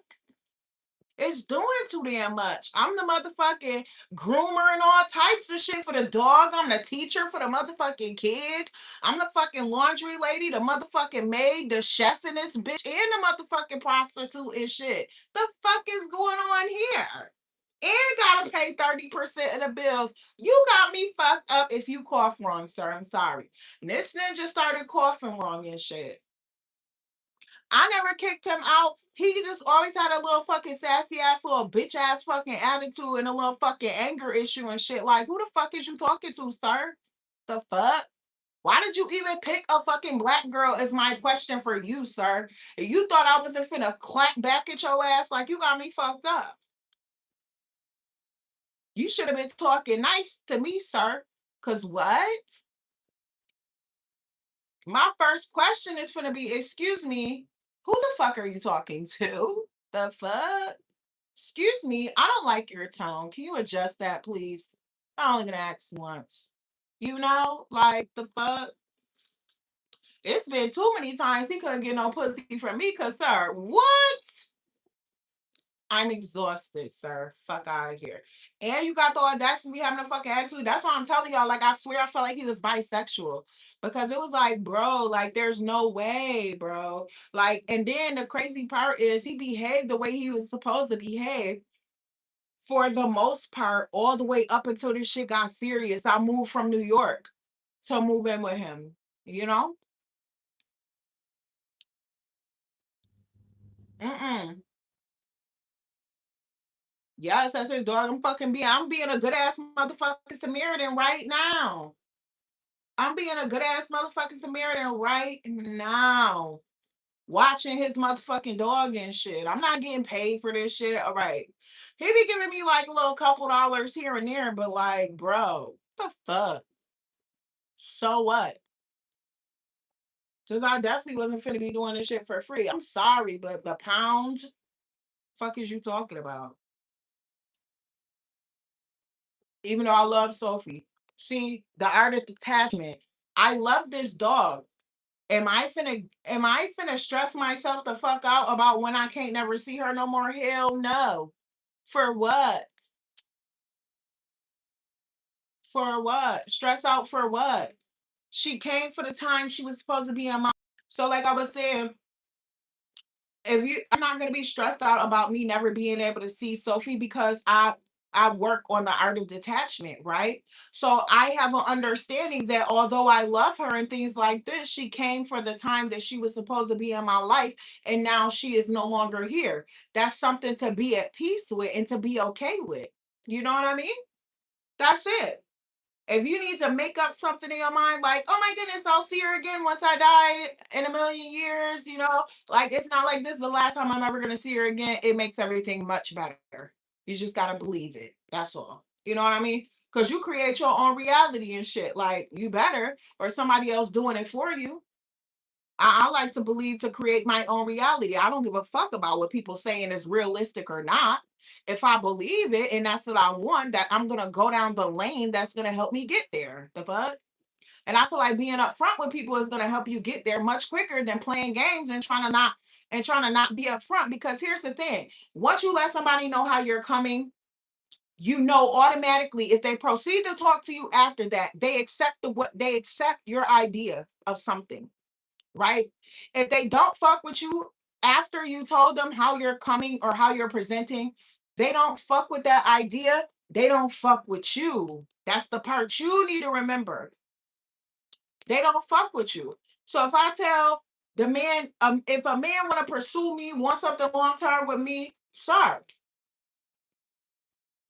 It's doing too damn much. I'm the motherfucking groomer and all types of shit for the dog. I'm the teacher for the motherfucking kids. I'm the fucking laundry lady, the motherfucking maid, the chef in this bitch, and the motherfucking prostitute and shit. The fuck is going on here? And gotta pay 30% of the bills. You got me fucked up if you cough wrong, sir. I'm sorry. And this ninja started coughing wrong and shit. I never kicked him out. He just always had a little fucking sassy ass little bitch ass fucking attitude and a little fucking anger issue and shit. Like, who the fuck is you talking to, sir? The fuck? Why did you even pick a fucking black girl is my question for you, sir. If you thought I wasn't finna clap back at your ass, like, you got me fucked up. You should have been talking nice to me, sir. Cause what? My first question is gonna be, excuse me, who the fuck are you talking to? The fuck? Excuse me, I don't like your tone. Can you adjust that, please? I'm only gonna ask once. You know, like the fuck? It's been too many times he couldn't get no pussy from me, cause sir, what? I'm exhausted, sir. Fuck out of here. And you got the audacity to be having a fucking attitude. That's why I'm telling y'all. Like, I swear I felt like he was bisexual. Because it was like, bro, like, there's no way, bro. Like, and then the crazy part is he behaved the way he was supposed to behave for the most part, all the way up until this shit got serious. I moved from New York to move in with him, you know? Mm-mm. Yes, that's his dog. I'm being a good ass motherfucking Samaritan right now. I'm being a good ass motherfucking Samaritan right now. Watching his motherfucking dog and shit. I'm not getting paid for this shit. All right. He be giving me like a little couple dollars here and there, but like, bro, what the fuck? So what? Cause I definitely wasn't finna be doing this shit for free. I'm sorry, but the pound, fuck is you talking about? Even though I love Sophie. See, the art of detachment. I love this dog. Am I finna stress myself the fuck out about when I can't never see her no more? Hell no. For what? For what? Stress out for what? She came for the time she was supposed to be in my. So like I was saying, if you I'm not gonna be stressed out about me never being able to see Sophie because I work on the art of detachment, right? So I have an understanding that although I love her and things like this, she came for the time that she was supposed to be in my life, and now she is no longer here. That's something to be at peace with and to be okay with. You know what I mean? That's it. If you need to make up something in your mind, like, oh my goodness, I'll see her again once I die in a million years, like it's not like this is the last time I'm ever going to see her again. It makes everything much better. You just got to believe it. That's all. You know what I mean? Because you create your own reality and shit. Like, you better, or somebody else doing it for you. I like to believe to create my own reality. I don't give a fuck about what people saying is realistic or not. If I believe it and that's what I want, that I'm gonna go down the lane that's gonna help me get there. The fuck? And I feel like being upfront with people is gonna help you get there much quicker than playing games and trying to not be upfront. Because here's the thing: once you let somebody know how you're coming, you know automatically if they proceed to talk to you after that, they accept your idea of something, right? If they don't fuck with you after you told them how you're coming or how you're presenting, they don't fuck with that idea. They don't fuck with you. That's the part you need to remember. They don't fuck with you. So if I tell the man, if a man want to pursue me, want something long term with me, sorry,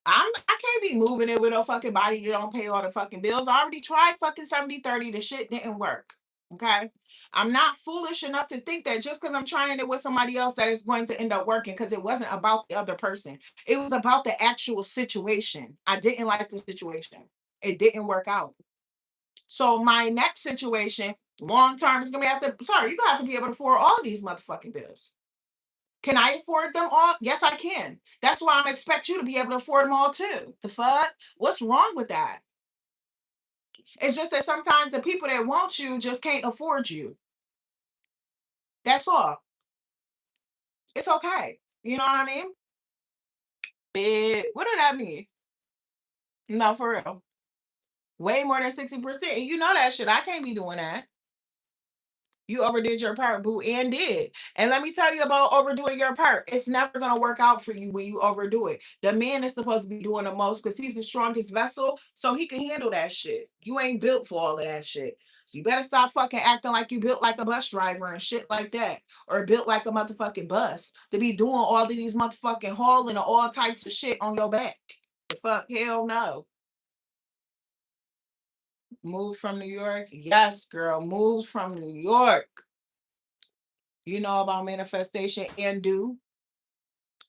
I can't be moving it with no fucking body that don't pay all the fucking bills. I already tried fucking 70/30. The shit didn't work. Okay. I'm not foolish enough to think that just because I'm trying it with somebody else that is going to end up working, because it wasn't about the other person. It was about the actual situation. I didn't like the situation. It didn't work out. So my next situation, long term, is gonna have to, sorry, you're gonna have to be able to afford all of these motherfucking bills. Can I afford them all? Yes, I can. That's why I'm expect you to be able to afford them all too. The fuck? What's wrong with that? It's just that sometimes the people that want you just can't afford you. That's all. It's okay. You know what I mean? What did that mean? No, for real. Way more than 60%. And you know that shit. I can't be doing that. You overdid your part, boo, and did. And let me tell you about overdoing your part. It's never going to work out for you when you overdo it. The man is supposed to be doing the most because he's the strongest vessel, so he can handle that shit. You ain't built for all of that shit. So you better stop fucking acting like you built like a bus driver and shit like that. Or built like a motherfucking bus to be doing all of these motherfucking hauling and all types of shit on your back. The fuck? Hell no. Move from New York? Yes, girl. Move from New York. You know about manifestation and do.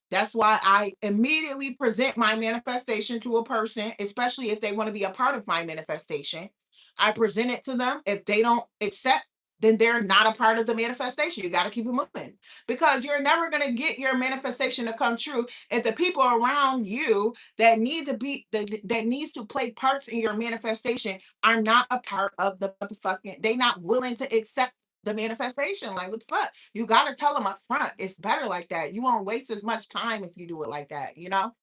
That's why I immediately present my manifestation to a person, especially if they want to be a part of my manifestation. I present it to them. If they don't accept, then they're not a part of the manifestation. You got to keep it moving, because you're never going to get your manifestation to come true if the people around you that need to be that needs to play parts in your manifestation are not a part of the motherfucking. They not willing to accept the manifestation. Like, what the fuck? You gotta tell them up front. It's better like that. You won't waste as much time if you do it like that, you know?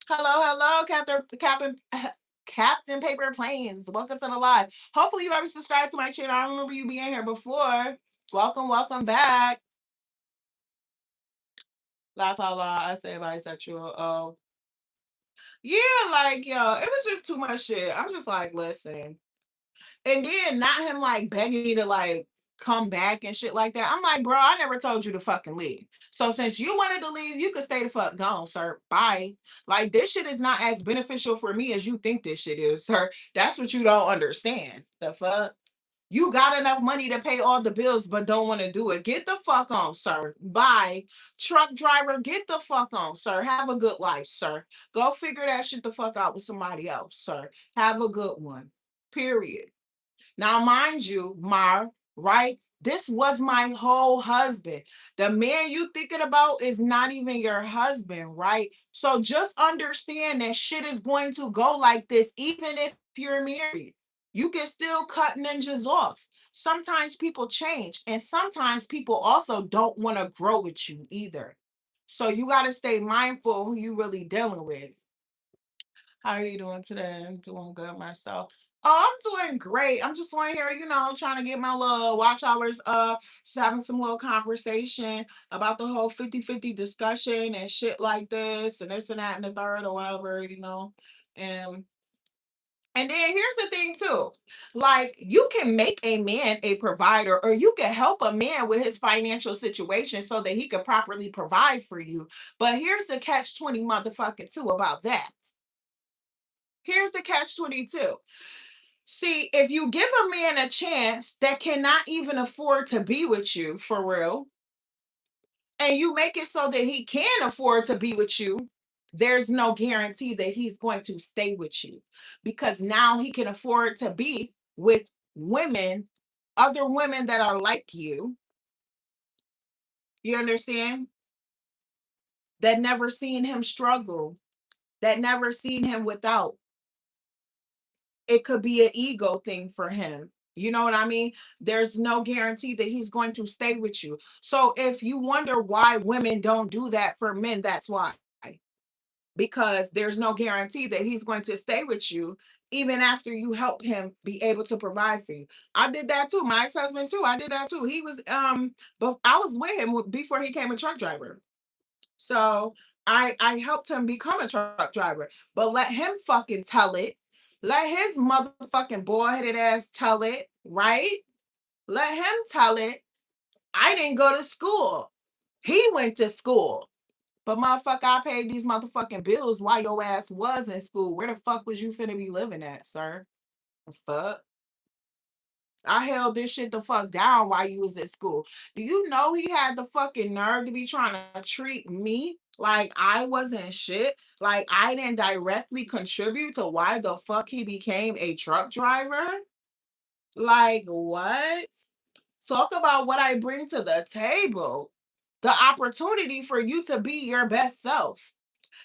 Hello, hello, Captain Paper Planes. Welcome to the live. Hopefully you ever subscribed to my channel. I remember you being here before. Welcome, welcome back. Laugh out loud. I say bisexual. Oh. Yeah, like, yo, it was just too much shit. I'm just like, listen. And then not him like begging me to like come back and shit like that. I'm like, bro, I never told you to fucking leave. So since you wanted to leave, you could stay the fuck gone, sir. Bye. Like, this shit is not as beneficial for me as you think this shit is, sir. That's what you don't understand. The fuck? You got enough money to pay all the bills, but don't want to do it. Get the fuck on, sir. Bye. Truck driver, get the fuck on, sir. Have a good life, sir. Go figure that shit the fuck out with somebody else, sir. Have a good one. Period. Now, mind you, Mar, right? This was my whole husband. The man you thinking about is not even your husband, right? So just understand that shit is going to go like this, even if you're married. You can still cut ninjas off. Sometimes people change, and sometimes people also don't want to grow with you either. So you got to stay mindful who you really dealing with. How are you doing today? I'm doing good myself. Oh, I'm doing great. I'm just on here, trying to get my little watch hours up, just having some little conversation about the whole 50-50 discussion and shit like this and this and that and the third or whatever. And and then here's the thing too. Like, you can make a man a provider, or you can help a man with his financial situation so that he can properly provide for you. But here's the catch 20 motherfucking two about that. Here's the catch 22. See, if you give a man a chance that cannot even afford to be with you for real, and you make it so that he can afford to be with you, there's no guarantee that he's going to stay with you, because now he can afford to be with women, other women that are like you. You understand? That never seen him struggle, that never seen him without. It could be an ego thing for him. You know what I mean? There's no guarantee that he's going to stay with you. So if you wonder why women don't do that for men, that's why. Because there's no guarantee that he's going to stay with you even after you help him be able to provide for you. I did that too. My ex-husband too. I did that too. He was but I was with him before he became a truck driver. So I helped him become a truck driver, but let him fucking tell it. Let his motherfucking boy-headed ass tell it, right? Let him tell it. I didn't go to school. He went to school. But motherfucker, I paid these motherfucking bills while your ass was in school. Where the fuck was you finna be living at, sir? The fuck? I held this shit the fuck down while you was at school. Do you know he had the fucking nerve to be trying to treat me like I wasn't shit? Like I didn't directly contribute to why the fuck he became a truck driver? Like what? Talk about what I bring to the table. The opportunity for you to be your best self.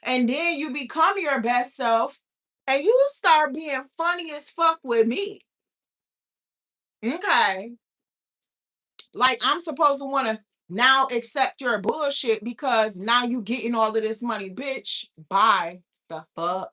And then you become your best self and you start being funny as fuck with me. Okay. Like I'm supposed to want to now accept your bullshit because now you getting all of this money, bitch. Bye. The fuck.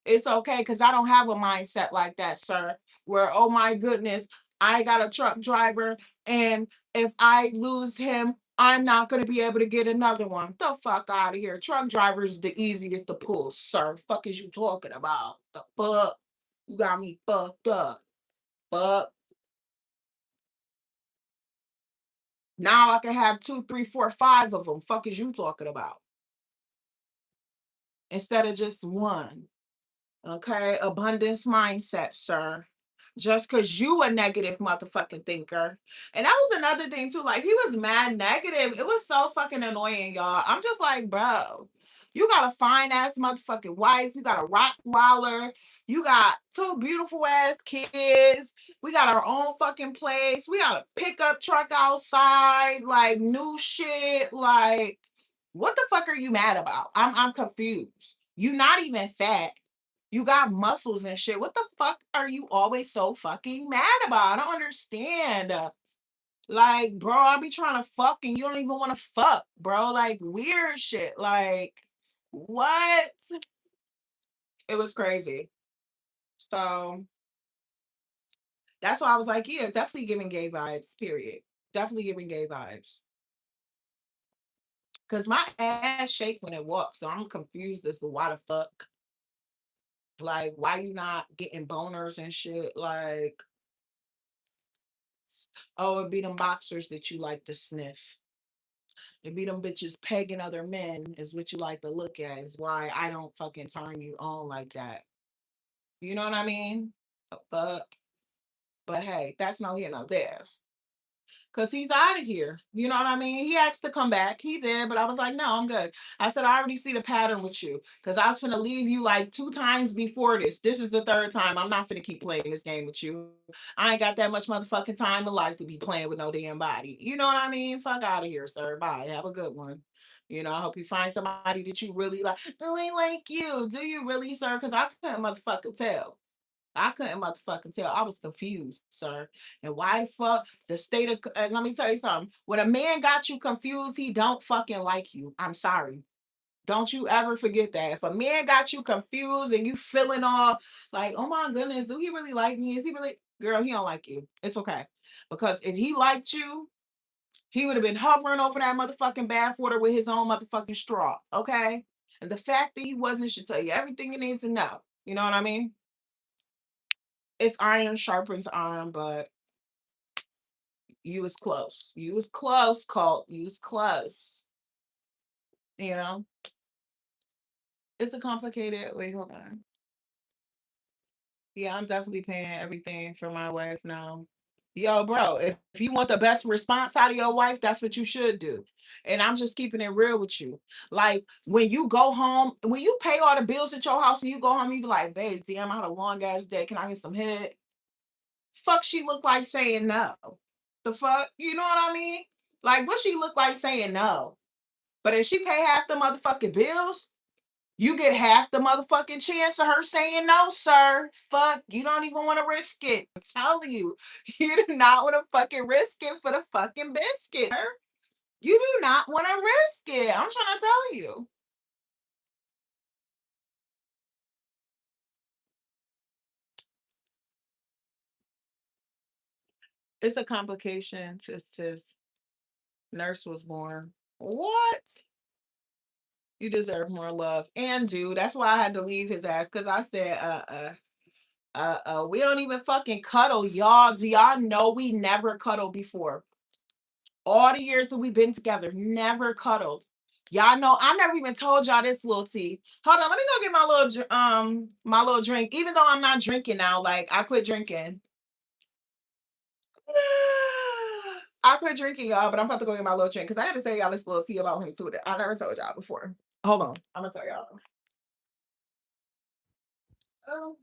It's okay because I don't have a mindset like that, sir. Where oh my goodness, I got a truck driver, and if I lose him, I'm not gonna be able to get another one. The fuck out of here. Truck drivers the easiest to pull, sir. Fuck is you talking about? The fuck? You got me fucked up. Fuck. Now I can have two, three, four, five of them. Fuck is you talking about? Instead of just one. Okay, abundance mindset, sir. Just cause you a negative motherfucking thinker. And that was another thing too. Like he was mad negative. It was so fucking annoying, y'all. I'm just like, bro, you got a fine ass motherfucking wife. You got a Rottweiler. You got two beautiful ass kids. We got our own fucking place. We got a pickup truck outside, like new shit. Like, what the fuck are you mad about? I'm confused. You not even fat. You got muscles and shit. What the fuck are you always so fucking mad about? I don't understand. Like, bro, I be trying to fuck and you don't even want to fuck, bro. Like, weird shit. Like, what? It was crazy. So that's why I was like, yeah, definitely giving gay vibes, period. Definitely giving gay vibes. Cause my ass shake when it walks, so I'm confused as to why the fuck. Like, why you not getting boners and shit? Like, oh, it be them boxers that you like to sniff. It be them bitches pegging other men is what you like to look at. Is why I don't fucking turn you on like that. You know what I mean? The fuck. But hey, that's no here, no there. Cause he's out of here. You know what I mean? He asked to come back. He did, but I was like, no, I'm good. I said, I already see the pattern with you. Cause I was finna leave you like 2 times before this. This is the third time. I'm not finna keep playing this game with you. I ain't got that much motherfucking time in life to be playing with no damn body. You know what I mean? Fuck out of here, sir. Bye. Have a good one. You know, I hope you find somebody that you really like. Oh, I like you. Do you really, sir? Cause I couldn't motherfucking tell. I couldn't motherfucking tell. I was confused, sir. And why the fuck the state of let me tell you something. When a man got you confused, he don't fucking like you. I'm sorry. Don't you ever forget that. If a man got you confused and you feeling all like, oh my goodness, do he really like me? Is he really girl, he don't like you. It's okay. Because if he liked you, he would have been hovering over that motherfucking bathwater with his own motherfucking straw. Okay? And the fact that he wasn't should tell you everything you need to know. You know what I mean? It's iron sharpens iron, but you was close. You was close, Colt. You was close. You know, it's a complicated. Wait, hold on. Yeah, I'm definitely paying everything for my wife now. Yo, bro, if you want the best response out of your wife, that's what you should do. And I'm just keeping it real with you. Like when you go home, when you pay all the bills at your house and you go home, you be like, babe, damn, I had a long ass day. Can I get some head? Fuck she look like saying no. The fuck? You know what I mean? Like what she look like saying no. But if she pay half the motherfucking bills, you get half the motherfucking chance of her saying no, sir. Fuck, you don't even want to risk it. I'm telling you, you do not want to fucking risk it for the fucking biscuit, sir. You do not want to risk it. I'm trying to tell you. It's a complication, sis. Nurse was born. What? You deserve more love. And dude, that's why I had to leave his ass because I said, we don't even fucking cuddle, y'all. Do y'all know we never cuddle before? All the years that we've been together, never cuddled. Y'all know I never even told y'all this little tea. Hold on, let me go get my little drink. Even though I'm not drinking now, like I quit drinking. I quit drinking, y'all, but I'm about to go get my little drink because I had to tell y'all this little tea about him too that I never told y'all before. Hold on, I'm gonna tell y'all. Oh,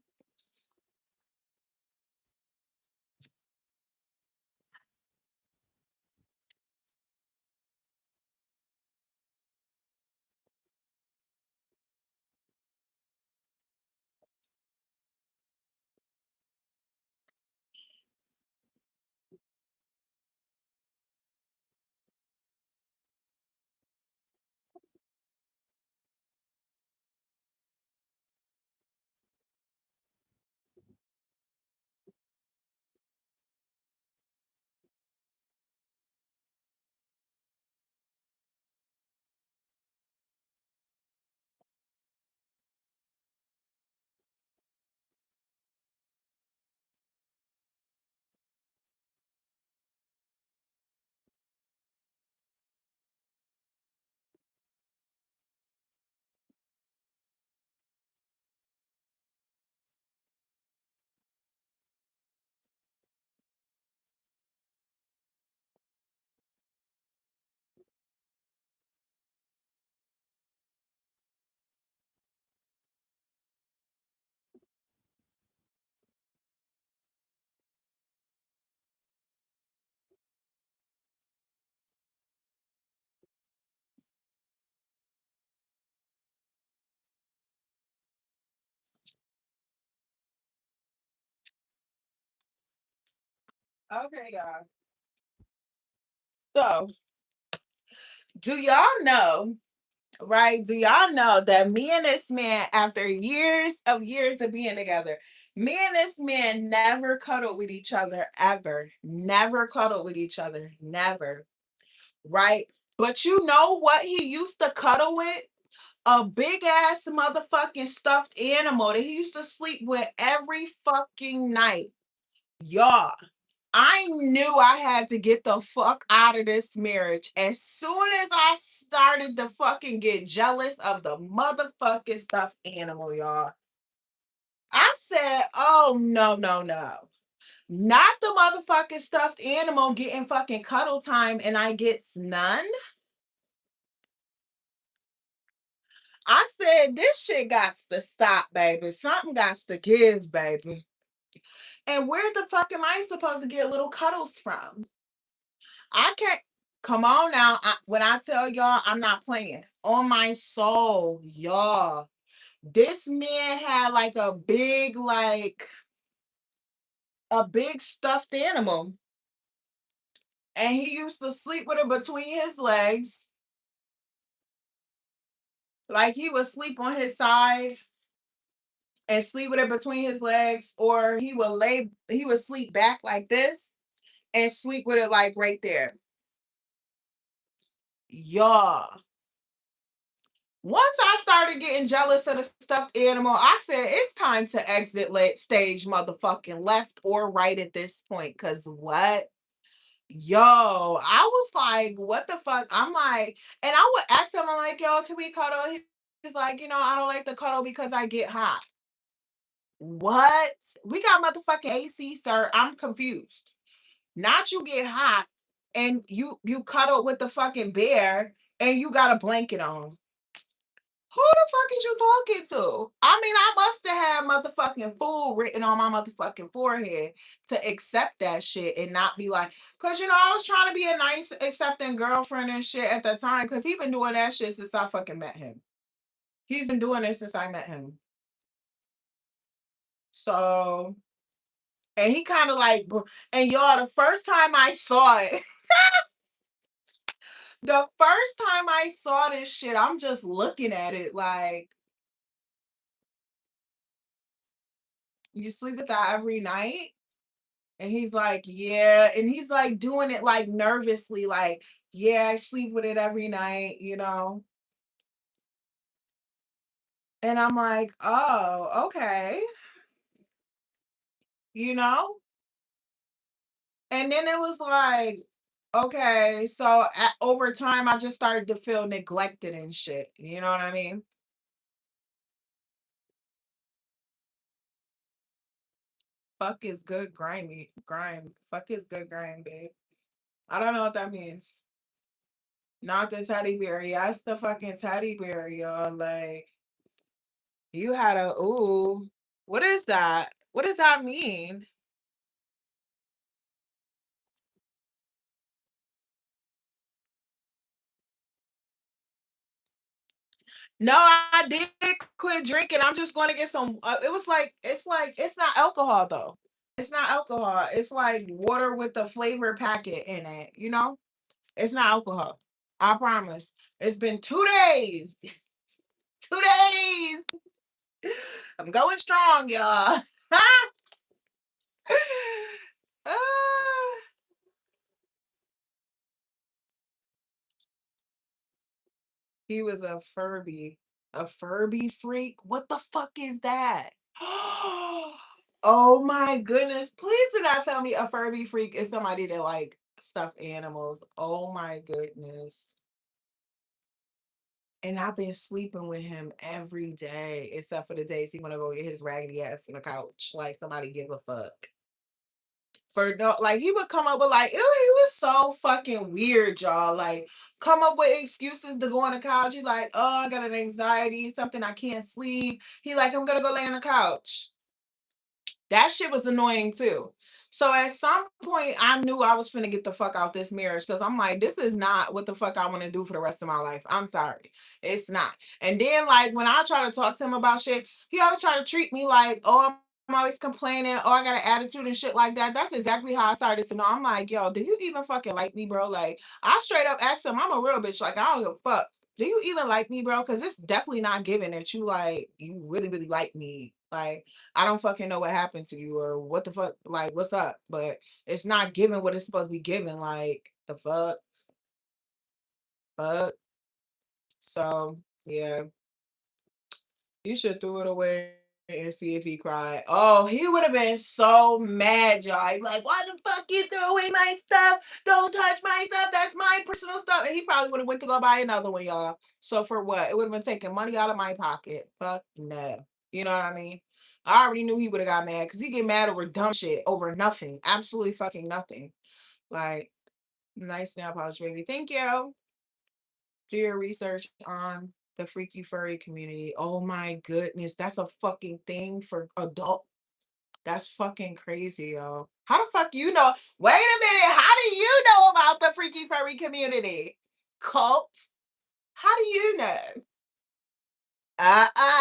okay, y'all. So, do y'all know, right? Do y'all know that me and this man, after years of being together, me and this man never cuddled with each other ever. Never cuddled with each other. Never. Right? But you know what he used to cuddle with? A big ass motherfucking stuffed animal that he used to sleep with every fucking night. Y'all, I knew I had to get the fuck out of this marriage as soon as I started to fucking get jealous of the motherfucking stuffed animal, y'all. I said, oh, no, no, no. Not the motherfucking stuffed animal getting fucking cuddle time and I gets none. I said, this shit got to stop, baby. Something got to give, baby. And where the fuck am I supposed to get little cuddles from? I can't. Come on now. When I tell y'all, I'm not playing. On my soul, y'all. This man had a big stuffed animal. And he used to sleep with it between his legs. Like he would sleep on his side and sleep with it between his legs, or he would sleep back like this and sleep with it like right there. Y'all. Once I started getting jealous of the stuffed animal, I said it's time to exit stage motherfucking left or right at this point. Cause what? Yo, I was like, what the fuck? I'm like, and I would ask him, I'm like, yo, can we cuddle? He's like, I don't like to cuddle because I get hot. What? We got motherfucking AC, sir. I'm confused. Not you get hot and you cuddle with the fucking bear and you got a blanket on. Who the fuck is you talking to? I mean, I must have had motherfucking fool written on my motherfucking forehead to accept that shit and not be like, cause I was trying to be a nice accepting girlfriend and shit at the time, cause he been doing that shit since I fucking met him. He's been doing it since I met him. So, and he kind of like, and y'all, the first time I saw it, the first time I saw this shit, I'm just looking at it like, you sleep with that every night? And he's like, yeah. And he's like doing it like nervously, like, yeah, I sleep with it every night. And I'm like, oh, okay, you know? And then it was like, Okay, so over time, I just started to feel neglected and shit. You know what I mean? Fuck is good grimy grime. Fuck is good grime, babe. I don't know what that means. Not the teddy bear. Yes, the fucking teddy bear, y'all. Like you had a ooh. What is that? What does that mean? No, I did quit drinking. I'm just going to get some. It was like it's not alcohol though. It's not alcohol. It's like water with the flavor packet in it. You know, it's not alcohol. I promise. It's been 2 days. 2 days. I'm going strong, y'all. Ah, he was a Furby. A Furby freak? What the fuck is that? Oh my goodness. Please do not tell me a Furby freak is somebody that like stuffed animals. Oh my goodness. And I've been sleeping with him every day, except for the days he want to go get his raggedy ass on the couch. Like somebody give a fuck. For no, like he would come up with like, ew, he was so fucking weird, y'all. Like, come up with excuses to go on the couch. He's like, oh, I got an anxiety, something I can't sleep. He like, I'm gonna go lay on the couch. That shit was annoying too. So at some point, I knew I was finna get the fuck out this marriage because I'm like, this is not what the fuck I want to do for the rest of my life. I'm sorry, it's not. And then like when I try to talk to him about shit, he always try to treat me like, oh, I'm always complaining. Oh, I got an attitude and shit like that. That's exactly how I started to know. I'm like, yo, do you even fucking like me, bro? Like, I straight up asked him, I'm a real bitch. Like, I don't give a fuck. Do you even like me, bro? Because it's definitely not given that you like, you really, really like me. Like, I don't fucking know what happened to you or what the fuck, like, what's up? But it's not giving what it's supposed to be given. Like, the fuck, fuck. So, yeah, you should throw it away and see if he cried. Oh, he would have been so mad, y'all. He'd be like, why the fuck you throw away my stuff? Don't touch my stuff. That's my personal stuff. And he probably would have went to go buy another one, y'all. So for what? It would have been taking money out of my pocket. Fuck no. You know what I mean? I already knew he would have got mad because he get mad over dumb shit, over nothing. Absolutely fucking nothing. Like, nice nail polish, baby. Thank you. Do your research on the freaky furry community. Oh my goodness, that's a fucking thing for adult. That's fucking crazy, yo. How the fuck you know? Wait a minute. How do you know about the freaky furry community? Cult? How do you know?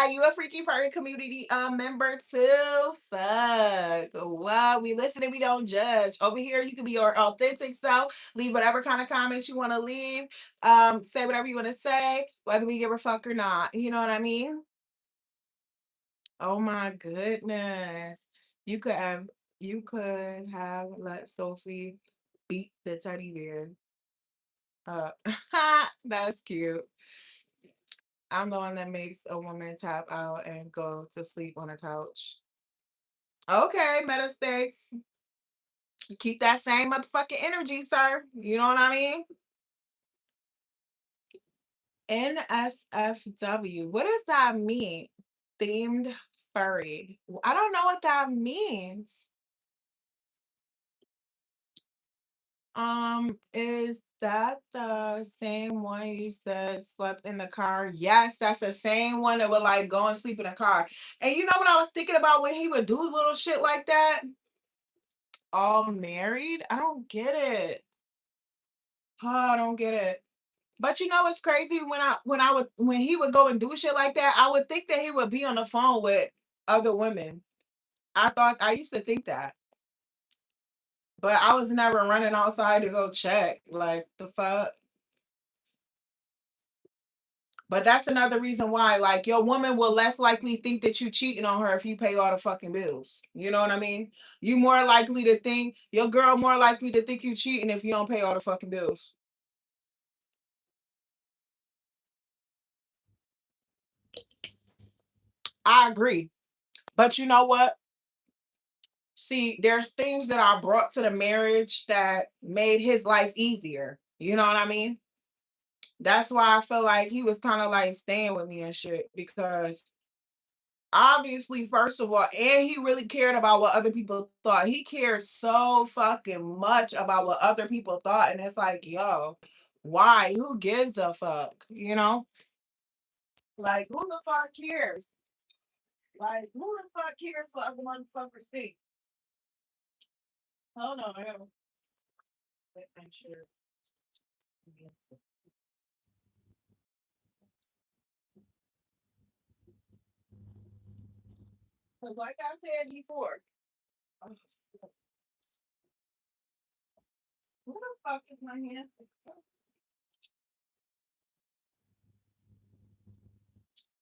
You a freaky furry community member too? Fuck. Wow, we listen and we don't judge. Over here, you can be your authentic self. Leave whatever kind of comments you want to leave. Say whatever you want to say, whether we give a fuck or not. You know what I mean? Oh my goodness. You could have you could have let Sophie beat the teddy bear up. That's cute. I'm the one that makes a woman tap out and go to sleep on a couch. Okay, Metasticks. Keep that same motherfucking energy, sir. You know what I mean? NSFW. What does that mean? Themed furry. I don't know what that means. Is that the same one you said slept in the car? Yes, that's the same one that would like go and sleep in a car. And you know what I was thinking about when he would do little shit like that? All married? I don't get it. Oh, I don't get it. But you know what's crazy? When he would go and do shit like that, I would think that he would be on the phone with other women. I used to think that. But I was never running outside to go check. Like the fuck. But that's another reason why, like, your woman will less likely think that you cheating on her if you pay all the fucking bills. You know what I mean? You more likely to think your girl more likely to think you cheating if you don't pay all the fucking bills. I agree. But you know what? See, there's things that I brought to the marriage that made his life easier. You know what I mean? That's why I feel like he was kind of like staying with me and shit because obviously, first of all, and he really cared about what other people thought. He cared so fucking much about what other people thought. And it's like, yo, why? Who gives a fuck? You know? Like, who the fuck cares? Like, who the fuck cares for other motherfuckers think? Hold on, I gotta make sure. Because, like I said before, oh, who the fuck is my hand?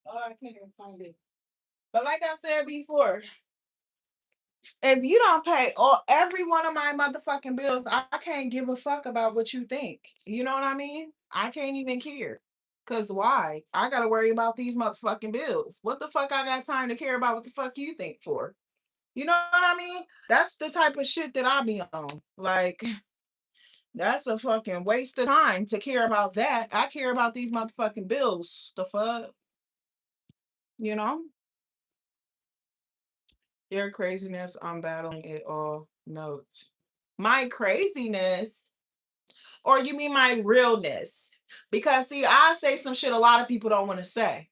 Oh, I can't even find it. But like I said before, if you don't pay all every one of my motherfucking bills, I can't give a fuck about what you think. You know what I mean? I can't even care. Cause why? I gotta worry about these motherfucking bills. What the fuck I got time to care about what the fuck you think for? You know what I mean? That's the type of shit that I be on. Like, that's a fucking waste of time to care about that. I care about these motherfucking bills. The fuck? You know? Your craziness, I'm battling it all. Notes. My craziness, or you mean my realness? Because see, I say some shit a lot of people don't want to say.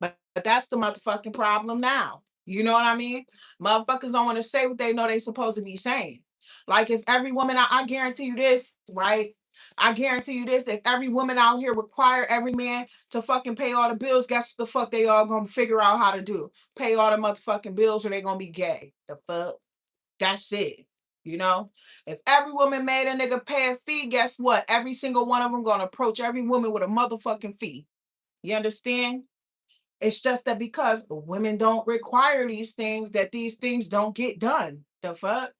But that's the motherfucking problem now. You know what I mean? Motherfuckers don't want to say what they know they supposed to be saying. Like if every woman, I guarantee you this, right? I guarantee you this, if every woman out here require every man to fucking pay all the bills, guess what the fuck they all gonna figure out how to do? Pay all the motherfucking bills or they gonna be gay. The fuck? That's it. You know? If every woman made a nigga pay a fee, guess what? Every single one of them gonna approach every woman with a motherfucking fee. You understand? It's just that because women don't require these things, that these things don't get done. The fuck?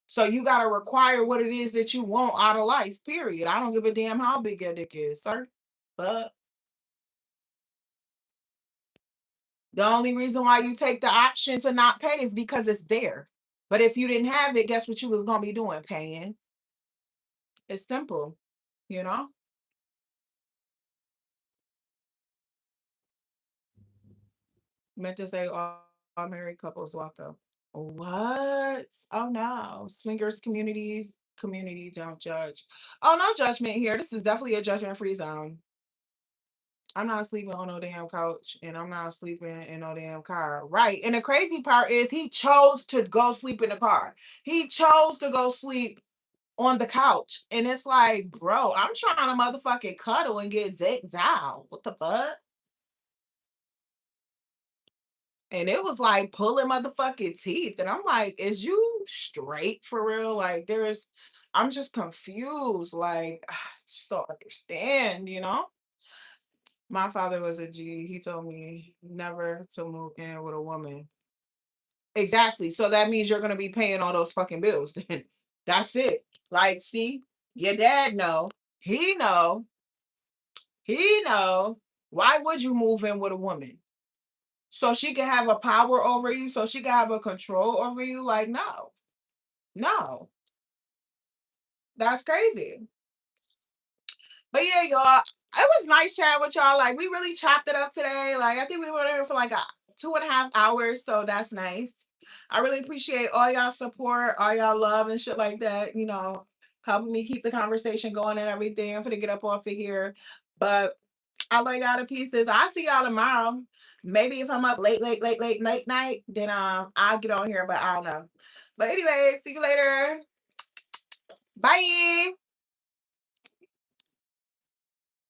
So you gotta require what it is that you want out of life, period. I don't give a damn how big your dick is, sir. But the only reason why you take the option to not pay is because it's there. But if you didn't have it, guess what you was gonna be doing? Paying. It's simple, you know? Meant to say all married couples welcome. What? Oh no. Swingers community don't judge. Oh, no judgment here. This is definitely a judgment free zone. I'm not sleeping on no damn couch and I'm not sleeping in no damn car. Right. And the crazy part is he chose to go sleep in the car. He chose to go sleep on the couch. And it's like, bro, I'm trying to motherfucking cuddle and get down. What the fuck? And it was like pulling motherfucking teeth. And I'm like, is you straight for real? Like, I'm just confused. Like, I just don't understand, you know? My father was a G. He told me never to move in with a woman. Exactly. So that means you're going to be paying all those fucking bills. Then that's it. Like, see, your dad know. He know. He know. Why would you move in with a woman? So she can have a power over you, so she can have a control over you. Like, no, no, that's crazy. But yeah, y'all, it was nice chatting with y'all. Like, we really chopped it up today. Like, I think we were there for like 2.5 hours, so that's nice. I really appreciate all y'all support, all y'all love and shit like that. You know, helping me keep the conversation going and everything. I'm gonna get up off of here, but I love y'all to pieces. I'll see y'all tomorrow. Maybe if I'm up late night, then I'll get on here, but I don't know. But anyway, see you later. Bye.